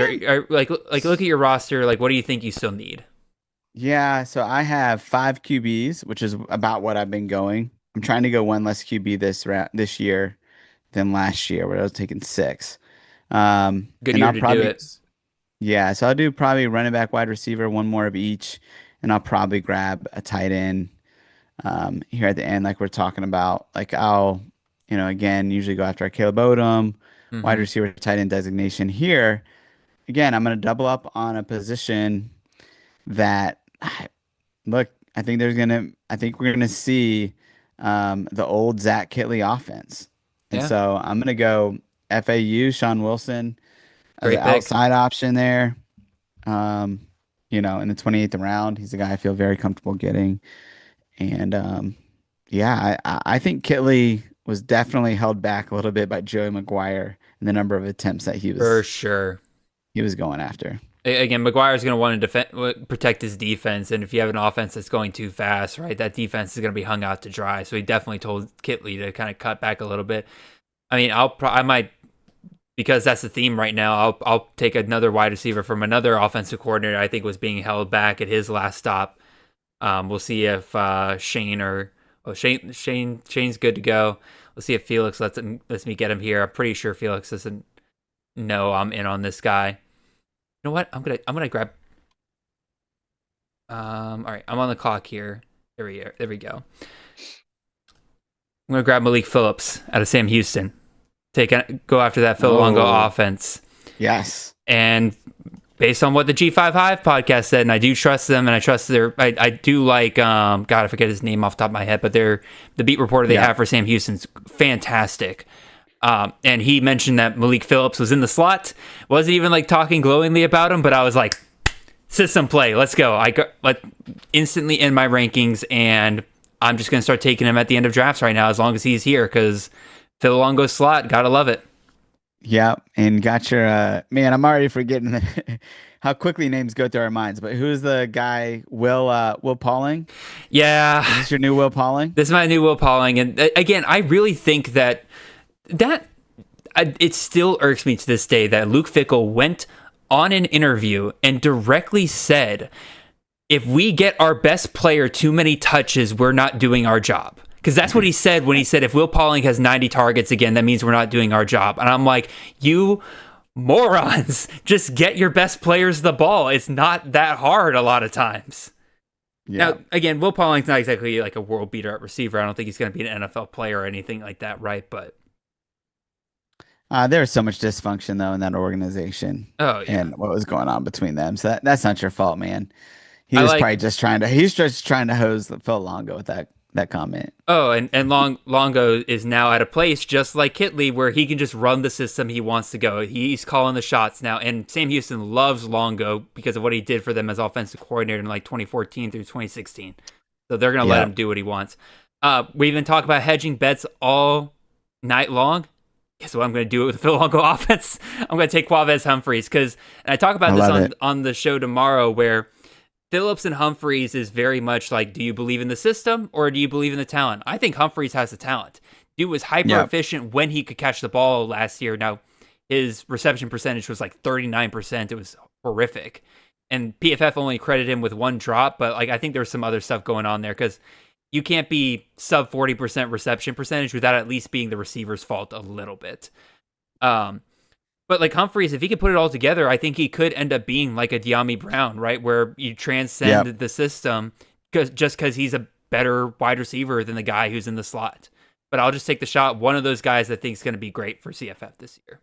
Like look at your roster. Like, what do you think you still need? Yeah, so I have 5 QBs, which is about what I've been going. I'm trying to go one less QB this year than last year, where I was taking 6. Good And year I'll to do probably, it. yeah, so I'll do probably running back, wide receiver, one more of each, and I'll probably grab a tight end. here at the end, like we're talking about. Like I'll, again, usually go after a Caleb Odom, wide Mm-hmm. receiver, tight end designation. Here, again, I'm going to double up on a position that, look, I think we're gonna see the old Zach Kitley offense, and Yeah, so I'm gonna go FAU Sean Wilson as an great pick. outside option there. Um, in the 28th round, he's a guy I feel very comfortable getting. And yeah, I think Kitley was definitely held back a little bit by Joey McGuire and the number of attempts that he For was sure. he was going after. Again, McGuire's going to want to protect his defense, and if you have an offense that's going too fast, right, that defense is going to be hung out to dry. So he definitely told Kitley to kind of cut back a little bit. I mean, I might, because that's the theme right now. I'll take another wide receiver from another offensive coordinator I think was being held back at his last stop. We'll see if Shane's good to go. We'll see if Felix lets me get him here. I'm pretty sure Felix doesn't know I'm in on this guy. You know what? I'm gonna grab. All right, I'm on the clock here. There we go. I'm gonna grab Malik Phillips out of Sam Houston. Go after that Phil Longo offense. Yes. And based on what the G5 Hive podcast said, and I do trust them, and I trust I do like God, I forget his name off the top of my head, but the beat reporter they have for Sam Houston's fantastic. And he mentioned that Malik Phillips was in the slot. Wasn't even like talking glowingly about him, but I was like, system play, let's go. I got instantly in my rankings, and I'm just gonna start taking him at the end of drafts right now as long as he's here, because Phil Longo's slot, gotta love it. Yeah, and got your man. I'm already forgetting how quickly names go through our minds. But who's the guy? Will Pauling? Yeah, Is this your new Will Pauling? This is my new Will Pauling, and again, I really think that it still irks me to this day that Luke Fickell went on an interview and directly said, if we get our best player too many touches, we're not doing our job. Because that's what he said when he said, if Will Pauling has 90 targets again, that means we're not doing our job. And I'm like, you morons, just get your best players the ball. It's not that hard a lot of times. Yeah. Now, again, Will Pauling's not exactly like a world beater at receiver. I don't think he's going to be an NFL player or anything like that, right? But there's so much dysfunction though in that organization. Oh yeah, and what was going on between them. So that's not your fault, man. He's just trying to hose Phil Longo with that comment. Oh, and Longo is now at a place just like Kitley where he can just run the system he wants to go. He's calling the shots now, and Sam Houston loves Longo because of what he did for them as offensive coordinator in like 2014 through 2016. So they're gonna let him do what he wants. We've been talking about hedging bets all night long. Guess what I'm going to do with the Phil Longo offense? I'm going to take Quavez Humphreys and I talk about this on the show tomorrow, where Phillips and Humphreys is very much like, do you believe in the system or do you believe in the talent? I think Humphreys has the talent. Dude was hyper efficient when he could catch the ball last year. Now, his reception percentage was like 39%. It was horrific. And PFF only credited him with one drop, but like I think there's some other stuff going on there, because you can't be sub 40% reception percentage without at least being the receiver's fault a little bit. But like Humphreys, if he could put it all together, I think he could end up being like a De'Ami Brown, right? Where you transcend the system because he's a better wide receiver than the guy who's in the slot. But I'll just take the shot. One of those guys I think is going to be great for CFF this year.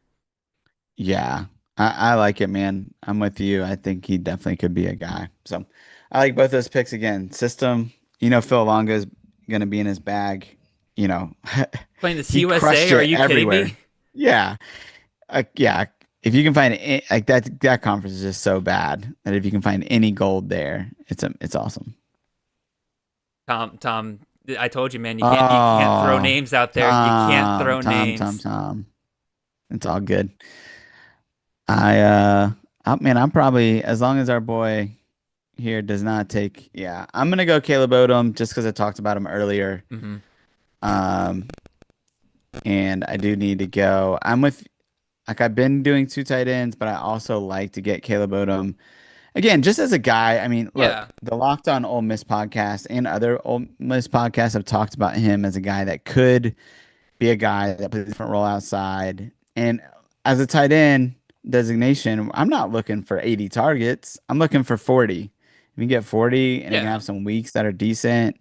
Yeah, I like it, man. I'm with you. I think he definitely could be a guy. So I like both those picks again. System. Phil Longo is going to be in his bag. Playing the CUSA? Are you everywhere. Kidding me? Yeah. Yeah. If you can find like that conference is just so bad that if you can find any gold there, it's awesome. Tom, I told you, man, you can't throw names out there. You can't throw names. Tom. It's all good. I'm probably, as long as our boy here does not take, I'm gonna go Caleb Odom just because I talked about him earlier. Mm-hmm. And I do need to go. I've been doing 2 tight ends, but I also like to get Caleb Odom again, just as a guy. I mean, look, the Locked On Ole Miss podcast and other Ole Miss podcasts have talked about him as a guy that could be a guy that plays a different role outside. And as a tight end designation, I'm not looking for 80 targets. I'm looking for 40. If you get 40 and you have some weeks that are decent,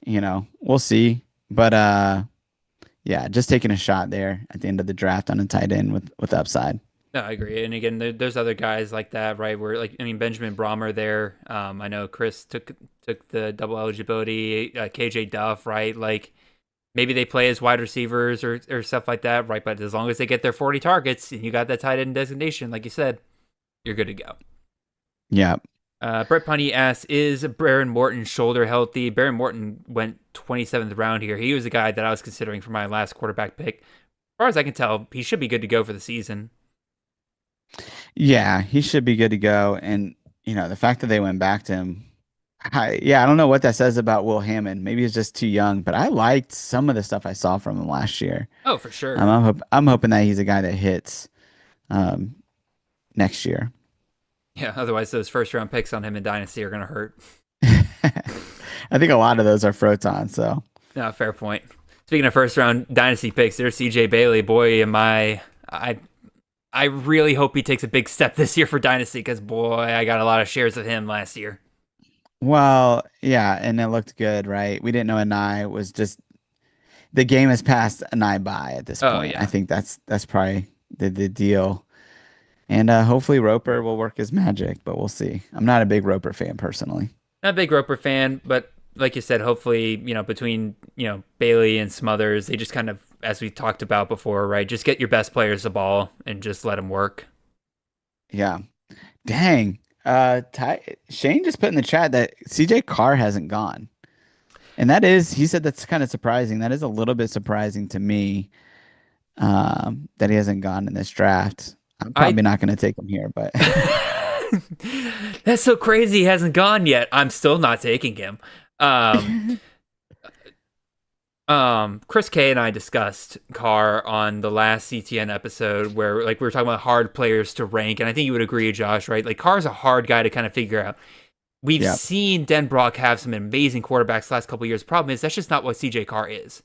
we'll see. But yeah, just taking a shot there at the end of the draft on a tight end with upside. No, I agree. And again, there's other guys like that, right? Where Benjamin Brahmer there. I know Chris took the double eligibility. KJ Duff, right? Like maybe they play as wide receivers or stuff like that, right? But as long as they get their 40 targets and you got that tight end designation, like you said, you're good to go. Yeah. Brett Punny asks, is Baron Morton shoulder healthy? Baron Morton went 27th round here. He was a guy that I was considering for my last quarterback pick. As far as I can tell, he should be good to go for the season. Yeah, he should be good to go. And, the fact that they went back to him, I don't know what that says about Will Hammond. Maybe he's just too young, but I liked some of the stuff I saw from him last year. Oh, for sure. I'm hoping that he's a guy that hits next year. Yeah, otherwise those first round picks on him in Dynasty are going to hurt. I think a lot of those are Froton, so. No, fair point. Speaking of first round Dynasty picks, there's CJ Bailey. Boy, I really hope he takes a big step this year for Dynasty because, boy, I got a lot of shares of him last year. Well, yeah, and it looked good, right? We didn't know Anai was just the game has passed Anai by at this point. Yeah. I think that's probably the deal. And hopefully Roper will work his magic, but we'll see. I'm not a big Roper fan personally. Not a big Roper fan, but like you said, hopefully, between, Bailey and Smothers, they just kind of, as we talked about before, right? Just get your best players the ball and just let them work. Yeah. Dang. Shane just put in the chat that CJ Carr hasn't gone. And he said that's kind of surprising. That is a little bit surprising to me that he hasn't gone in this draft. I'm probably not going to take him here, but that's so crazy. He hasn't gone yet. I'm still not taking him. Chris K and I discussed Carr on the last CTN episode where we were talking about hard players to rank, and I think you would agree, Josh, right? Like Carr's a hard guy to kind of figure out. We've seen Den Brock have some amazing quarterbacks the last couple of years. Problem is that's just not what CJ Carr is.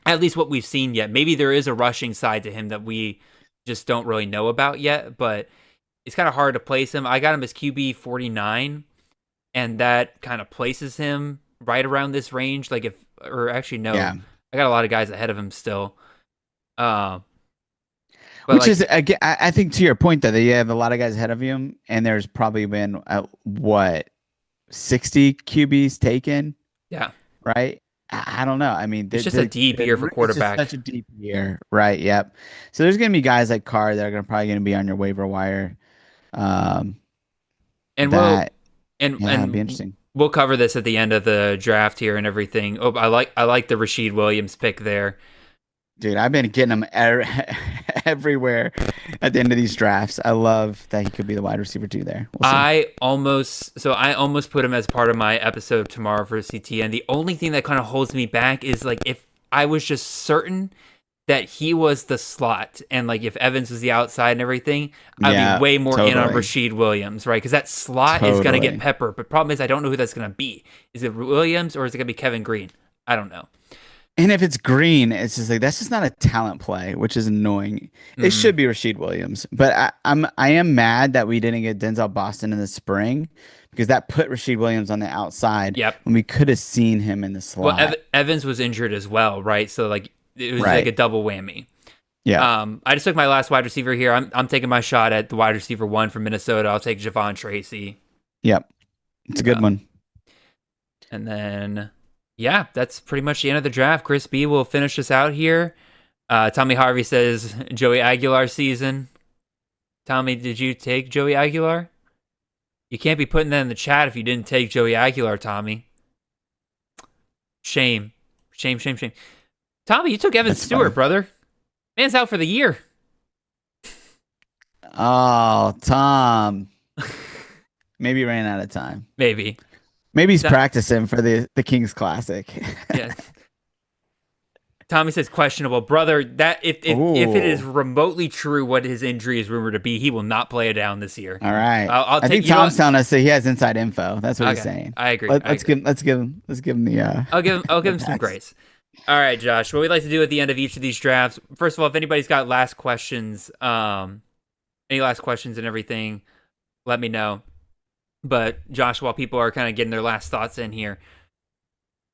At least what we've seen yet. Maybe there is a rushing side to him that we just don't really know about yet, but it's kind of hard to place him. I got him as QB 49, and that kind of places him right around this range. I got a lot of guys ahead of him still. Which is, again, I think to your point, though, that you have a lot of guys ahead of him, and there's probably been, 60 QBs taken? Yeah. Right? I don't know. I mean, it's just a deep year for quarterbacks. Such a deep year, right? Yep. So there's going to be guys like Carr that are probably going to be on your waiver wire. And it'd be interesting. We'll cover this at the end of the draft here and everything. Oh, I like the Rashid Williams pick there. Dude, I've been getting him everywhere at the end of these drafts. I love that he could be the wide receiver too there. I almost put him as part of my episode tomorrow for CTN. The only thing that kind of holds me back is if I was just certain that he was the slot and if Evans was the outside and everything, I'd be way more in on Rashid Williams, right? Because that slot is going to get pepper. But problem is I don't know who that's going to be. Is it Williams or is it going to be Kevin Green? I don't know. And if it's Green, it's just that's just not a talent play, which is annoying. Mm-hmm. It should be Rashid Williams, but I am mad that we didn't get Denzel Boston in the spring because that put Rashid Williams on the outside. Yep. When we could have seen him in the slot. Well, Evans was injured as well, right? So it was a double whammy. Yeah. I just took my last wide receiver here. I'm taking my shot at the wide receiver 1 from Minnesota. I'll take Javon Tracy. Yep. It's a good one. And then. Yeah, that's pretty much the end of the draft. Chris B will finish us out here. Tommy Harvey says Joey Aguilar season. Tommy, did you take Joey Aguilar? You can't be putting that in the chat if you didn't take Joey Aguilar, Tommy. Shame. Tommy, you took Evan Stewart, brother. Man's out for the year. Oh, Tom. Maybe he ran out of time. Maybe he's practicing for the Kings Classic. Yeah. Tommy says questionable, brother. That if it is remotely true what his injury is rumored to be, he will not play it down this year. All right. I think Tom's telling us that he has inside info. That's what he's saying. I agree. Let's give him the. I'll give him some grace. All right, Josh. What we like to do at the end of each of these drafts. First of all, if anybody's got last questions, any last questions and everything, let me know. But Josh, while people are kind of getting their last thoughts in here,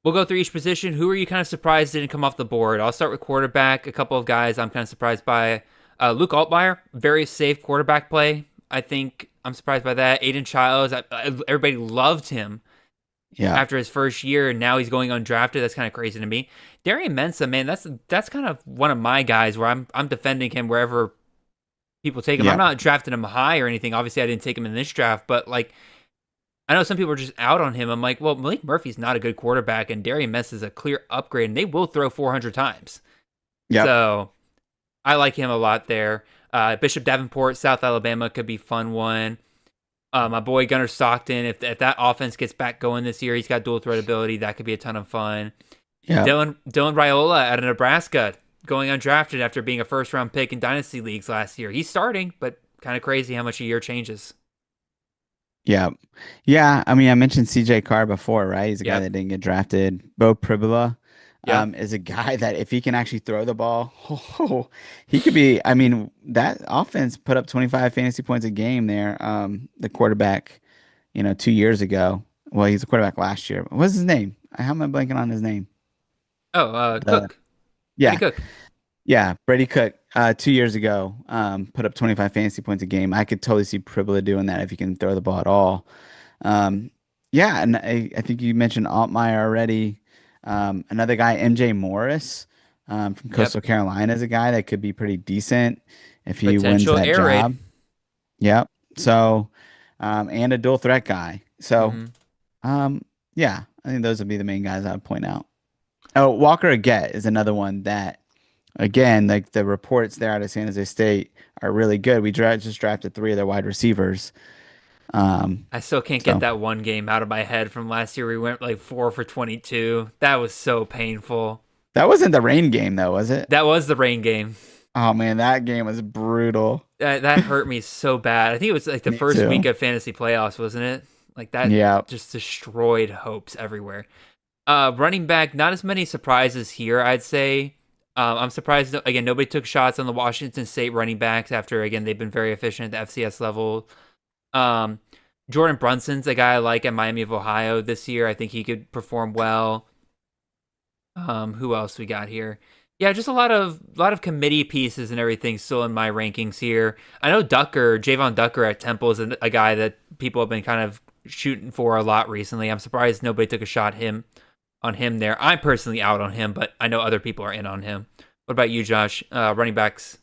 We'll go through each position. Who are you kind of surprised didn't come off the board? I'll start with quarterback. A couple of guys I'm kind of surprised by. Luke Altmaier, very safe quarterback play. I think I'm surprised by that. Aiden Childs, everybody loved him after his first year, and now he's going undrafted. That's kind of crazy to me. Darian Mensah, man, that's kind of one of my guys where I'm defending him wherever people take him. I'm not drafting him high or anything. Obviously, I didn't take him in this draft, but like, I know some people are just out on him. I'm like, well, Malik Murphy's not a good quarterback, and Darian Mensah is a clear upgrade, and they will throw 400 times. So I like him a lot there. Bishop Davenport, South Alabama, could be a fun one. My boy Gunnar Stockton, if that offense gets back going this year, he's got dual threat ability. That could be a ton of fun. Dylan Raiola out of Nebraska, going undrafted after being a first-round pick in Dynasty Leagues last year. He's starting, but kind of crazy how much a year changes. Yeah. I mean, I mentioned CJ Carr before, right? He's a guy that didn't get drafted. Bo Pribula is a guy that if he can actually throw the ball, he could be. I mean, that offense put up 25 fantasy points a game there. The quarterback, 2 years ago. Well, he's a quarterback last year. What's his name? How am I blanking on his name? Cook. Yeah. Brady Cook. Yeah, Brady Cook, 2 years ago, put up 25 fantasy points a game. I could totally see Pribula doing that if he can throw the ball at all. And I think you mentioned Altmaier already. Another guy, MJ Morris, from Coastal Carolina, is a guy that could be pretty decent if he wins that job. Raid. Yep. So, and a dual threat guy. So, I think those would be the main guys I would point out. Oh, Walker Agette is another one that, again, like the reports there out of San Jose State are really good. We just drafted 3 of their wide receivers. I still can't get that one game out of my head from last year. We went like 4 for 22. That was so painful. That wasn't the rain game, though, was it? That was the rain game. Oh, man, that game was brutal. That hurt me so bad. I think it was like the first week of fantasy playoffs, wasn't it? Like that just destroyed hopes everywhere. Running back, not as many surprises here, I'd say. I'm surprised, again, nobody took shots on the Washington State running backs after, again, they've been very efficient at the FCS level. Jordan Brunson's a guy I like at Miami of Ohio this year. I think he could perform well. Who else we got here? Yeah, just a lot of committee pieces and everything still in my rankings here. I know Javon Ducker at Temple is a guy that people have been kind of shooting for a lot recently. I'm surprised nobody took a shot on him there. I'm personally out on him, but I know other people are in on him. What about you, Josh? Running backs?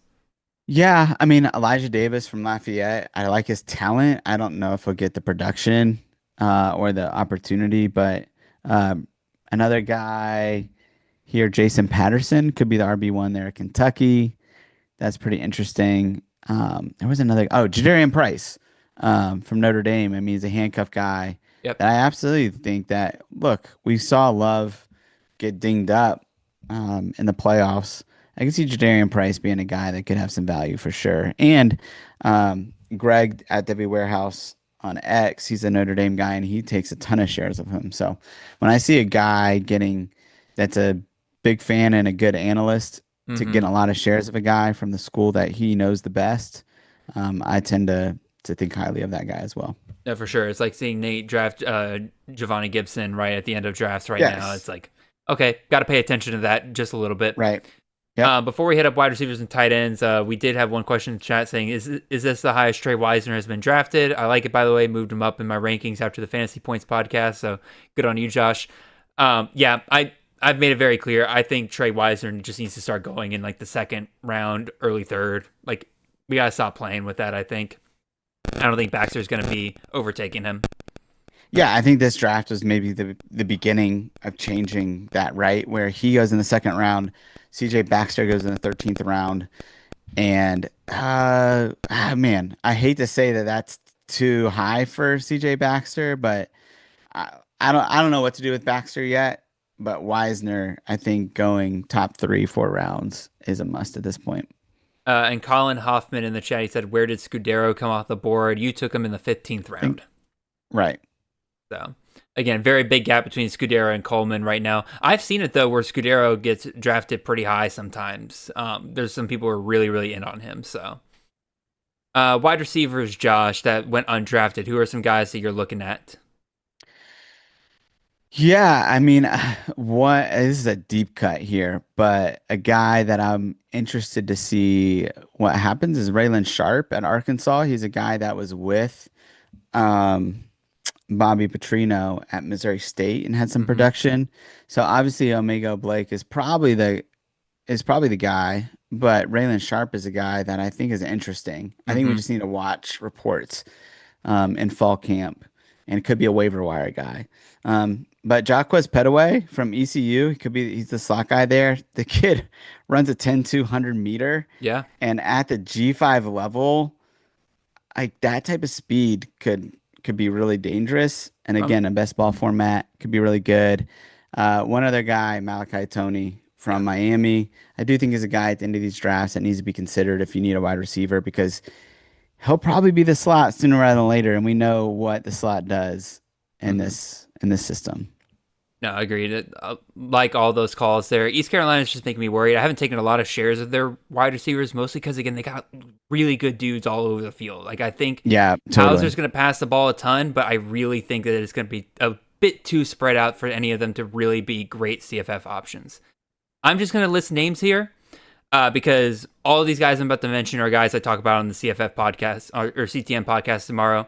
Yeah, I mean, Elijah Davis from Lafayette, I like his talent. I don't know if he'll get the production or the opportunity, but another guy here, Jason Patterson, could be the RB1 there at Kentucky. That's pretty interesting. There was another, Jadarian Price from Notre Dame. I mean, he's a handcuff guy. Yep. I absolutely think that, look, we saw Love get dinged up in the playoffs. I can see Jadarian Price being a guy that could have some value for sure. And Greg at W Warehouse on X, he's a Notre Dame guy, and he takes a ton of shares of him. So when I see a guy that's a big fan and a good analyst to get a lot of shares of a guy from the school that he knows the best, I tend to think highly of that guy as well. Yeah, for sure. It's like seeing Nate draft Giovanni Gibson right at the end of drafts now. It's like, okay, got to pay attention to that just a little bit. Right. Yep. Before we hit up wide receivers and tight ends, we did have one question in the chat saying, is this the highest Trey Wisner has been drafted? I like it, by the way. Moved him up in my rankings after the Fantasy Points podcast, so good on you, Josh. I've made it very clear. I think Trey Wisner just needs to start going in like the second round, early third. Like, we got to stop playing with that, I think. I don't think Baxter's going to be overtaking him. Yeah, I think this draft was maybe the beginning of changing that, right? Where he goes in the second round, CJ Baxter goes in the 13th round. And, man, I hate to say that that's too high for CJ Baxter, but I don't know what to do with Baxter yet. But Wisner, I think going top 3-4 rounds is a must at this point. And Colin Hoffman in the chat, he said, where did Scudero come off the board? You took him in the 15th round. Right. So, again, very big gap between Scudero and Coleman right now. I've seen it, though, where Scudero gets drafted pretty high sometimes. There's some people who are really, really in on him. So, wide receivers, Josh, that went undrafted. Who are some guys that you're looking at? Yeah, I mean, what this is a deep cut here, but a guy that I'm interested to see what happens is Raylan Sharp at Arkansas. He's a guy that was with um, Bobby Petrino at Missouri State and had some Mm-hmm. production. So obviously, Omega Blake is probably the guy, but Raylan Sharp is a guy that I think is interesting. I think we Mm-hmm. just need to watch reports in fall camp, and it could be a waiver wire guy. But Jacquez Petaway from ECU, he's the slot guy there. The kid runs a 10-200 meter, Yeah. and at the G5 level, like that type of speed could be really dangerous. And Um, again, a best ball format could be really good. One other guy, Malachi Tony yeah. from Miami, I do think is a guy at the end of these drafts that needs to be considered if you need a wide receiver because he'll probably be the slot sooner rather than later, and we know what the slot does in Mm-hmm. this system. No, agreed. Like all those calls there, East Carolina is just making me worried. I haven't taken a lot of shares of their wide receivers, mostly because again they got really good dudes all over the field. Like I think Yeah, Hauser's totally. going to pass the ball a ton, but I really think that it's going to be a bit too spread out for any of them to really be great CFF options. I'm just going to list names here because all of these guys I'm about to mention are guys I talk about on the CFF podcast or CTM podcast tomorrow.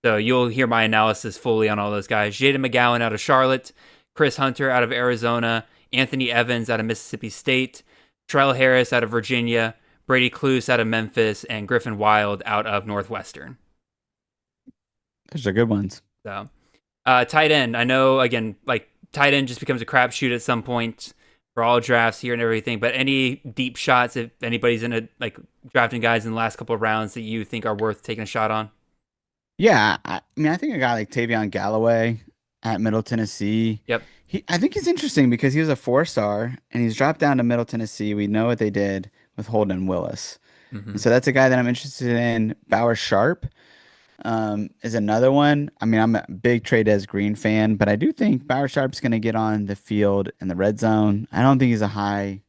So you'll hear my analysis fully on all those guys. Jaden McGowan out of Charlotte, Chris Hunter out of Arizona, Anthony Evans out of Mississippi State, Trell Harris out of Virginia, Brady Cluse out of Memphis, and Griffin Wild out of Northwestern. Those are good ones. So, tight end. I know again, like tight end just becomes a crapshoot at some point for all drafts here and everything. But any deep shots, if anybody's in a like drafting guys in the last couple of rounds that you think are worth taking a shot on? Yeah, I mean, I think a guy like Tavion Galloway at Middle Tennessee, Yep. I think he's interesting because he was a 4-star and he's dropped down to Middle Tennessee. We know what they did with Holden Willis, Mm-hmm. and so that's a guy that I'm interested in. Bauer Sharp is another one. I mean, I'm a big Trey Green fan, but I do think Bauer Sharp's going to get on the field in the red zone. I don't think he's a high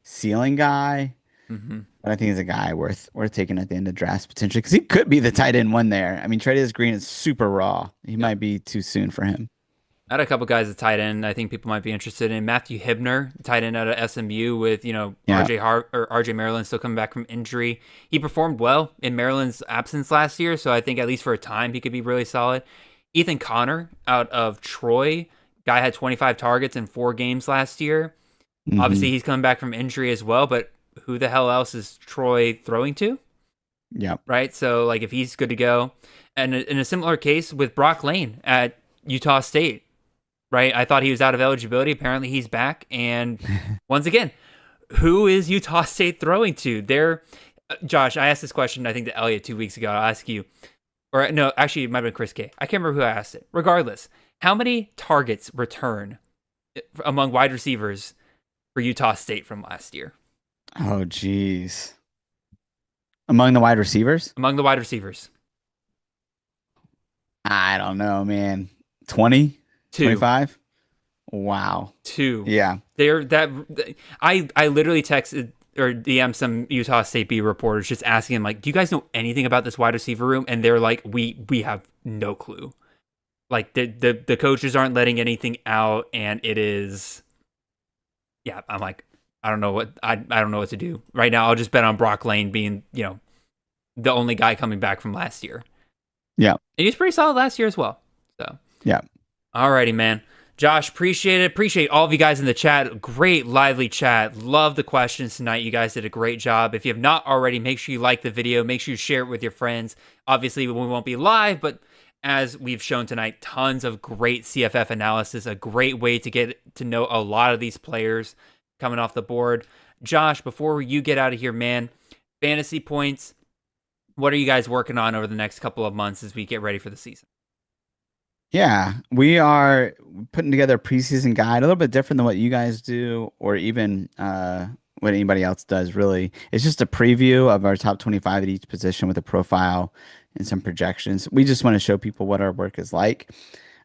ceiling guy, Mm-hmm. but I think he's a guy worth taking at the end of drafts potentially because he could be the tight end one there. I mean, Trey Green is super raw. He Yep. might be too soon for him. I had a couple guys at tight end I think people might be interested in. Matthew Hibner, tight end out of SMU with, Yeah. RJ Maryland still coming back from injury. He performed well in Maryland's absence last year, so I think at least for a time he could be really solid. Ethan Connor out of Troy, guy had 25 targets in 4 games last year. Hmm. Obviously he's coming back from injury as well, but who the hell else is Troy throwing to? Yeah. Right? So like if he's good to go. And in a similar case with Brock Lane at Utah State, right? I thought he was out of eligibility. Apparently he's back. And once again, who is Utah State throwing to? Josh, I asked this question, I think, to Elliot 2 weeks ago. I'll ask you. Or no, actually, it might have been Chris K. I can't remember who I asked it. Regardless, how many targets return among wide receivers for Utah State from last year? Oh, geez. Among the wide receivers? Among the wide receivers. I don't know, man. 20? Two. 25? Wow. Two. Yeah. I literally texted or DM some Utah State B reporters just asking them like, do you guys know anything about this wide receiver room? And they're like, we have no clue. Like the coaches aren't letting anything out, and it is. Yeah, I'm like, I don't know what I don't know what to do right now. I'll just bet on Brock Lane being the only guy coming back from last year. Yeah. And he was pretty solid last year as well. So Yeah. alrighty, man. Josh, appreciate it. Appreciate all of you guys in the chat. Great, lively chat. Love the questions tonight. You guys did a great job. If you have not already, make sure you like the video. Make sure you share it with your friends. Obviously, we won't be live, but as we've shown tonight, tons of great CFF analysis. A great way to get to know a lot of these players coming off the board. Josh, before you get out of here, man, fantasy points, what are you guys working on over the next couple of months as we get ready for the season? Yeah, we are putting together a preseason guide, a little bit different than what you guys do, or even what anybody else does, really. It's just a preview of our top 25 at each position with a profile and some projections. We just want to show people what our work is like,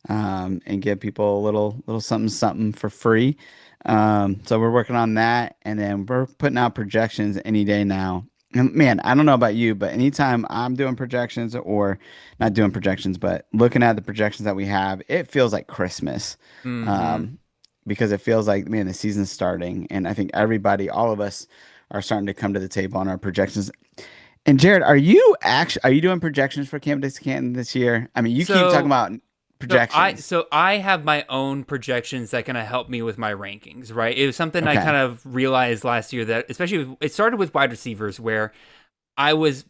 and give people a little something for free. So we're working on that, and then we're putting out projections any day now And man, I don't know about you, but anytime I'm doing projections or not doing projections, but looking at the projections that we have, it feels like Christmas. Mm-hmm. Um, because it feels like, man, the season's starting. And I think everybody, all of us are starting to come to the table on our projections. And Jared, are you doing projections for Campus Canton this year? I mean, you keep talking So about projections. So I have my own projections that kind of help me with my rankings, right? It was something I Okay. kind of realized last year that especially it started with wide receivers where I was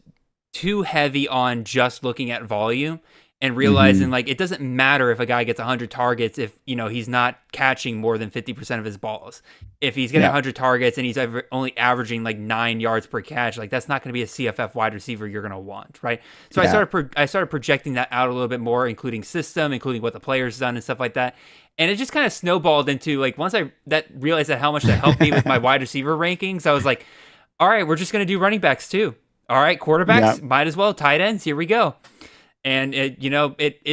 too heavy on just looking at volume and realizing Hmm. like it doesn't matter if a guy gets 100 targets if he's not catching more than 50% of his balls. If he's getting Yeah. 100 targets and he's only averaging like 9 yards per catch, like that's not going to be a CFF wide receiver you're going to want, right? So Yeah. I started projecting that out a little bit more, including system, including what the player's done and stuff like that. And it just kind of snowballed into like once I realized that how much that helped me with my wide receiver rankings, I was like, all right, we're just going to do running backs too. All right, Yeah. quarterbacks, might as well. Tight ends, here we go. And it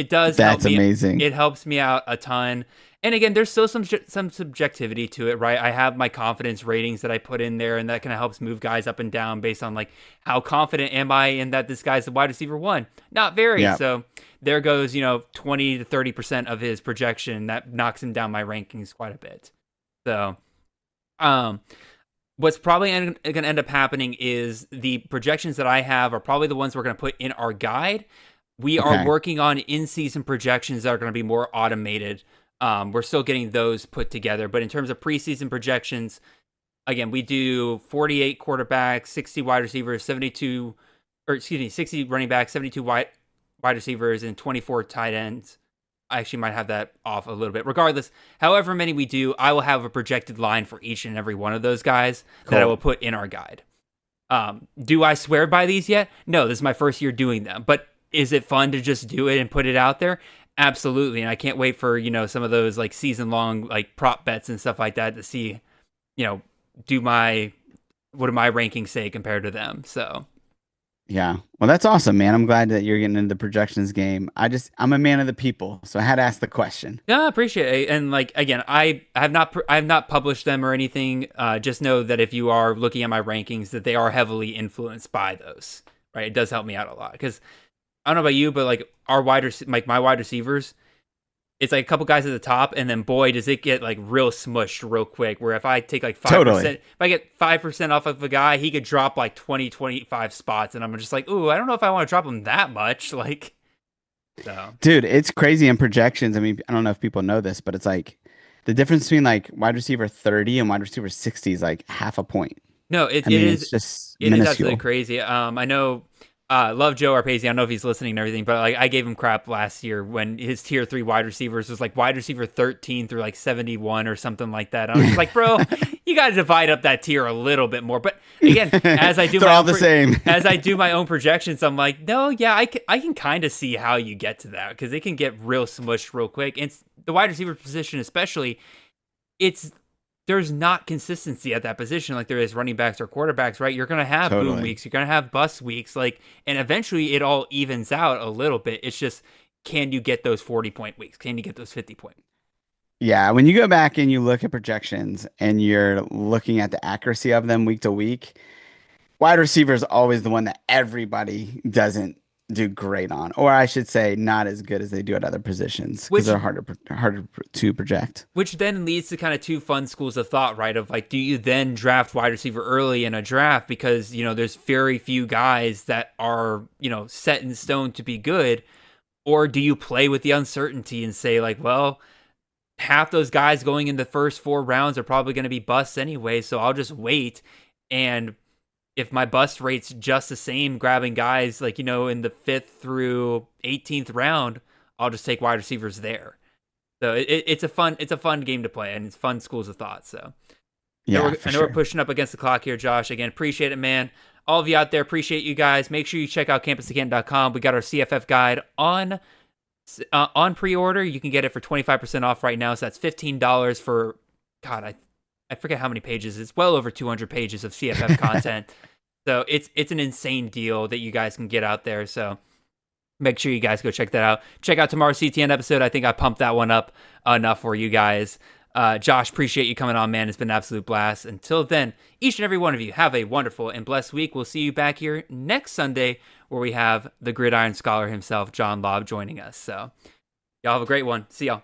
does help That's me. amazing. It helps me out a ton. And again, there's still some subjectivity to it, right? I have my confidence ratings that I put in there, and that kind of helps move guys up and down based on like how confident am I in that this guy's the wide receiver one? Not very. Yeah. So there goes 20 to 30% of his projection that knocks him down my rankings quite a bit. So um what's probably going to end up happening is the projections that I have are probably the ones we're going to put in our guide. We are Okay. working on in-season projections that are going to be more automated. We're still getting those put together, but in terms of preseason projections, again, we do 48 quarterbacks, 60 wide receivers, 60 running backs, 72 wide receivers, and 24 tight ends. I actually might have that off a little bit. Regardless, however many we do, I will have a projected line for each and every one of those guys that I Cool. will put in our guide. Do I swear by these yet? No, this is my first year doing them. But is it fun to just do it and put it out there? Absolutely. And I can't wait for, some of those like season long like prop bets and stuff like that to see, you know, what do my rankings say compared to them. So Yeah. Well, that's awesome, man. I'm glad that you're getting into the projections game. I'm a man of the people, so I had to ask the question. yeah, I appreciate it. And like again, I have not published them or anything. Just know that if you are looking at my rankings, that they are heavily influenced by those. Right, it does help me out a lot because I don't know about you, but like my wide receivers, it's like a couple guys at the top, and then boy, does it get like real smushed real quick. Where if I take like 5%, Totally. if I get 5% off of a guy, he could drop like 20, 25 spots, and I'm just like, ooh, I don't know if I want to drop him that much. Like, so Dude, it's crazy in projections. I mean, I don't know if people know this, but it's like the difference between like wide receiver 30 and wide receiver 60 is like half a point. no, I mean, it's just it is absolutely minuscule. crazy. I know, love Joe Arpazi. I don't know if he's listening and everything, but like I gave him crap last year when his tier 3 wide receivers was like wide receiver 13 through like 71 or something like that. I was just like, bro, you got to divide up that tier a little bit more. But again, as I do They're my all own the same. as I do my own projections, I'm like, no, yeah, I can kind of see how you get to that because it can get real smushed real quick. And the wide receiver position, especially, it's there's not consistency at that position like there is running backs or quarterbacks, right? You're going to have boom Totally. weeks, you're going to have bust weeks, like, and eventually it all evens out a little bit. It's just, can you get those 40-point weeks? Can you get those 50-point? Yeah, when you go back and you look at projections and you're looking at the accuracy of them week to week, wide receiver is always the one that everybody doesn't do great on, or I should say, not as good as they do at other positions because Which they're harder to project. which then leads to kind of two fun schools of thought, right? Of like, do you then draft wide receiver early in a draft because there's very few guys that are set in stone to be good, or do you play with the uncertainty and say like, well, half those guys going in the first 4 rounds are probably going to be busts anyway, so I'll just wait. And if my bust rate's just the same, grabbing guys like in the 5th through 18th round, I'll just take wide receivers there. So it's a fun game to play, and it's fun schools of thought. So Yeah, for I know we're sure. pushing up against the clock here, Josh. Again, appreciate it, man. All of you out there, appreciate you guys. Make sure you check out campusagain.com. We got our CFF guide on pre-order. You can get it for 25% off right now. So that's $15 for, God, I forget how many pages. It's well over 200 pages of CFF content. So it's an insane deal that you guys can get out there. So make sure you guys go check that out. Check out tomorrow's CTN episode. I think I pumped that one up enough for you guys. Josh, appreciate you coming on, man. It's been an absolute blast. Until then, each and every one of you have a wonderful and blessed week. We'll see you back here next Sunday where we have the Gridiron Scholar himself, John Lobb, joining us. So y'all have a great one. See y'all.